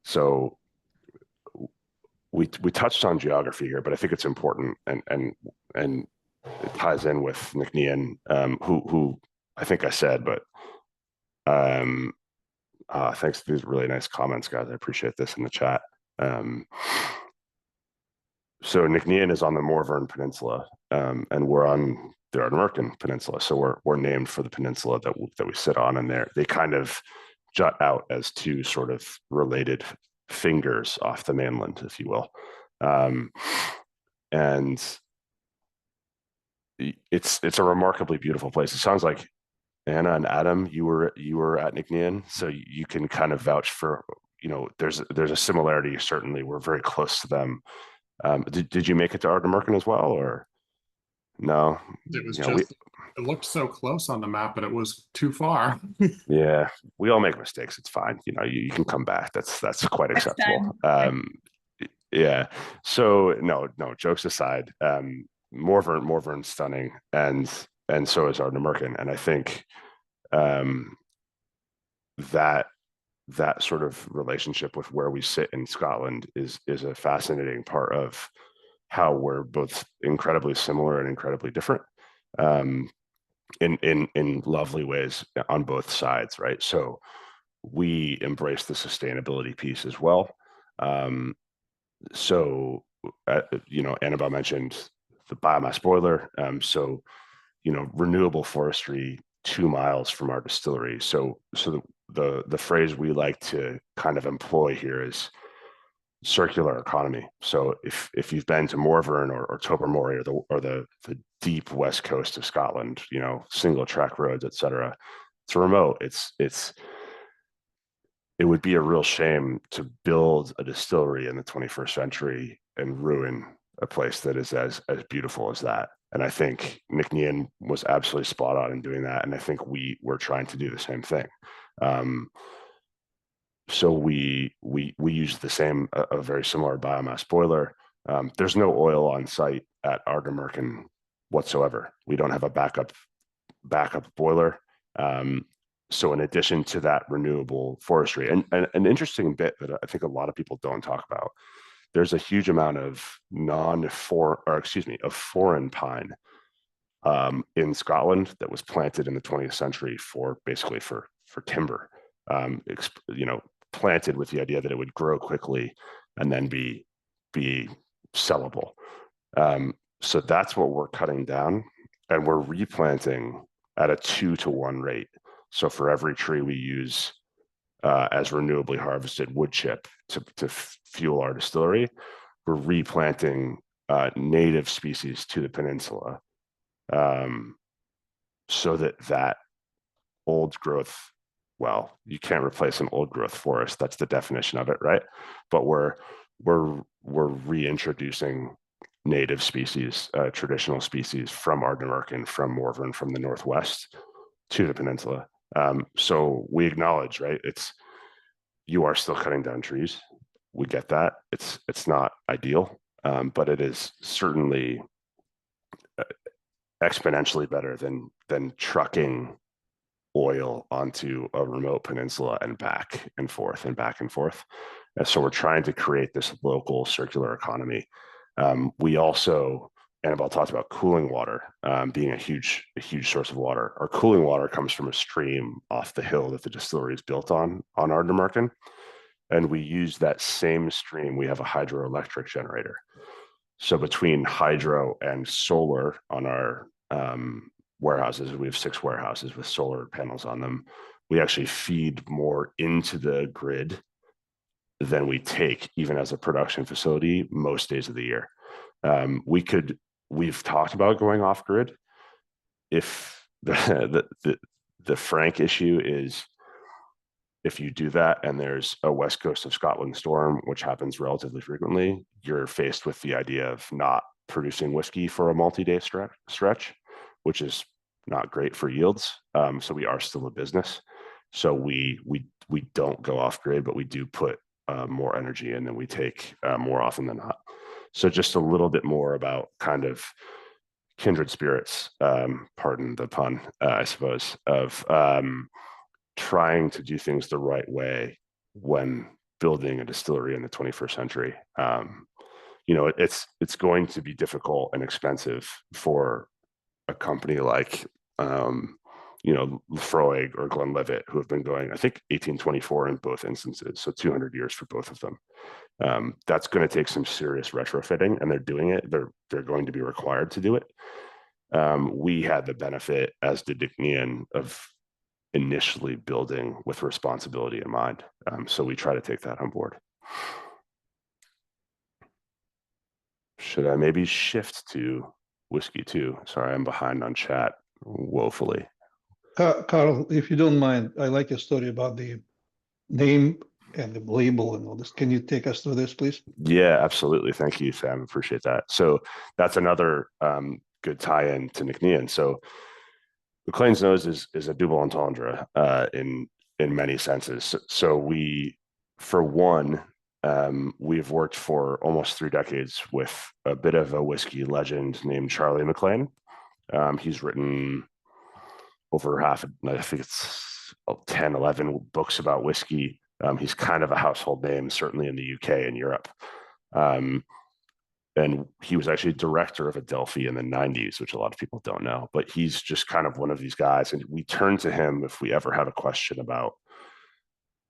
So we touched on geography here, but I think it's important and it ties in with Nc'nean, who I think I said, but thanks for these really nice comments, guys. I appreciate this in the chat. So Nc'nean is on the Morvern Peninsula, and we're on the Ardnamurchan Peninsula. So we're named for the peninsula that we sit on, and they kind of jut out as two sort of related fingers off the mainland, if you will. And it's a remarkably beautiful place. It sounds like Anna and Adam, you were at Nc'nean, so you can kind of vouch for, there's a similarity. Certainly, we're very close to them. Did you make it to Ardnamurchan as well, or no? It was just it looked so close on the map, but it was too far. Yeah, we all make mistakes. It's fine. You can come back. That's quite acceptable. Yeah. So no, jokes aside, Morvern's stunning, and so is Ardnamurchan, and I think that sort of relationship with where we sit in Scotland is a fascinating part of how we're both incredibly similar and incredibly different, in lovely ways on both sides, right? So we embrace the sustainability piece as well. So Annabelle mentioned the biomass boiler. So renewable forestry 2 miles from our distillery. So the phrase we like to kind of employ here is circular economy. So if you've been to Morvern or Tobermory or the deep west coast of Scotland, single track roads, etc., it's remote. It would be a real shame to build a distillery in the 21st century and ruin a place that is as beautiful as that. And I think Nc'nean was absolutely spot on in doing that. And I think we're trying to do the same thing. So we use a very similar biomass boiler. There's no oil on site at Ardnamurchan whatsoever. We don't have a backup boiler. So in addition to that renewable forestry, and an interesting bit that I think a lot of people don't talk about, there's a huge amount of foreign pine in Scotland that was planted in the 20th century for timber, planted with the idea that it would grow quickly and then be sellable. So that's what we're cutting down, and we're replanting at a 2-to-1 rate. So for every tree we use as renewably harvested wood chip to fuel our distillery, we're replanting native species to the peninsula, so that old growth, well, you can't replace an old growth forest. That's the definition of it, right? But we're reintroducing native species, traditional species from Ardnamurchan, from Morvern, from the Northwest to the peninsula. So we acknowledge, right? You are still cutting down trees. We get that. It's not ideal, but it is certainly exponentially better than trucking oil onto a remote peninsula and back and forth and back and forth. And so we're trying to create this local circular economy. We also, Annabelle talked about cooling water being a huge source of water. Our cooling water comes from a stream off the hill that the distillery is built on Ardnamurchan. And we use that same stream. We have a hydroelectric generator. So between hydro and solar on our warehouses, we have 6 warehouses with solar panels on them. We actually feed more into the grid than we take, even as a production facility, most days of the year. We've talked about going off grid. If the frank issue is, if you do that and there's a west coast of Scotland storm, which happens relatively frequently, you're faced with the idea of not producing whiskey for a multi-day stretch, which is not great for yields. So we are still a business. So we don't go off grid, but we do put more energy in than we take more often than not. So just a little bit more about kind of kindred spirits, pardon the pun, I suppose, of trying to do things the right way when building a distillery in the 21st century. It's going to be difficult and expensive for a company like Lefroy or Glenlivet, who have been going, I think, 1824 in both instances, so 200 years for both of them. That's going to take some serious retrofitting, and they're doing it. They're going to be required to do it. We had the benefit, as did Nc'nean, of initially building with responsibility in mind. So we try to take that on board. Should I maybe shift to whiskey too? Sorry, I'm behind on chat woefully. Carl, if you don't mind, I like your story about the name and the label and all this. Can you take us through this, please? Yeah, absolutely. Thank you, Sam. Appreciate that. So that's another good tie-in to Nc'nean. So McLean's Nose is a double entendre in many senses. So we, for one, we've worked for almost 3 decades with a bit of a whiskey legend named Charlie McLean. He's written over half, I think it's 10, 11 books about whiskey. He's kind of a household name, certainly in the UK and Europe. And he was actually director of Adelphi in the 90s, which a lot of people don't know, but he's just kind of one of these guys. And we turn to him if we ever have a question about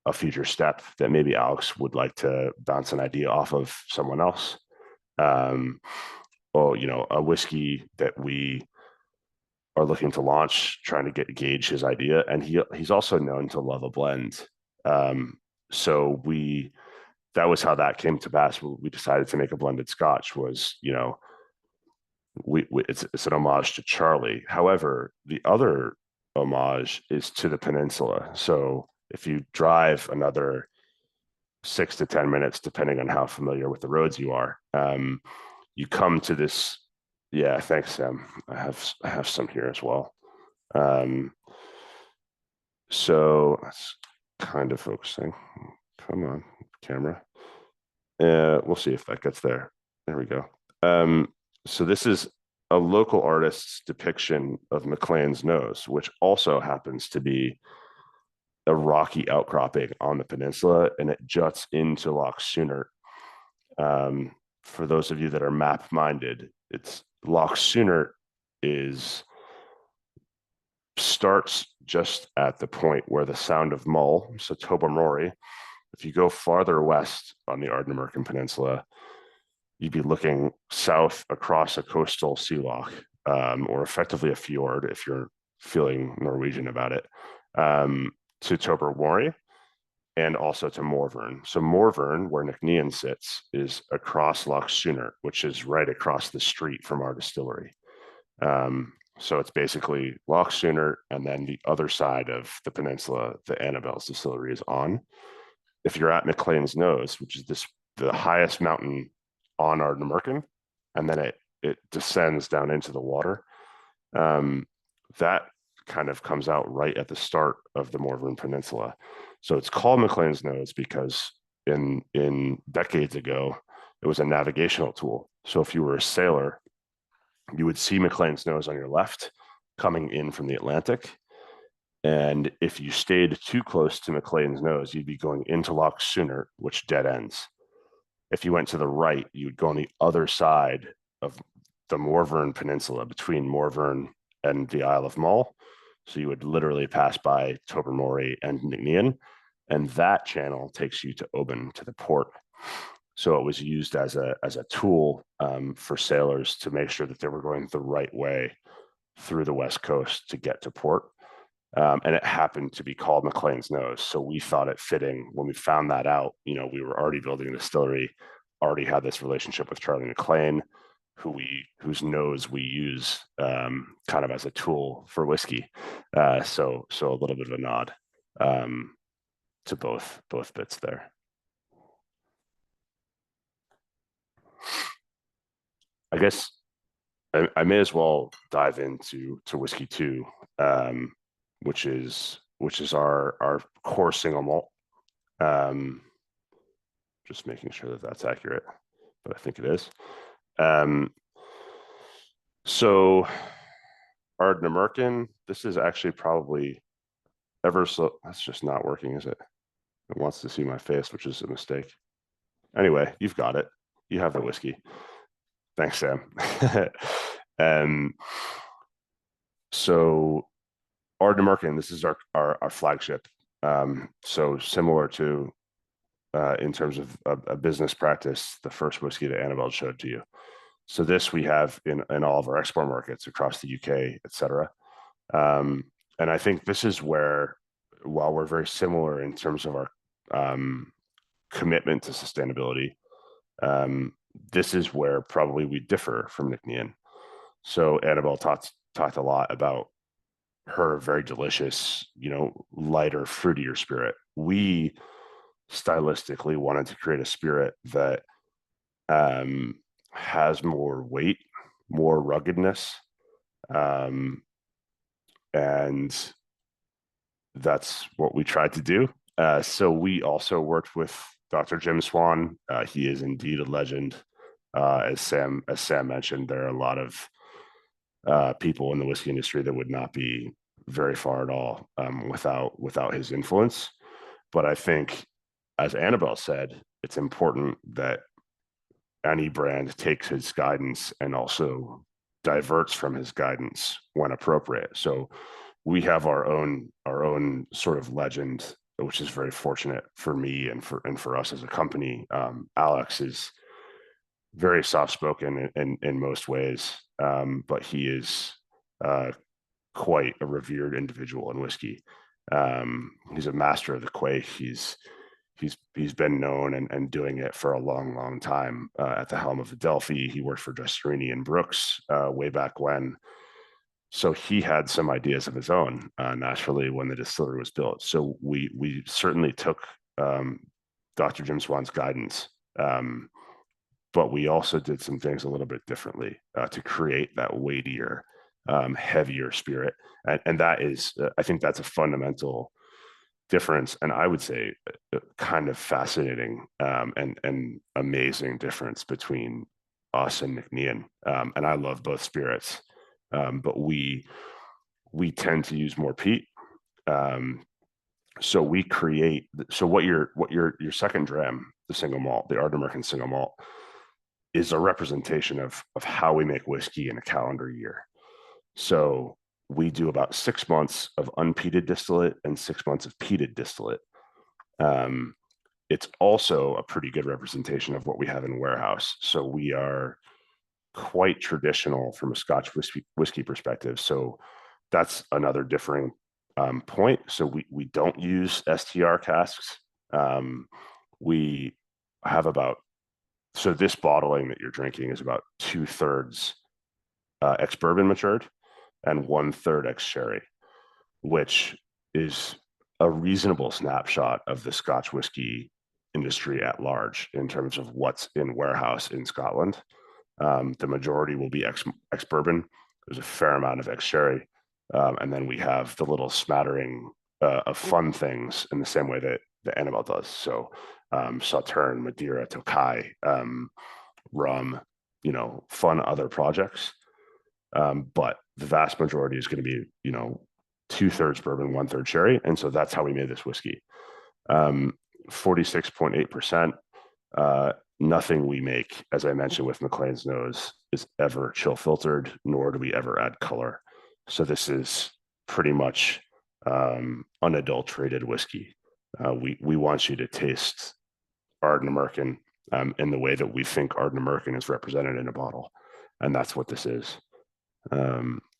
a future step that maybe Alex would like to bounce an idea off of someone else. Or, a whiskey that we are looking to launch, trying to gauge his idea. And he's also known to love a blend. So that was how that came to pass. We decided to make a blended Scotch. Was it's an homage to Charlie. However, the other homage is to the peninsula. So if you drive another 6 to 10 minutes, depending on how familiar with the roads you are, you come to this. Yeah, thanks, Sam. I have some here as well. So that's kind of focusing. Come on, camera. We'll see if that gets there. There we go. So this is a local artist's depiction of McLean's Nose, which also happens to be a rocky outcropping on the peninsula, and it juts into Loch Nc'nean. For those of you that are map-minded, Loch Nc'nean starts just at the point where the Sound of Mull, so Tobermory. If you go farther west on the Ardnamurchan Peninsula, you'd be looking south across a coastal sea loch, or effectively a fjord if you're feeling Norwegian about it, to Tobermory and also to Morvern. So Morvern, where Nc'nean sits, is across Loch Nc'nean, which is right across the street from our distillery. So it's basically Loch Nc'nean, and then the other side of the peninsula, the Annabelle's distillery is on. If you're at McLean's Nose, which is the highest mountain on Ardnamurchan, and then it descends down into the water. That kind of comes out right at the start of the Morvan Peninsula. So it's called Maclean's Nose because in decades ago, it was a navigational tool. So if you were a sailor, you would see Maclean's Nose on your left coming in from the Atlantic. And if you stayed too close to Maclean's Nose, you'd be going into Loch Sooner, which dead ends. If you went to the right, you would go on the other side of the Morvan Peninsula between Morvan and the Isle of Mull. So you would literally pass by Tobermory and Nc'nean, and that channel takes you to Oban, to the port. So it was used as a tool for sailors to make sure that they were going the right way through the West Coast to get to port. And it happened to be called Maclean's Nose. So we thought it fitting when we found that out. You know, we were already building a distillery, already had this relationship with Charlie McLean, whose nose we use kind of as a tool for whiskey. So a little bit of a nod to both bits there. I guess I may as well dive into whiskey too, which is our core single malt. Just making sure that that's accurate, but I think it is. So Ardnamurchan, this is actually probably ever so, that's just not working, is it? It wants to see my face, which is a mistake. Anyway, you've got it. You have the whiskey. Thanks, Sam. So Ardnamurchan, this is our flagship. So similar to in terms of a business practice, the first whiskey that Annabelle showed to you. So this we have in all of our export markets across the UK, et cetera. And I think this is where, while we're very similar in terms of our commitment to sustainability, this is where probably we differ from Nc'nean. So Annabelle talked a lot about her very delicious, lighter, fruitier spirit. We stylistically wanted to create a spirit that has more weight, more ruggedness, and that's what we tried to do. So we also worked with Dr. Jim Swan. He is indeed a legend. As Sam mentioned, there are a lot of people in the whiskey industry that would not be very far at all without his influence. But I think, as Annabelle said, it's important that any brand takes his guidance and also diverts from his guidance when appropriate. So we have our own sort of legend, which is very fortunate for me and for us as a company. Alex is very soft-spoken in most ways, but he is quite a revered individual in whiskey. He's a master of the quaich. He's been known and doing it for a long time at the helm of Adelphi. He worked for Nc'nean and Brooks way back when. So he had some ideas of his own naturally when the distillery was built. So we certainly took Dr. Jim Swan's guidance, but we also did some things a little bit differently to create that weightier, heavier spirit. And that is, I think that's a fundamental difference, and I would say kind of fascinating and amazing difference between us and Nc'nean. And I love both spirits, but we tend to use more peat. So we create. So what your second dram, the single malt, the Ardnamurchan single malt, is a representation of how we make whiskey in a calendar year. So we do about 6 months of unpeated distillate and 6 months of peated distillate. It's also a pretty good representation of what we have in warehouse. So we are quite traditional from a Scotch whiskey perspective. So that's another differing point. So we don't use STR casks. We have so this bottling that you're drinking is about 2/3 ex-bourbon matured and 1/3 ex-sherry, which is a reasonable snapshot of the Scotch whiskey industry at large in terms of what's in warehouse in Scotland. The majority will be ex bourbon. There's a fair amount of ex sherry, and then we have the little smattering of fun things in the same way that the Annabelle does. So Sauterne, Madeira, Tokai, rum, fun other projects. But the vast majority is going to be, 2/3 bourbon, 1/3 sherry. And so that's how we made this whiskey. 46.8%. Nothing we make, as I mentioned with Maclean's Nose, is ever chill filtered, nor do we ever add color. So this is pretty much unadulterated whiskey. We want you to taste Ardnamurchan in the way that we think Ardnamurchan is represented in a bottle, and that's what this is.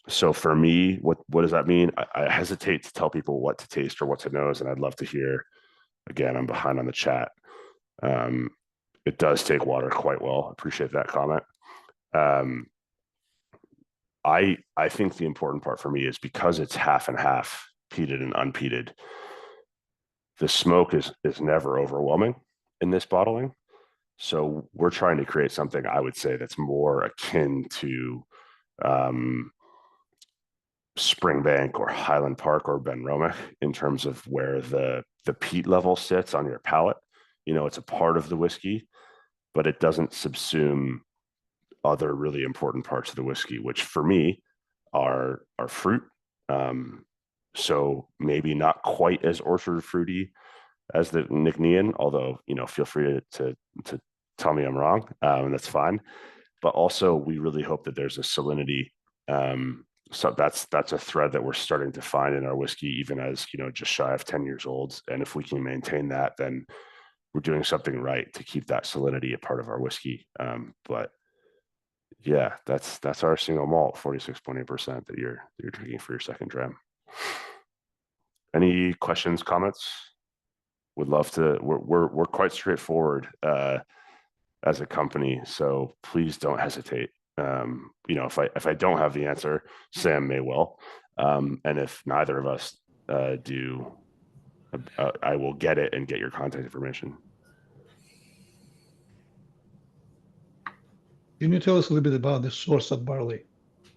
So for me, what does that mean? I hesitate to tell people what to taste or what to nose, and I'd love to hear. Again, I'm behind on the chat. It does take water quite well. Appreciate that comment. I think the important part for me is because it's half and half, peated and unpeated. The smoke is never overwhelming in this bottling. So we're trying to create something I would say that's more akin to Springbank or Highland Park or Benromach in terms of where the peat level sits on your palate. It's a part of the whiskey, but it doesn't subsume other really important parts of the whiskey, which for me are fruit. So maybe not quite as orchard fruity as the Nc'nean, although, feel free to tell me I'm wrong. That's fine. But also we really hope that there's a salinity. So that's a thread that we're starting to find in our whiskey, even as, just shy of 10 years old. And if we can maintain that, then we're doing something right to keep that salinity a part of our whiskey. But yeah, that's our single malt, 46.8% that you're drinking for your second dram. Any questions, comments? Would love to. We're quite straightforward as a company, so please don't hesitate. If I don't have the answer, Sam may well, and if neither of us do, I will get it and get your contact information. Can you tell us a little bit about the source of barley,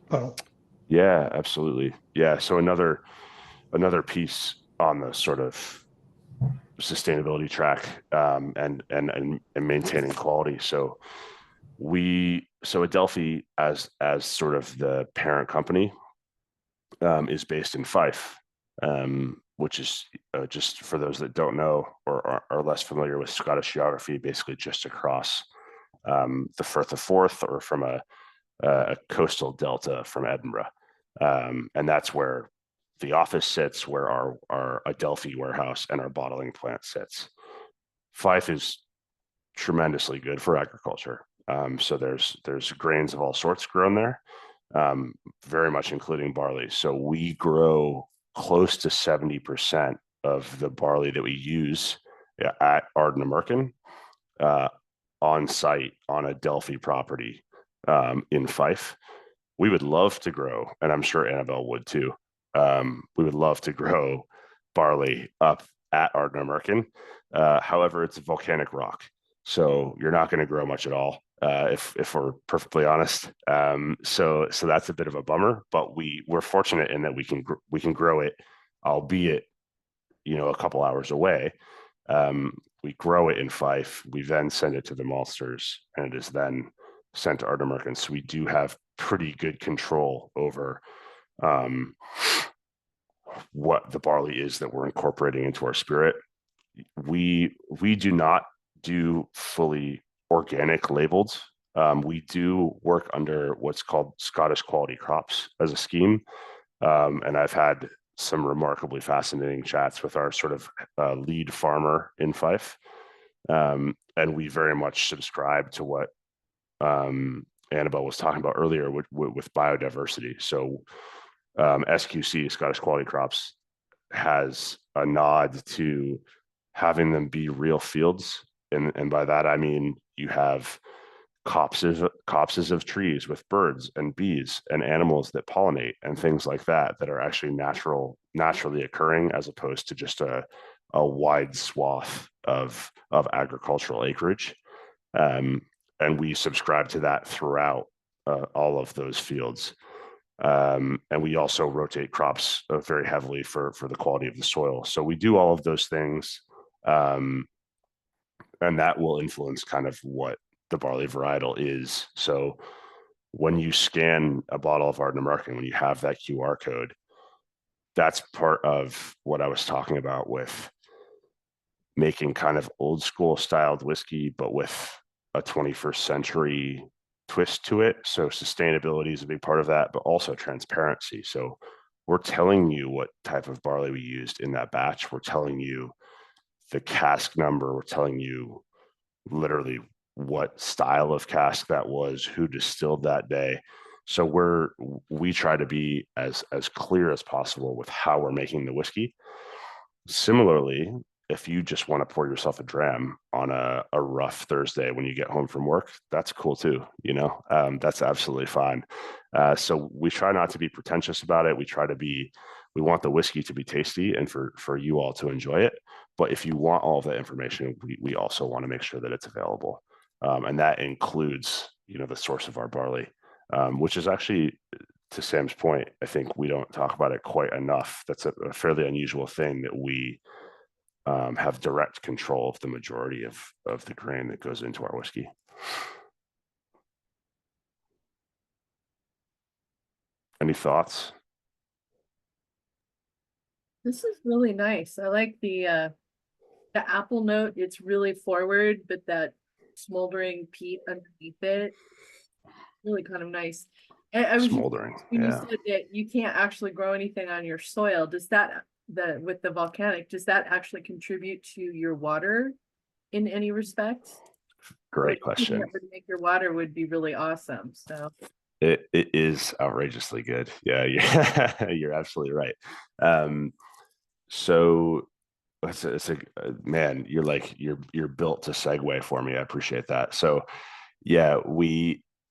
Carl? Yeah, absolutely. Yeah, so another piece on the sort of sustainability track and maintaining quality. So Adelphi as sort of the parent company is based in Fife, which is just for those that don't know or are less familiar with Scottish geography, basically just across the Firth of Forth or from a coastal delta from Edinburgh. And that's where the office sits, where our Adelphi warehouse and our bottling plant sits. Fife is tremendously good for agriculture. So there's grains of all sorts grown there, very much including barley. So we grow close to 70% of the barley that we use at Ardnamurchan on site on Adelphi property in Fife. We would love to grow, and I'm sure Annabelle would too. We would love to grow barley up at Ardnamurchan. However, it's volcanic rock, so you're not going to grow much at all, if we're perfectly honest. So that's a bit of a bummer. But we're fortunate in that we can grow it, albeit a couple hours away. We grow it in Fife. We then send it to the maltsters, and it is then sent to Ardnamurchan. So we do have pretty good control over what the barley is that we're incorporating into our spirit. We do not do fully organic labeled. We do work under what's called Scottish quality crops as a scheme. And I've had some remarkably fascinating chats with our sort of lead farmer in Fife. And we very much subscribe to what Annabelle was talking about earlier with biodiversity. So SQC, Scottish Quality Crops, has a nod to having them be real fields. And by that, I mean, you have copses of trees with birds and bees and animals that pollinate and things like that are actually naturally occurring, as opposed to just a wide swath of agricultural acreage. and we subscribe to that throughout all of those fields. And we also rotate crops very heavily for the quality of the soil. So we do all of those things, and that will influence kind of what the barley varietal is. So when you scan a bottle of Ardnamurchan, when you have that QR code, that's part of what I was talking about with making kind of old school styled whiskey, but with a 21st century twist to it. So sustainability is a big part of that, but also transparency. So we're telling you what type of barley we used in that batch. We're telling you the cask number. We're telling you literally what style of cask that was, who distilled that day. So we try to be as clear as possible with how we're making the whiskey. Similarly, if you just want to pour yourself a dram on a rough Thursday when you get home from work, that's cool too. That's absolutely fine. So we try not to be pretentious about it. We want the whiskey to be tasty and for you all to enjoy it. But if you want all of that information, we also want to make sure that it's available. And that includes, the source of our barley, which is actually, to Sam's point, I think we don't talk about it quite enough. That's a fairly unusual thing that we have direct control of the majority of the grain that goes into our whiskey. Any thoughts? This is really nice. I like the apple note. It's really forward, but that smoldering peat underneath it, really kind of nice. And I was Smoldering, when you yeah. said that you can't actually grow anything on your soil, does that with the volcanic, does that actually contribute to your water in any respect? Great Like, anything question. that would make your water would be really awesome. So It is outrageously good. Yeah, you're absolutely right. So it's a man, you're built to segue for me. I appreciate that. So yeah,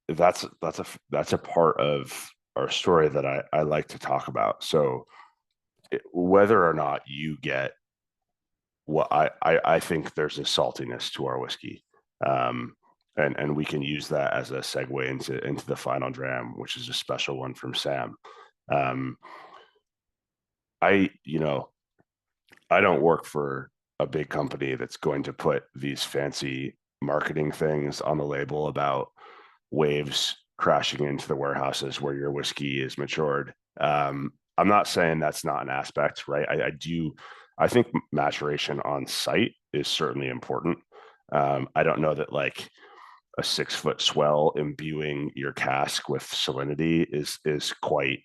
that's a part of our story that I like to talk about. So whether or not you get what I think there's a saltiness to our whiskey. And we can use that as a segue into the final dram, which is a special one from Sam. I don't work for a big company that's going to put these fancy marketing things on the label about waves crashing into the warehouses where your whiskey is matured. I'm not saying that's not an aspect, right? I think maturation on site is certainly important. I don't know that like a 6-foot swell imbuing your cask with salinity is quite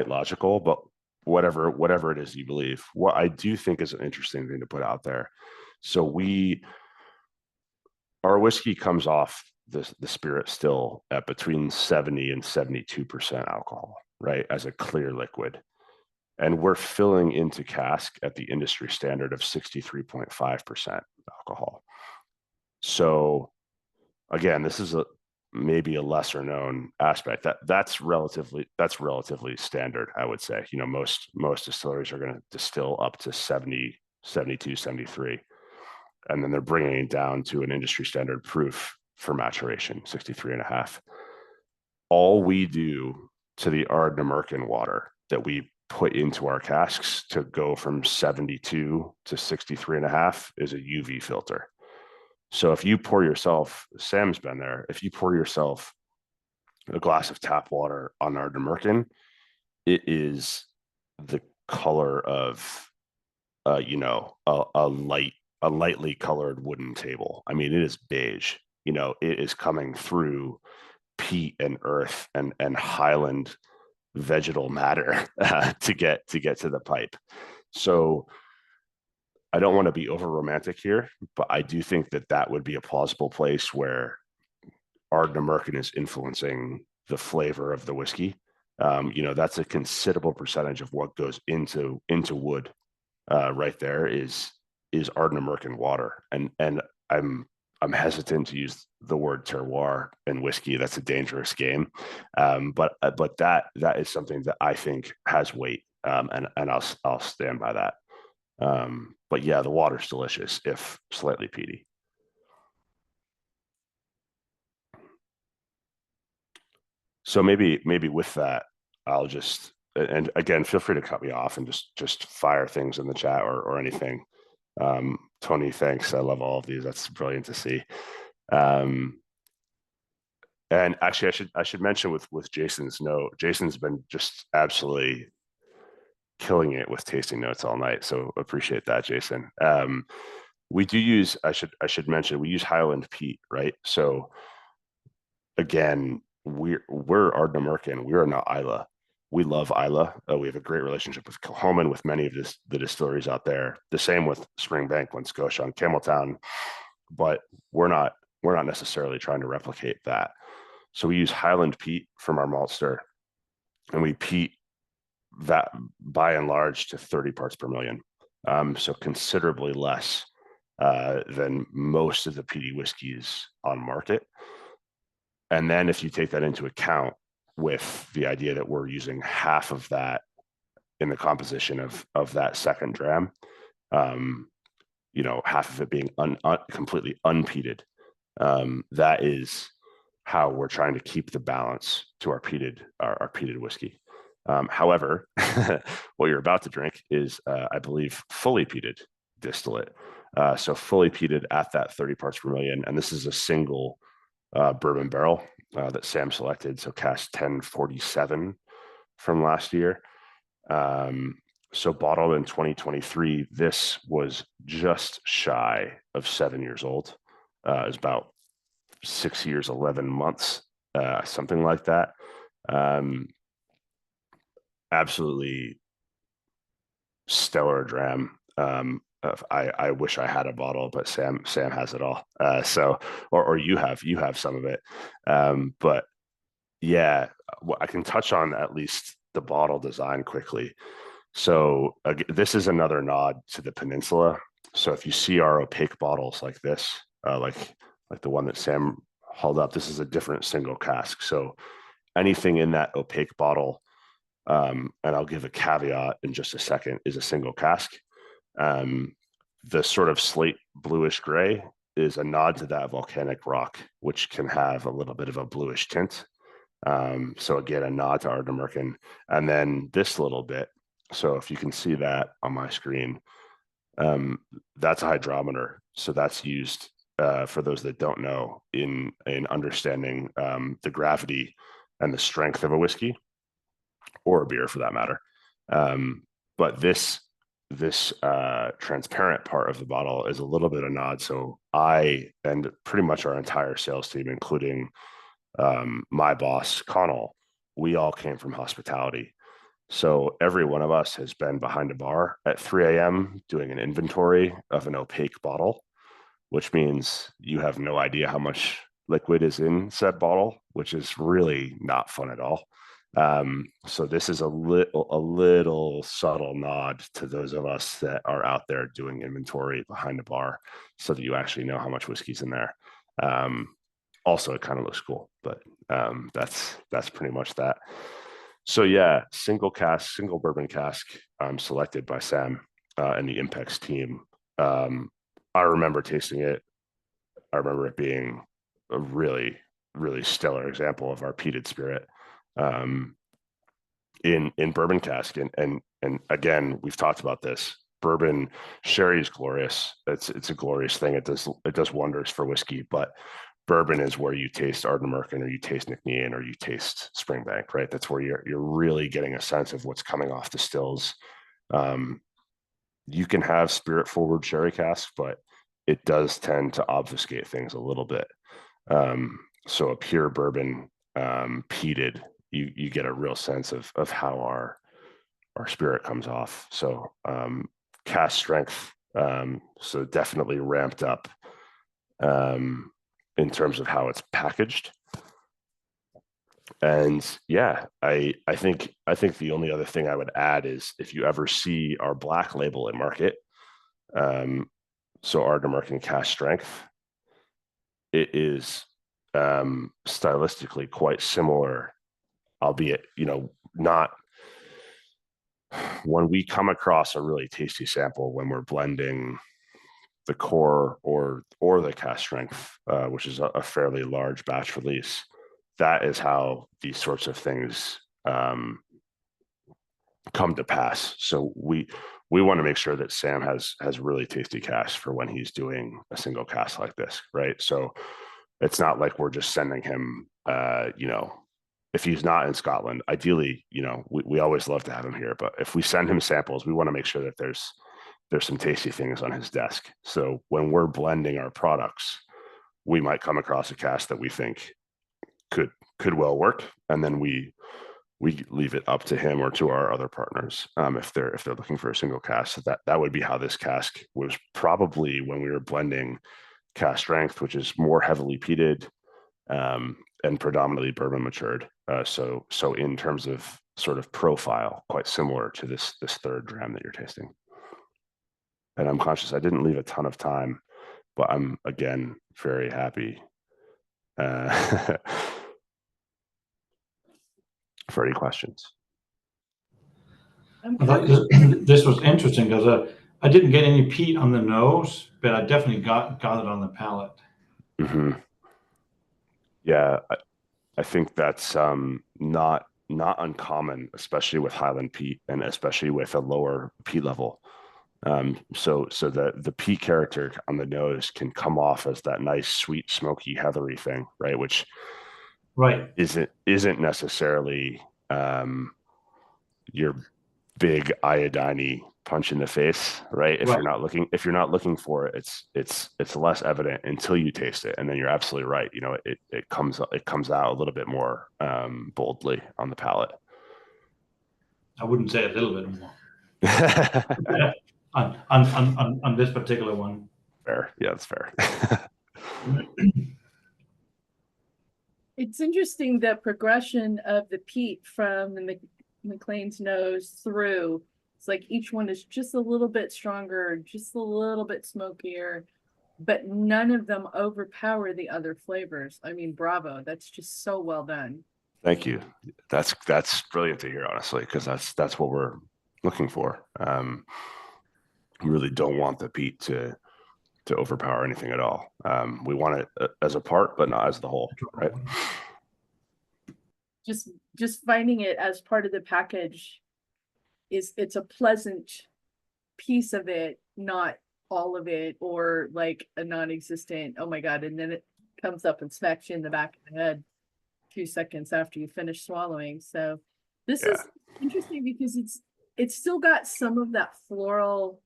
logical, but whatever it is you believe. What I do think is an interesting thing to put out there. So our whiskey comes off the spirit still at between 70 and 72% alcohol, right? As a clear liquid. And we're filling into cask at the industry standard of 63.5% alcohol. So again, this is maybe a lesser known aspect that's relatively standard, I would say. Most distilleries are going to distill up to 70, 72, 73. And then they're bringing it down to an industry standard proof for maturation, 63.5. All we do to the Ardnamurchan water that we put into our casks to go from 72 to 63.5 is a UV filter. So if you pour yourself, Sam's been there, if you pour yourself a glass of tap water on Ardnamurchan, it is the color of a lightly colored wooden table. I mean, it is beige. It is coming through peat and earth and highland vegetal matter to get to the pipe. So I don't want to be over romantic here, but I do think that would be a plausible place where Ardnamurchan is influencing the flavor of the whiskey. That's a considerable percentage of what goes into wood. Right there is Ardnamurchan water, and I'm hesitant to use the word terroir in whiskey. That's a dangerous game, but that is something that I think has weight, and I'll stand by that. But yeah, the water's delicious if slightly peaty. So maybe with that, I'll just, and again, feel free to cut me off and just fire things in the chat or anything. Tony, thanks. I love all of these. That's brilliant to see. And actually, I should mention with Jason's note. Jason's been just absolutely killing it with tasting notes all night. So appreciate that, Jason. We do use. I should mention we use Highland peat, right? So again, we're Ardnamurchan. We are not Isla. We love Isla. We have a great relationship with Kilchoman, with many of the distilleries out there. The same with Springbank, Glen Scotia, and Campbelltown. But we're not necessarily trying to replicate that. So we use Highland peat from our maltster, and we peat that by and large to 30 parts per million. So considerably less than most of the peaty whiskeys on market. And then if you take that into account with the idea that we're using half of that in the composition of that second dram, half of it being completely unpeated, that is how we're trying to keep the balance to our peated whiskey. However, what you're about to drink is, I believe, fully peated distillate. So fully peated at that 30 parts per million, and this is a single bourbon barrel that Sam selected. So cask 1047 from last year. So bottled in 2023, this was just shy of 7 years old. It was about 6 years, 11 months, something like that. Absolutely stellar dram. I wish I had a bottle, but Sam has it all. So, or you have some of it. But yeah, I can touch on at least the bottle design quickly. So this is another nod to the peninsula. So if you see our opaque bottles like this, like the one that Sam held up, this is a different single cask. So anything in that opaque bottle, and I'll give a caveat in just a second, is a single cask. The sort of slate bluish gray is a nod to that volcanic rock, which can have a little bit of a bluish tint. So again, a nod to Ardnamurchan. And then this little bit, so if you can see that on my screen, that's a hydrometer. So that's used, for those that don't know, in understanding the gravity and the strength of a whiskey, or a beer for that matter. But this transparent part of the bottle is a little bit of nod. So I and pretty much our entire sales team, including my boss Connell, we all came from hospitality. So every one of us has been behind a bar at 3 a.m. doing an inventory of an opaque bottle, which means you have no idea how much liquid is in said bottle, which is really not fun at all. So this is a little subtle nod to those of us that are out there doing inventory behind a bar, so that you actually know how much whiskey's in there. Also, it kind of looks cool, but that's pretty much that. So yeah, single bourbon cask, selected by Sam and the Impex team. I remember tasting it. I remember it being a really, really stellar example of our peated spirit in bourbon cask. And again, we've talked about this. Bourbon sherry is glorious. It's a glorious thing. It does wonders for whiskey, but bourbon is where you taste Ardnamurchan, or you taste Nc'nean, or you taste Springbank, right? That's where you're really getting a sense of what's coming off the stills. You can have spirit forward sherry casks, but it does tend to obfuscate things a little bit. So a pure bourbon peated, you get a real sense of how our spirit comes off. So cask strength, so definitely ramped up in terms of how it's packaged. And yeah, I think the only other thing I would add is, if you ever see our black label in market, so Ardnamurchan cask strength, it is stylistically quite similar, albeit, not. When we come across a really tasty sample, when we're blending the core or the cask strength, which is a fairly large batch release, that is how these sorts of things come to pass. So we want to make sure that Sam has really tasty cask for when he's doing a single cask like this, right? So it's not like we're just sending him, you know, if he's not in Scotland, ideally, you know, we always love to have him here, but if we send him samples, we want to make sure that there's some tasty things on his desk. So when we're blending our products, we might come across a cask that we think could well work, and then we leave it up to him or to our other partners if they're looking for a single cask. So that would be how this cask was probably when we were blending cask strength, which is more heavily peated and predominantly bourbon matured. So in terms of sort of profile, quite similar to this third dram that you're tasting. And I'm conscious I didn't leave a ton of time, but I'm again very happy for any questions. I thought this was interesting because I didn't get any peat on the nose, but I definitely got it on the palate. Mm-hmm. Yeah, I think that's not uncommon, especially with Highland peat and especially with a lower peat level. So the peat character on the nose can come off as that nice, sweet, smoky, heathery thing, right? Which isn't necessarily your big iodine punch in the face, right? If you're not looking for it, it's less evident until you taste it, and then you're absolutely right. You know, it comes out a little bit more boldly on the palate. I wouldn't say a little bit more. on this particular one. Fair. Yeah, that's fair. It's interesting the progression of the peat from the McLean's nose through. It's like each one is just a little bit stronger, just a little bit smokier, but none of them overpower the other flavors. I mean, bravo. That's just so well done. Thank you. That's brilliant to hear, honestly, because that's what we're looking for. We really don't want the peat to overpower anything at all. We want it as a part, but not as the whole, right? Just finding it as part of the package it's a pleasant piece of it, not all of it, or like a non-existent, oh my God, and then it comes up and smacks you in the back of the head 2 seconds after you finish swallowing. So this is interesting because it's still got some of that floral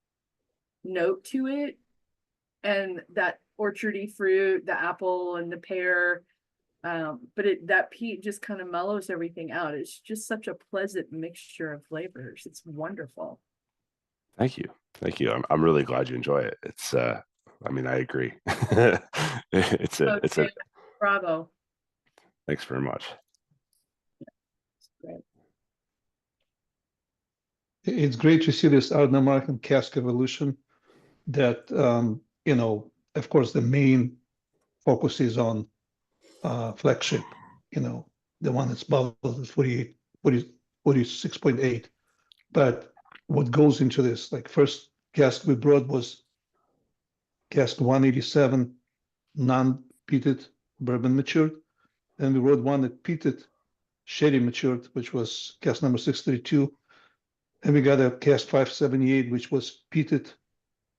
note to it, and that orchardy fruit, the apple and the pear, but that peat just kind of mellows everything out. It's just such a pleasant mixture of flavors. It's wonderful. Thank you. I'm really glad you enjoy it. It's I mean, I agree. it's a bravo. Thanks very much. Great. It's great to see this Ardnamurchan cask evolution that, you know, of course, the main focus is on flagship, you know, the one that's bottled at 46.8. But what goes into this, like first cask we brought was cask 187, non-peated bourbon matured. Then we brought one that peated sherry matured, which was cask number 632. And we got a cask 578, which was peated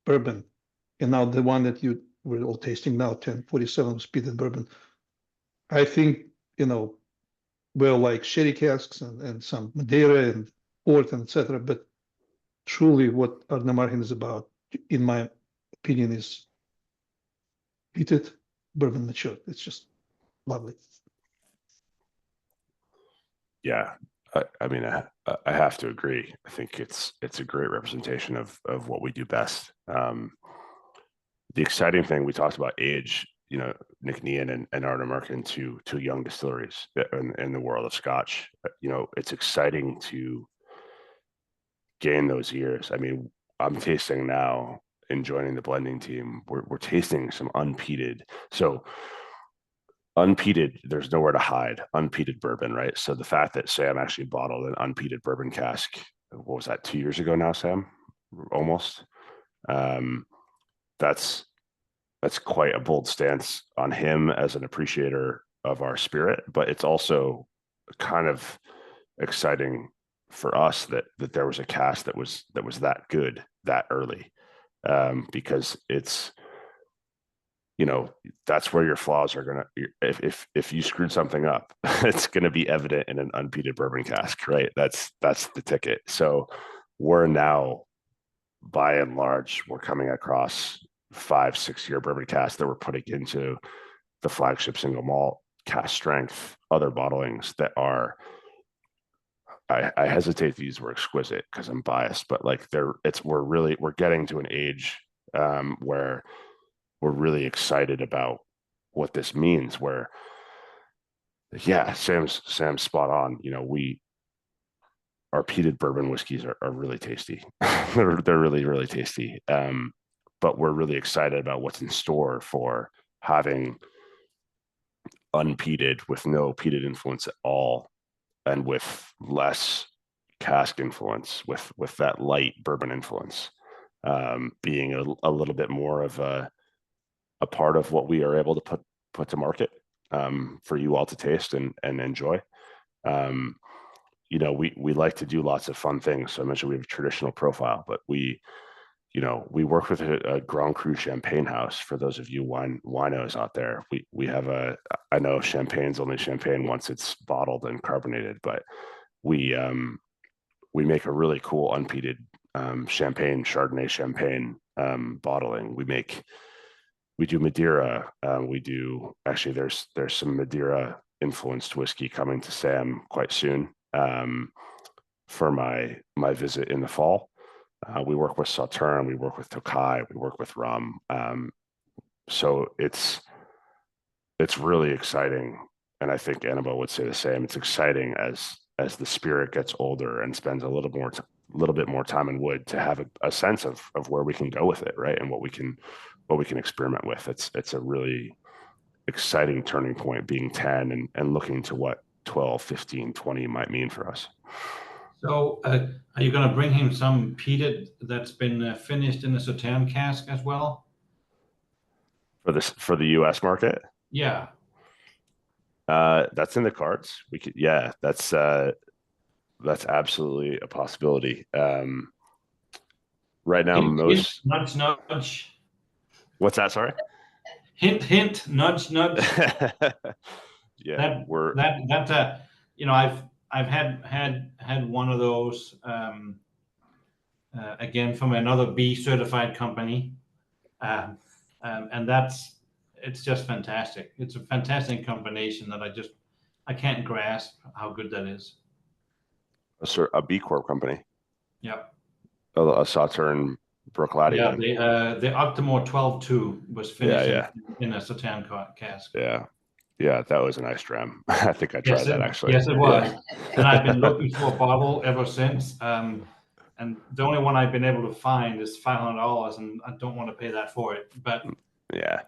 bourbon. And now the one that we're all tasting now, 1047, was peated bourbon. I think, you know, well, like sherry casks and some Madeira and port and etc. But truly what Ardnamurchan is about, in my opinion, is peated bourbon matured. It's just lovely. Yeah, I mean, I have to agree. I think it's a great representation of what we do best. The exciting thing, we talked about age, you know, Nc'nean and Ardnamurchan, two young distilleries in the world of Scotch. You know, it's exciting to gain those years. I mean, I'm tasting now and joining the blending team. We're tasting some unpeated. So unpeated, there's nowhere to hide. Unpeated bourbon, right? So the fact that Sam actually bottled an unpeated bourbon cask, what was that, 2 years ago now, Sam? Almost. That's quite a bold stance on him as an appreciator our spirit, but it's also kind of exciting for us that there was a cask that was that good that early, because it's, that's where your flaws are gonna. If you screwed something up, it's gonna be evident in an unpeated bourbon cask, right? That's the ticket. So we're now, by and large, we're coming across 5-6 year bourbon casks that we're putting into the flagship single malt cask strength, other bottlings that are. I hesitate to use the word exquisite because I'm biased, but like we're getting to an age where we're really excited about what this means. Where, yeah, Sam's spot on. Our peated bourbon whiskeys are really tasty. they're really, really tasty. But we're really excited about what's in store for having unpeated with no peated influence at all, and with less cask influence, with that light bourbon influence, being a little bit more of a part of what we are able to put to market, for you all to taste and enjoy. We like to do lots of fun things. So I mentioned we have a traditional profile, but we work with a Grand Cru champagne house. For those of you winos out there, we have I know champagne's only champagne once it's bottled and carbonated, but we make a really cool unpeated Chardonnay champagne bottling. We do Madeira. Actually, there's some Madeira influenced whiskey coming to Sam quite soon, for my visit in the fall. We work with Sauternes, we work with Tokai, we work with rum. So it's really exciting, and I think Annabelle would say the same. It's exciting as the spirit gets older and spends a little bit more time in wood, to have a sense of where we can go with it, right? And what we can experiment with. It's a really exciting turning point, being 10 and looking to what 12, 15, 20 might mean for us. So are you going to bring him some peated that's been finished in a Sauternes cask as well? For the US market? Yeah. That's in the cards. We could, yeah, that's absolutely a possibility. Right now, Hint, nudge, nudge. What's that? Sorry. Hint, hint, nudge, nudge. Yeah, I've had one of those again from another B certified company, and it's just fantastic. It's a fantastic combination that I can't grasp how good that is. A B Corp company. Yep. A Sauternes Bruichladdich one. The Ardnamurchan 12-2 was finished in a Sauternes cask. Yeah, that was a nice dram. I think I tried that actually. Yes, it was. And I've been looking for a bottle ever since. And the only one I've been able to find is $500, and I don't want to pay that for it. But yeah,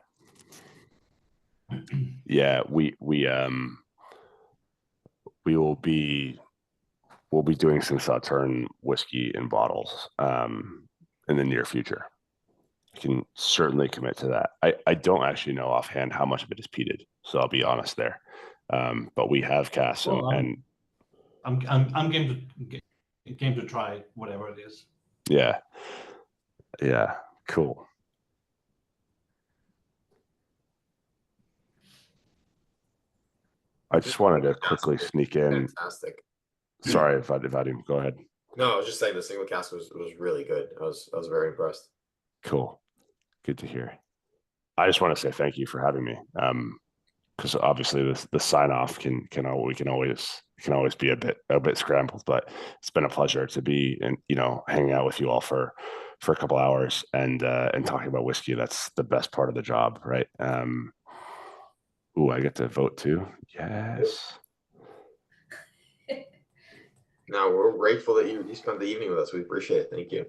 we'll be doing some Sauternes whiskey in bottles in the near future. I can certainly commit to that. I don't actually know offhand how much of it is peated, so I'll be honest there. But we have casks, and I'm game to try whatever it is. Yeah, cool. I just wanted to quickly sneak in. Fantastic. Sorry, Vadim, go ahead. No, I was just saying the single cask was really good. I was very impressed. Cool. Good to hear. I just want to say thank you for having me. Because obviously the sign off can always be a bit scrambled, but it's been a pleasure to be and hanging out with you all for a couple hours and talking about whiskey. That's the best part of the job, right? Ooh, I get to vote too. Yes. No, we're grateful that you spent the evening with us. We appreciate it. Thank you.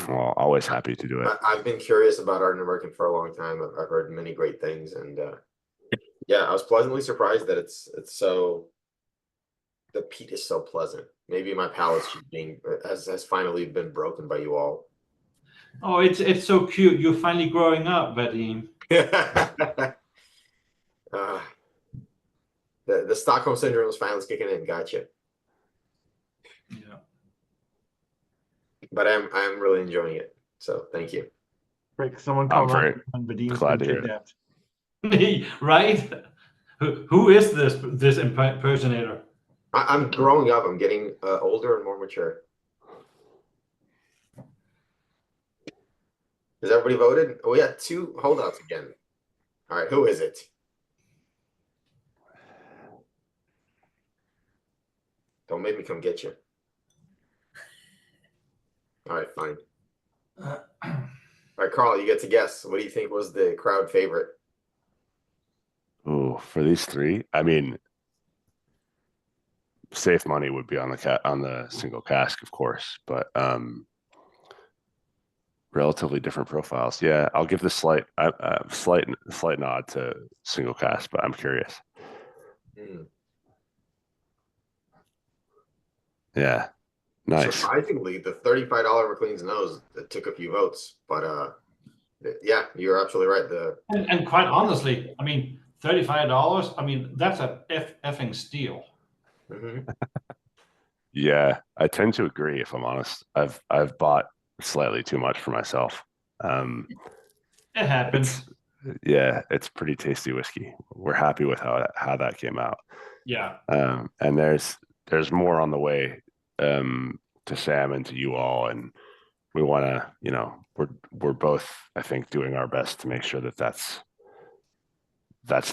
Well, always happy to do it. I've been curious about Ardnamurchan for a long time. I've heard many great things, and I was pleasantly surprised that it's so. The peat is so pleasant. Maybe my palate has finally been broken by you all. Oh, it's so cute. You're finally growing up, Vadim. Uh, the Stockholm syndrome is finally kicking in. Gotcha. Yeah. But I'm really enjoying it. So thank you. Right, someone I'm called very on Vadim's glad been to hear it. kidnapped. Right? Who is this impersonator? I'm growing up. I'm getting older and more mature. Has everybody voted? Oh, we got 2 holdouts again. All right, who is it? Don't make me come get you. All right, fine. All right, Carl, you get to guess. What do you think was the crowd favorite? Ooh, for these 3, I mean, safe money would be on the single cask, of course, but relatively different profiles. Yeah, I'll give the slight nod to single cask, but I'm curious. Hmm. Yeah, nice. Surprisingly, the $35 McLean's nose that took a few votes, but yeah, you're absolutely right. And quite honestly, I mean, $35. I mean, that's a effing steal. Mhm. Yeah, I tend to agree. If I'm honest, I've bought slightly too much for myself. It happens. It's pretty tasty whiskey. We're happy with how that came out. Yeah. And there's more on the way to Sam and to you all, and we want to, we're both, I think, doing our best to make sure that that's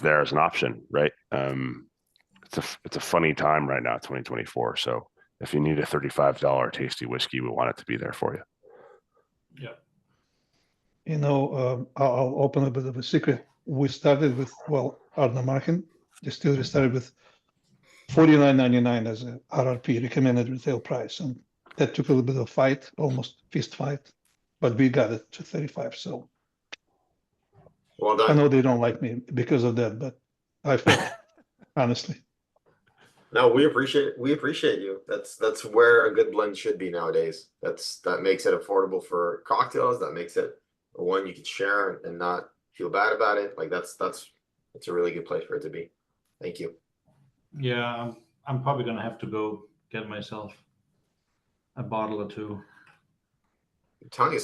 there as an option, right? It's a funny time right now, 2024. So if you need a $35 tasty whiskey, we want it to be there for you. Yeah. I'll open a bit of a secret. We started with, Ardnamurchan distillery started with $49.99 as a RRP, recommended retail price, and that took a little bit of fight, almost fist fight, but we got it to 35. So Well I done. know they don't like me because of that, but I fought, honestly. No, we appreciate you. That's where a good blend should be nowadays. That makes it affordable for cocktails. That makes it one you can share and not feel bad about it. Like that's a really good place for it to be. Thank you. Yeah, I'm probably gonna have to go get myself a bottle or 2. I'm telling you,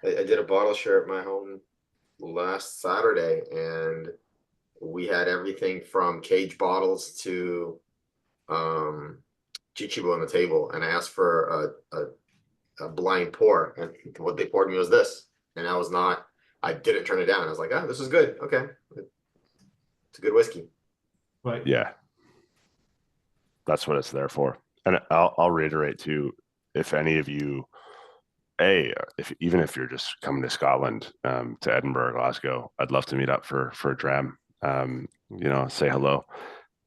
I did a bottle share at my home last Saturday, and we had everything from cage bottles to Chichibu on the table, and I asked for a blind pour, and what they poured me was this, and I didn't turn it down. I was like, this is good. Okay, it's a good whiskey. Right. Yeah, that's what it's there for. And I'll reiterate too, if any of you, even if you're just coming to Scotland, to Edinburgh, Glasgow, I'd love to meet up for a dram. Say hello.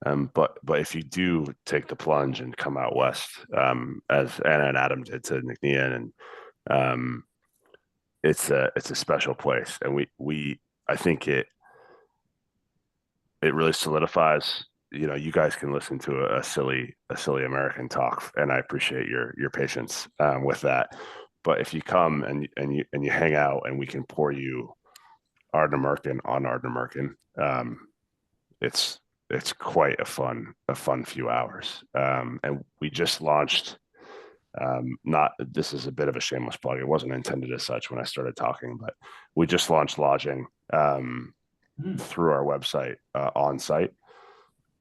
But if you do take the plunge and come out west, as Anna and Adam did to Nc'nean, and it's a special place, and I think it really solidifies. You guys can listen to a silly American talk, and I appreciate your patience with that. But if you come and you hang out, and we can pour you Ardnamurchan on Ardnamurchan, it's quite a fun few hours. And we just launched. This is a bit of a shameless plug. It wasn't intended as such when I started talking, but we just launched lodging through our website on site.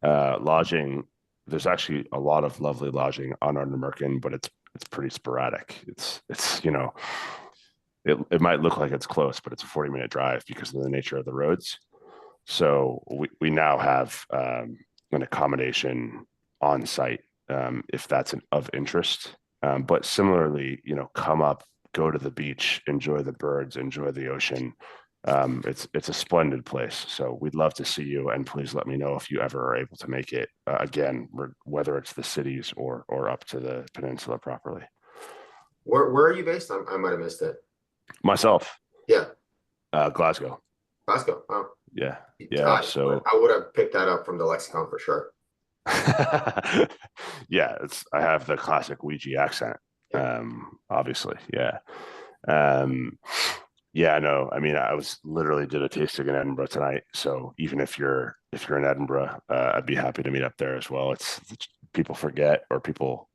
Lodging, there's actually a lot of lovely lodging on Ardnamurchan, but it's pretty sporadic. It's it might look like it's close, but it's a 40-minute drive because of the nature of the roads. So we now have an accommodation on site if that's of interest. But similarly, come up, go to the beach, enjoy the birds, enjoy the ocean. It's a splendid place. So we'd love to see you, and please let me know if you ever are able to make it. Again, whether it's the cities or up to the peninsula properly. Where are you based? I might have missed it. Myself. Yeah. Glasgow. Glasgow. Oh. Yeah. So I would have picked that up from the lexicon for sure. Yeah, I have the classic Ouija accent. Obviously, yeah. Yeah, no, I mean, I was literally did a tasting in Edinburgh tonight. So even if you're in Edinburgh, I'd be happy to meet up there as well. It's people forget or people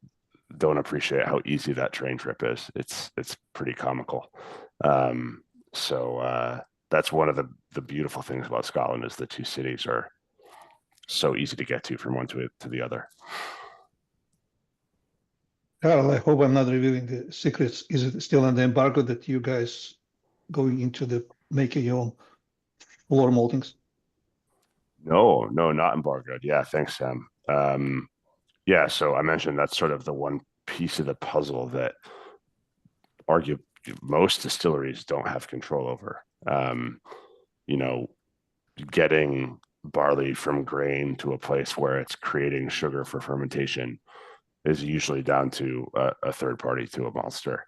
don't appreciate how easy that train trip is. It's pretty comical. Um, so that's one of the beautiful things about Scotland is the two cities are so easy to get to from one to the other. Carl, I hope I'm not revealing the secrets. Is it still under embargo that you guys going into the making your own floor maltings? No, not embargoed. Yeah, thanks, Sam. Yeah, so I mentioned that's sort of the one piece of the puzzle that argue most distilleries don't have control over. You know, getting barley from grain to a place where it's creating sugar for fermentation is usually down to a third party, to a maltster.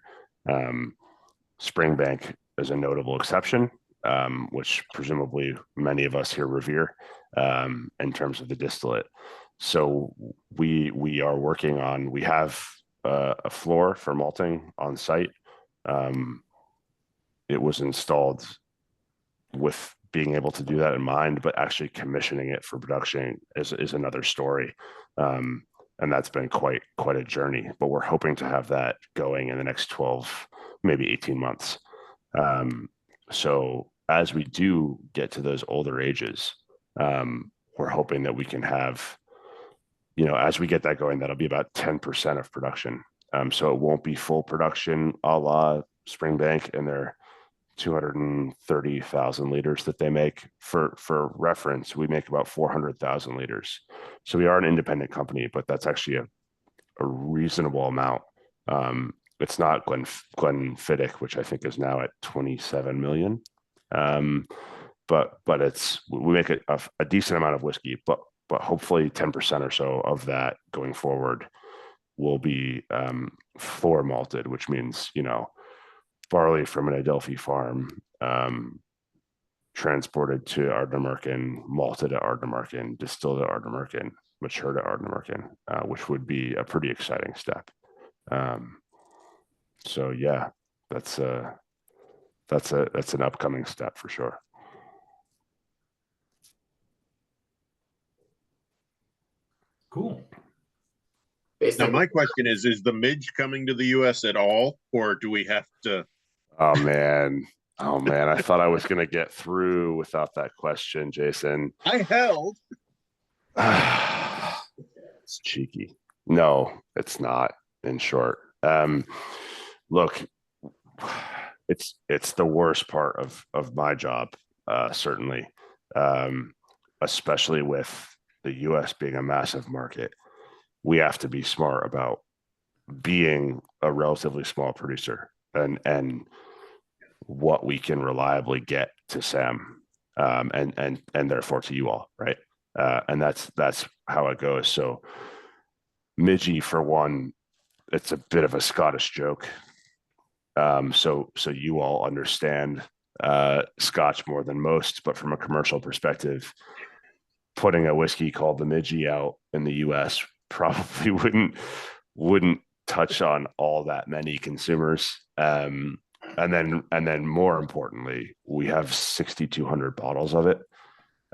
Springbank is a notable exception, which presumably many of us here revere in terms of the distillate. So we are working on, we have a floor for malting on site. It was installed with being able to do that in mind, but actually commissioning it for production is another story. And that's been quite a journey, but we're hoping to have that going in the next 12, maybe 18 months. So as we do get to those older ages, we're hoping that we can have, as we get that going, that'll be about 10% of production. So it won't be full production a la Springbank and their 230,000 liters that they make. For reference, we make about 400,000 liters. So we are an independent company, but that's actually a reasonable amount. It's not Glenfiddich, which I think is now at 27 million. But we make a decent amount of whiskey, but hopefully 10% or so of that going forward will be floor malted, which means, barley from an Adelphi farm, transported to Ardnamurchan, malted at Ardnamurchan, distilled at Ardnamurchan, matured at Ardnamurchan, which would be a pretty exciting step. So yeah, that's an upcoming step for sure. Cool. Now, my question is the Midge coming to the US at all, or do we have to? Oh man, I thought I was going to get through without that question, Jason. I held. It's cheeky. No, it's not, in short. Look, it's the worst part of my job, certainly, especially with the US being a massive market. We have to be smart about being a relatively small producer and what we can reliably get to Sam, and therefore to you all, right? And that's how it goes. So Midgie, for one, it's a bit of a Scottish joke. So you all understand Scotch more than most, but from a commercial perspective, putting a whiskey called the Midgie out in the US probably wouldn't touch on all that many consumers. And then more importantly, we have 6,200 bottles of it.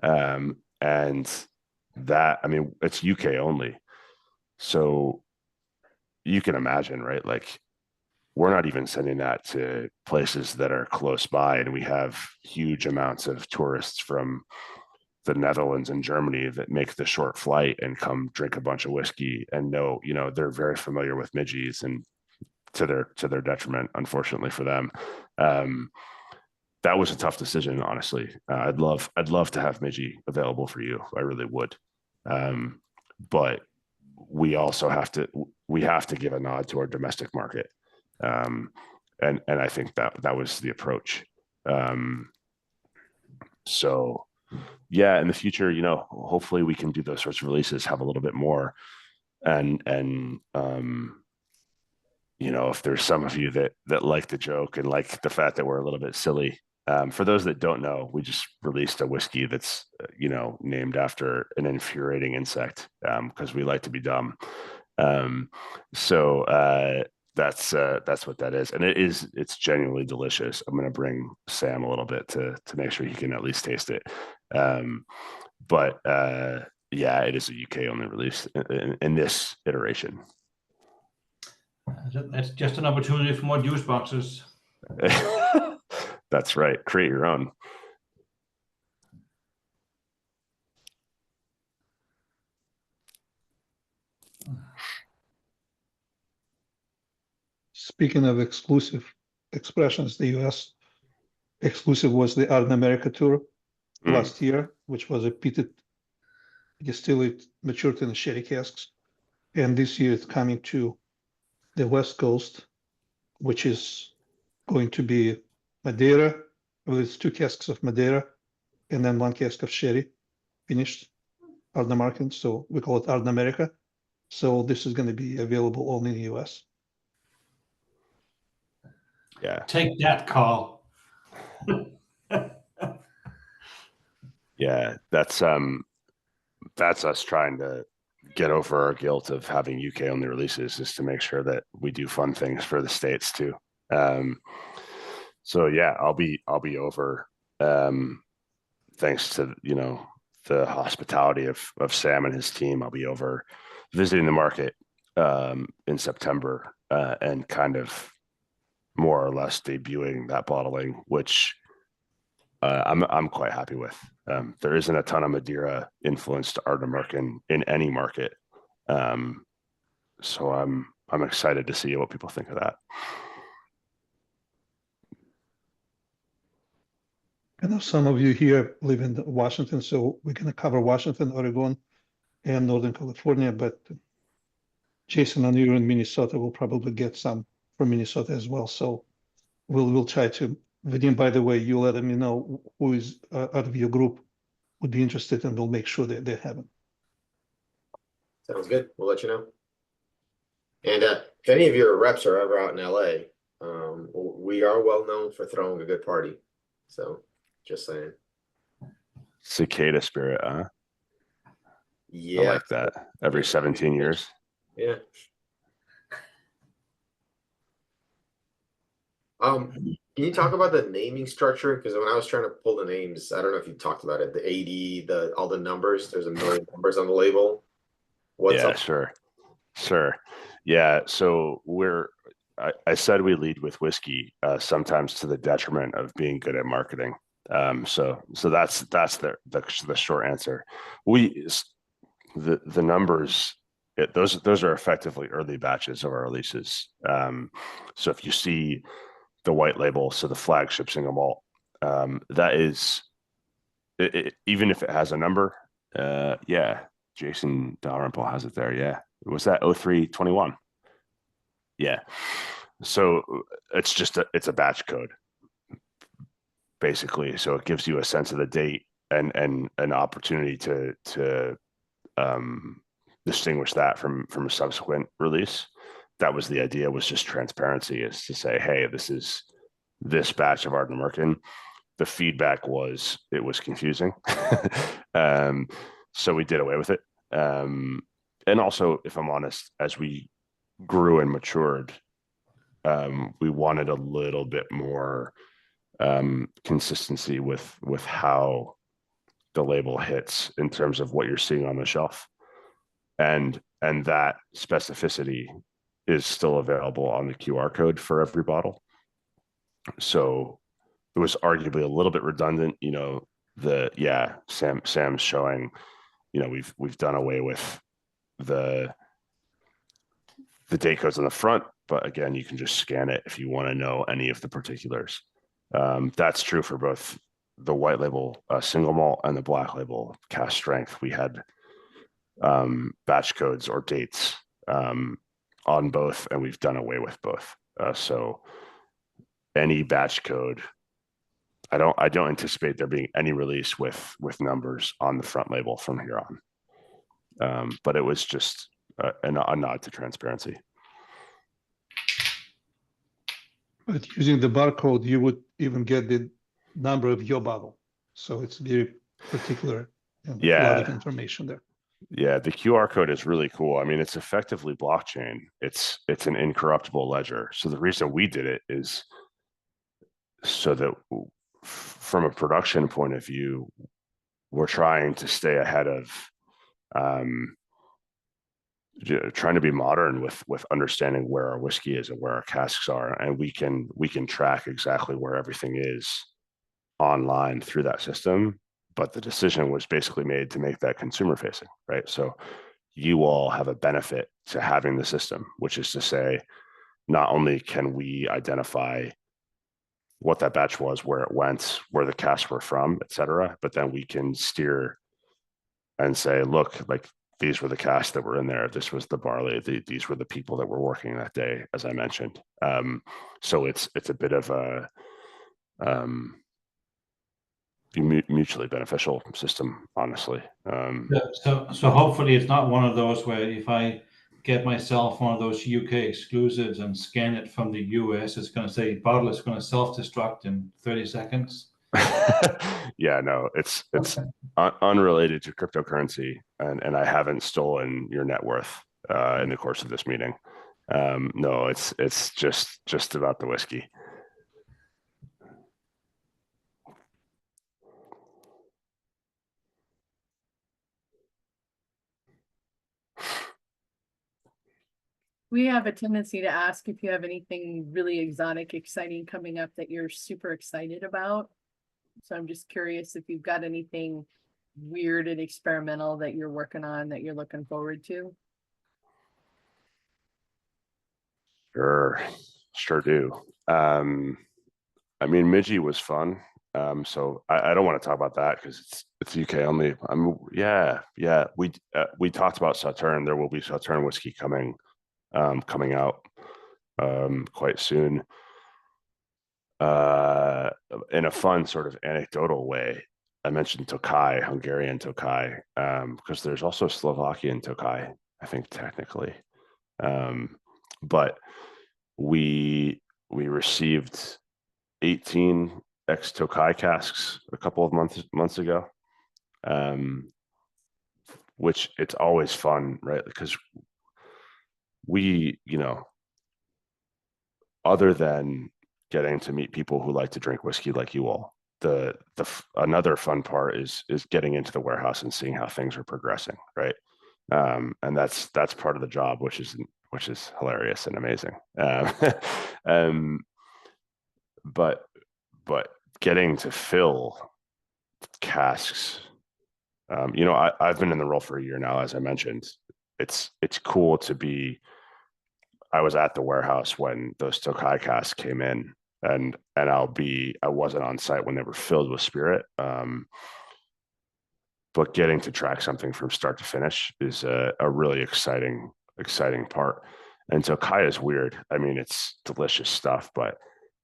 And that, I mean, it's UK only. So you can imagine, right? Like, we're not even sending that to places that are close by. And we have huge amounts of tourists from the Netherlands and Germany that make the short flight and come drink a bunch of whiskey and know, they're very familiar with Midgies, and to their detriment, unfortunately for them. That was a tough decision, honestly. I'd love to have Midgie available for you. I really would. But we also have to give a nod to our domestic market. And I think that was the approach. So yeah, in the future, hopefully we can do those sorts of releases, have a little bit more. And if there's some of you that like the joke and like the fact that we're a little bit silly, for those that don't know, we just released a whiskey that's, named after an infuriating insect, because we like to be dumb. So that's what that is, and it's genuinely delicious. I'm gonna bring Sam a little bit to make sure he can at least taste it. But yeah, it is a UK only release in this iteration. That's just an opportunity for more juice boxes. That's right. Create your own. Speaking of exclusive expressions, the US exclusive was the Ardnamurchan tour last year, which was a peated distillate matured in sherry casks. And this year it's coming to the West Coast, which is going to be Madeira. Well, it's 2 casks of Madeira and then 1 cask of sherry finished Ardnamurchan. So we call it Ardnamurchan. So this is going to be available only in the US. Yeah. Take that, Carl. Yeah, that's us trying to get over our guilt of having UK only releases, is to make sure that we do fun things for the States too. So yeah, I'll be over. Thanks to the hospitality of Sam and his team, I'll be over visiting the market in September and kind of more or less debuting that bottling, which I'm quite happy with. There isn't a ton of Madeira influenced Ardnamurchan in any market, so I'm excited to see what people think of that. I know some of you here live in Washington, so we're going to cover Washington, Oregon, and Northern California, but Jason and you in Minnesota will probably get some from Minnesota as well. So we'll try to, Vadim, by the way, you let me know who is out of your group would be interested, and we'll make sure that they have it. Sounds good. We'll let you know. And if any of your reps are ever out in LA, we are well known for throwing a good party. So just saying. Cicada spirit, huh? Yeah. I like that. Every 17 years. Yeah. Can you talk about the naming structure? Because when I was trying to pull the names, I don't know if you talked about it, the AD, all the numbers, there's a million numbers on the label. What's Yeah, up? Sure. Yeah, so I said we lead with whiskey, sometimes to the detriment of being good at marketing. So that's the short answer. The numbers, those are effectively early batches of our releases. So if you see the white label, so the flagship single malt, that is even if it has a number, yeah, Jason Dalrymple has it there. Yeah, was that 0321? Yeah, so it's a batch code basically, so it gives you a sense of the date and an opportunity to distinguish that from a subsequent release. That was the idea, was just transparency, is to say, hey, this is this batch of Ardnamurchan. The feedback was it was confusing. So we did away with it. And also, if I'm honest, as we grew and matured, we wanted a little bit more consistency with how the label hits in terms of what you're seeing on the shelf. And that specificity is still available on the QR code for every bottle. So it was arguably a little bit redundant, Sam's showing, we've done away with the date codes on the front, but again, you can just scan it if you want to know any of the particulars. That's true for both the white label single malt and the black label cast strength. We had batch codes or dates on both, and we've done away with both. So any batch code, I don't anticipate there being any release with numbers on the front label from here on. But it was just a nod to transparency. But using the barcode, you would even get the number of your bottle. So it's very particular and a lot of information there. Yeah, the QR code is really cool. I mean, it's effectively blockchain. It's an incorruptible ledger. So the reason we did it is so that from a production point of view, we're trying to stay ahead of um, trying to be modern with understanding where our whiskey is and where our casks are, and we can track exactly where everything is online through that system. But the decision was basically made to make that consumer facing, right? So you all have a benefit to having the system, which is to say, not only can we identify what that batch was, where it went, where the casks were from, et cetera, but then we can steer and say, look, like these were the casks that were in there. This was the barley. These were the people that were working that day, as I mentioned. So it's a bit of a mutually beneficial system, honestly. Yeah, so hopefully it's not one of those where if I get myself one of those UK exclusives and scan it from the US, it's going to say bottle is going to self-destruct in 30 seconds. Yeah, no, it's Okay. unrelated to cryptocurrency, and I haven't stolen your net worth in the course of this meeting. No, it's just about the whiskey. We have a tendency to ask if you have anything really exotic, exciting coming up that you're super excited about. So I'm just curious if you've got anything weird and experimental that you're working on that you're looking forward to. Sure do. I mean, Midgie was fun. So I don't want to talk about that because it's UK only. Yeah. We talked about Sauterne. There will be Sauterne whiskey coming out quite soon. In a fun sort of anecdotal way, I mentioned Tokaj, Hungarian Tokaj, because there's also Slovakian Tokaj, I think technically. But we received 18 ex Tokaj casks a couple of months ago, which it's always fun, right? Because we, other than getting to meet people who like to drink whiskey like you all, the another fun part is getting into the warehouse and seeing how things are progressing, right? And that's part of the job, which is hilarious and amazing. But getting to fill casks, I've been in the role for a year now, as I mentioned. It's cool to be. I was at the warehouse when those Tokaj casks came in, and I wasn't on site when they were filled with spirit. But getting to track something from start to finish is a really exciting part. And Tokaj is weird. I mean, it's delicious stuff, but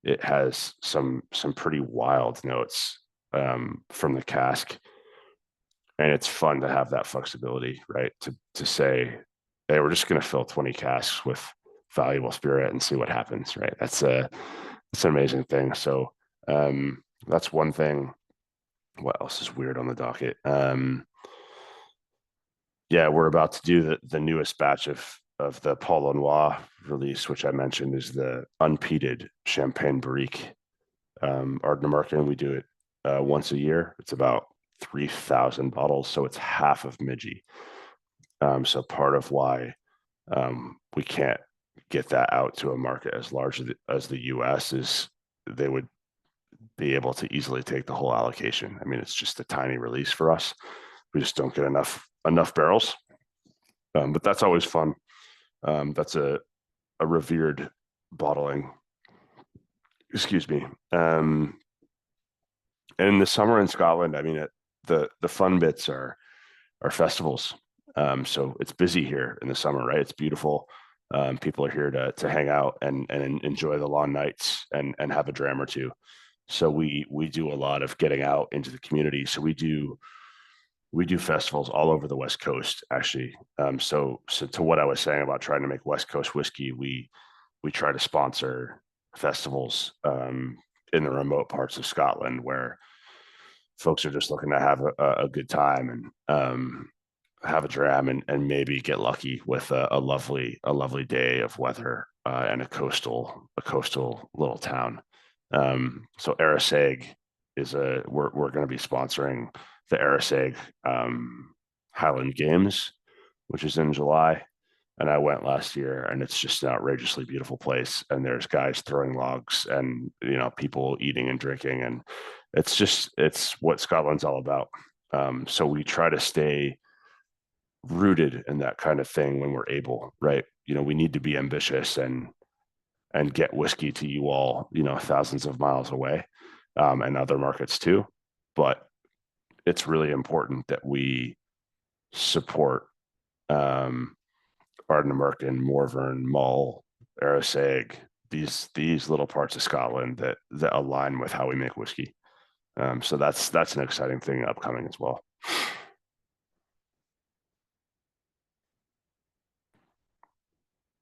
it has some pretty wild notes from the cask, and it's fun to have that flexibility, right? To say, hey, we're just going to fill 20 casks with valuable spirit and see what happens, right? That's an amazing thing. So that's one thing. What else is weird on the docket? Yeah, we're about to do the newest batch of the Paul Lanois release, which I mentioned is the unpeated Champagne Barrique Ardnamurchan. We do it once a year. It's about 3,000 bottles, so it's half of Midgie. So part of why we can't get that out to a market as large as the US is they would be able to easily take the whole allocation. I mean, it's just a tiny release for us. We just don't get enough barrels. But that's always fun. That's a revered bottling. Excuse me. And in the summer in Scotland, I mean, the fun bits are festivals. So it's busy here in the summer, right? It's beautiful. People are here to hang out and enjoy the long nights and have a dram or two. So we do a lot of getting out into the community. So we do festivals all over the West Coast, actually. So to what I was saying about trying to make West Coast whiskey, we try to sponsor festivals in the remote parts of Scotland where folks are just looking to have a good time. And have a dram and maybe get lucky with a lovely day of weather and a coastal little town. So Arisaig is we're going to be sponsoring the Arisaig Highland Games, which is in July. And I went last year, and it's just an outrageously beautiful place. And there's guys throwing logs, and people eating and drinking, and it's what Scotland's all about. So we try to stay rooted in that kind of thing when we're able, right? We need to be ambitious and get whiskey to you all, thousands of miles away, and other markets too. But it's really important that we support Ardnamurchan, Morvern, Mull, Arisaig, these little parts of Scotland that align with how we make whiskey. So that's an exciting thing upcoming as well.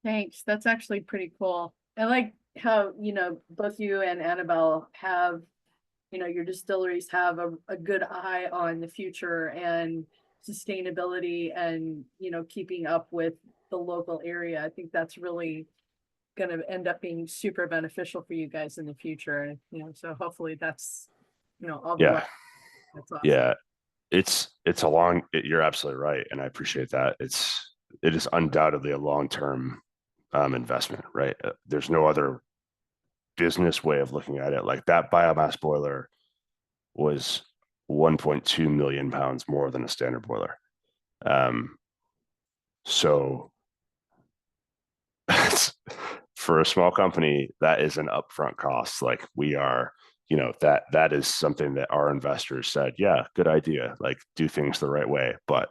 Thanks. That's actually pretty cool. I like how, both you and Annabelle have, your distilleries have a good eye on the future and sustainability and, keeping up with the local area. I think that's really going to end up being super beneficial for you guys in the future. So hopefully that's, all the way. That's awesome. Yeah. You're absolutely right. And I appreciate that. It is undoubtedly a long-term investment, right? There's no other business way of looking at it. Like that biomass boiler was 1.2 million pounds more than a standard boiler. So for a small company, that is an upfront cost. Like we are, that is something that our investors said, yeah, good idea. Like do things the right way, but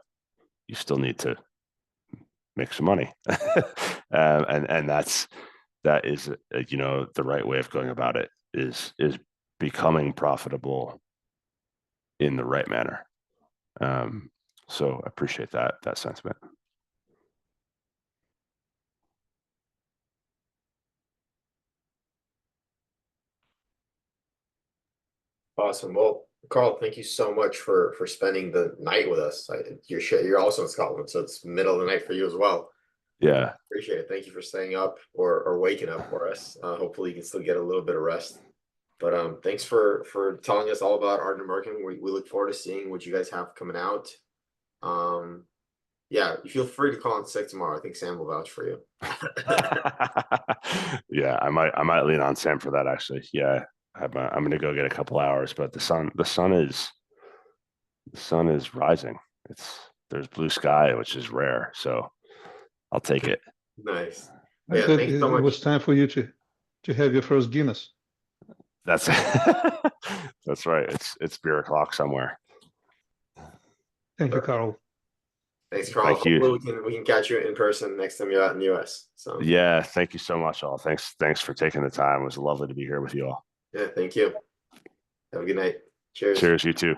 you still need to make some money. And that is the right way of going about it is becoming profitable in the right manner. So I appreciate that sentiment. Awesome. Well, Carl, thank you so much for spending the night with us. You're also in Scotland, so it's middle of the night for you as well. Yeah. Appreciate it. Thank you for staying up or waking up for us. Hopefully you can still get a little bit of rest. But thanks for telling us all about Ardnamurchan. We look forward to seeing what you guys have coming out. Yeah, you feel free to call in sick tomorrow. I think Sam will vouch for you. Yeah, I might lean on Sam for that actually. Yeah, I'm gonna go get a couple hours, but the sun is rising. There's blue sky, which is rare, so I'll take it. Nice. I Yeah, thought thanks so it much. was time for you to have your first Guinness. That's that's right. It's beer o'clock somewhere. Thank you, Carl. Thanks, Carl. Thank you. Hopefully we can catch you in person next time you're out in the US. So yeah, thank you so much, all. Thanks for taking the time. It was lovely to be here with you all. yeah, thank you. Have a good night. Cheers. Cheers, you too.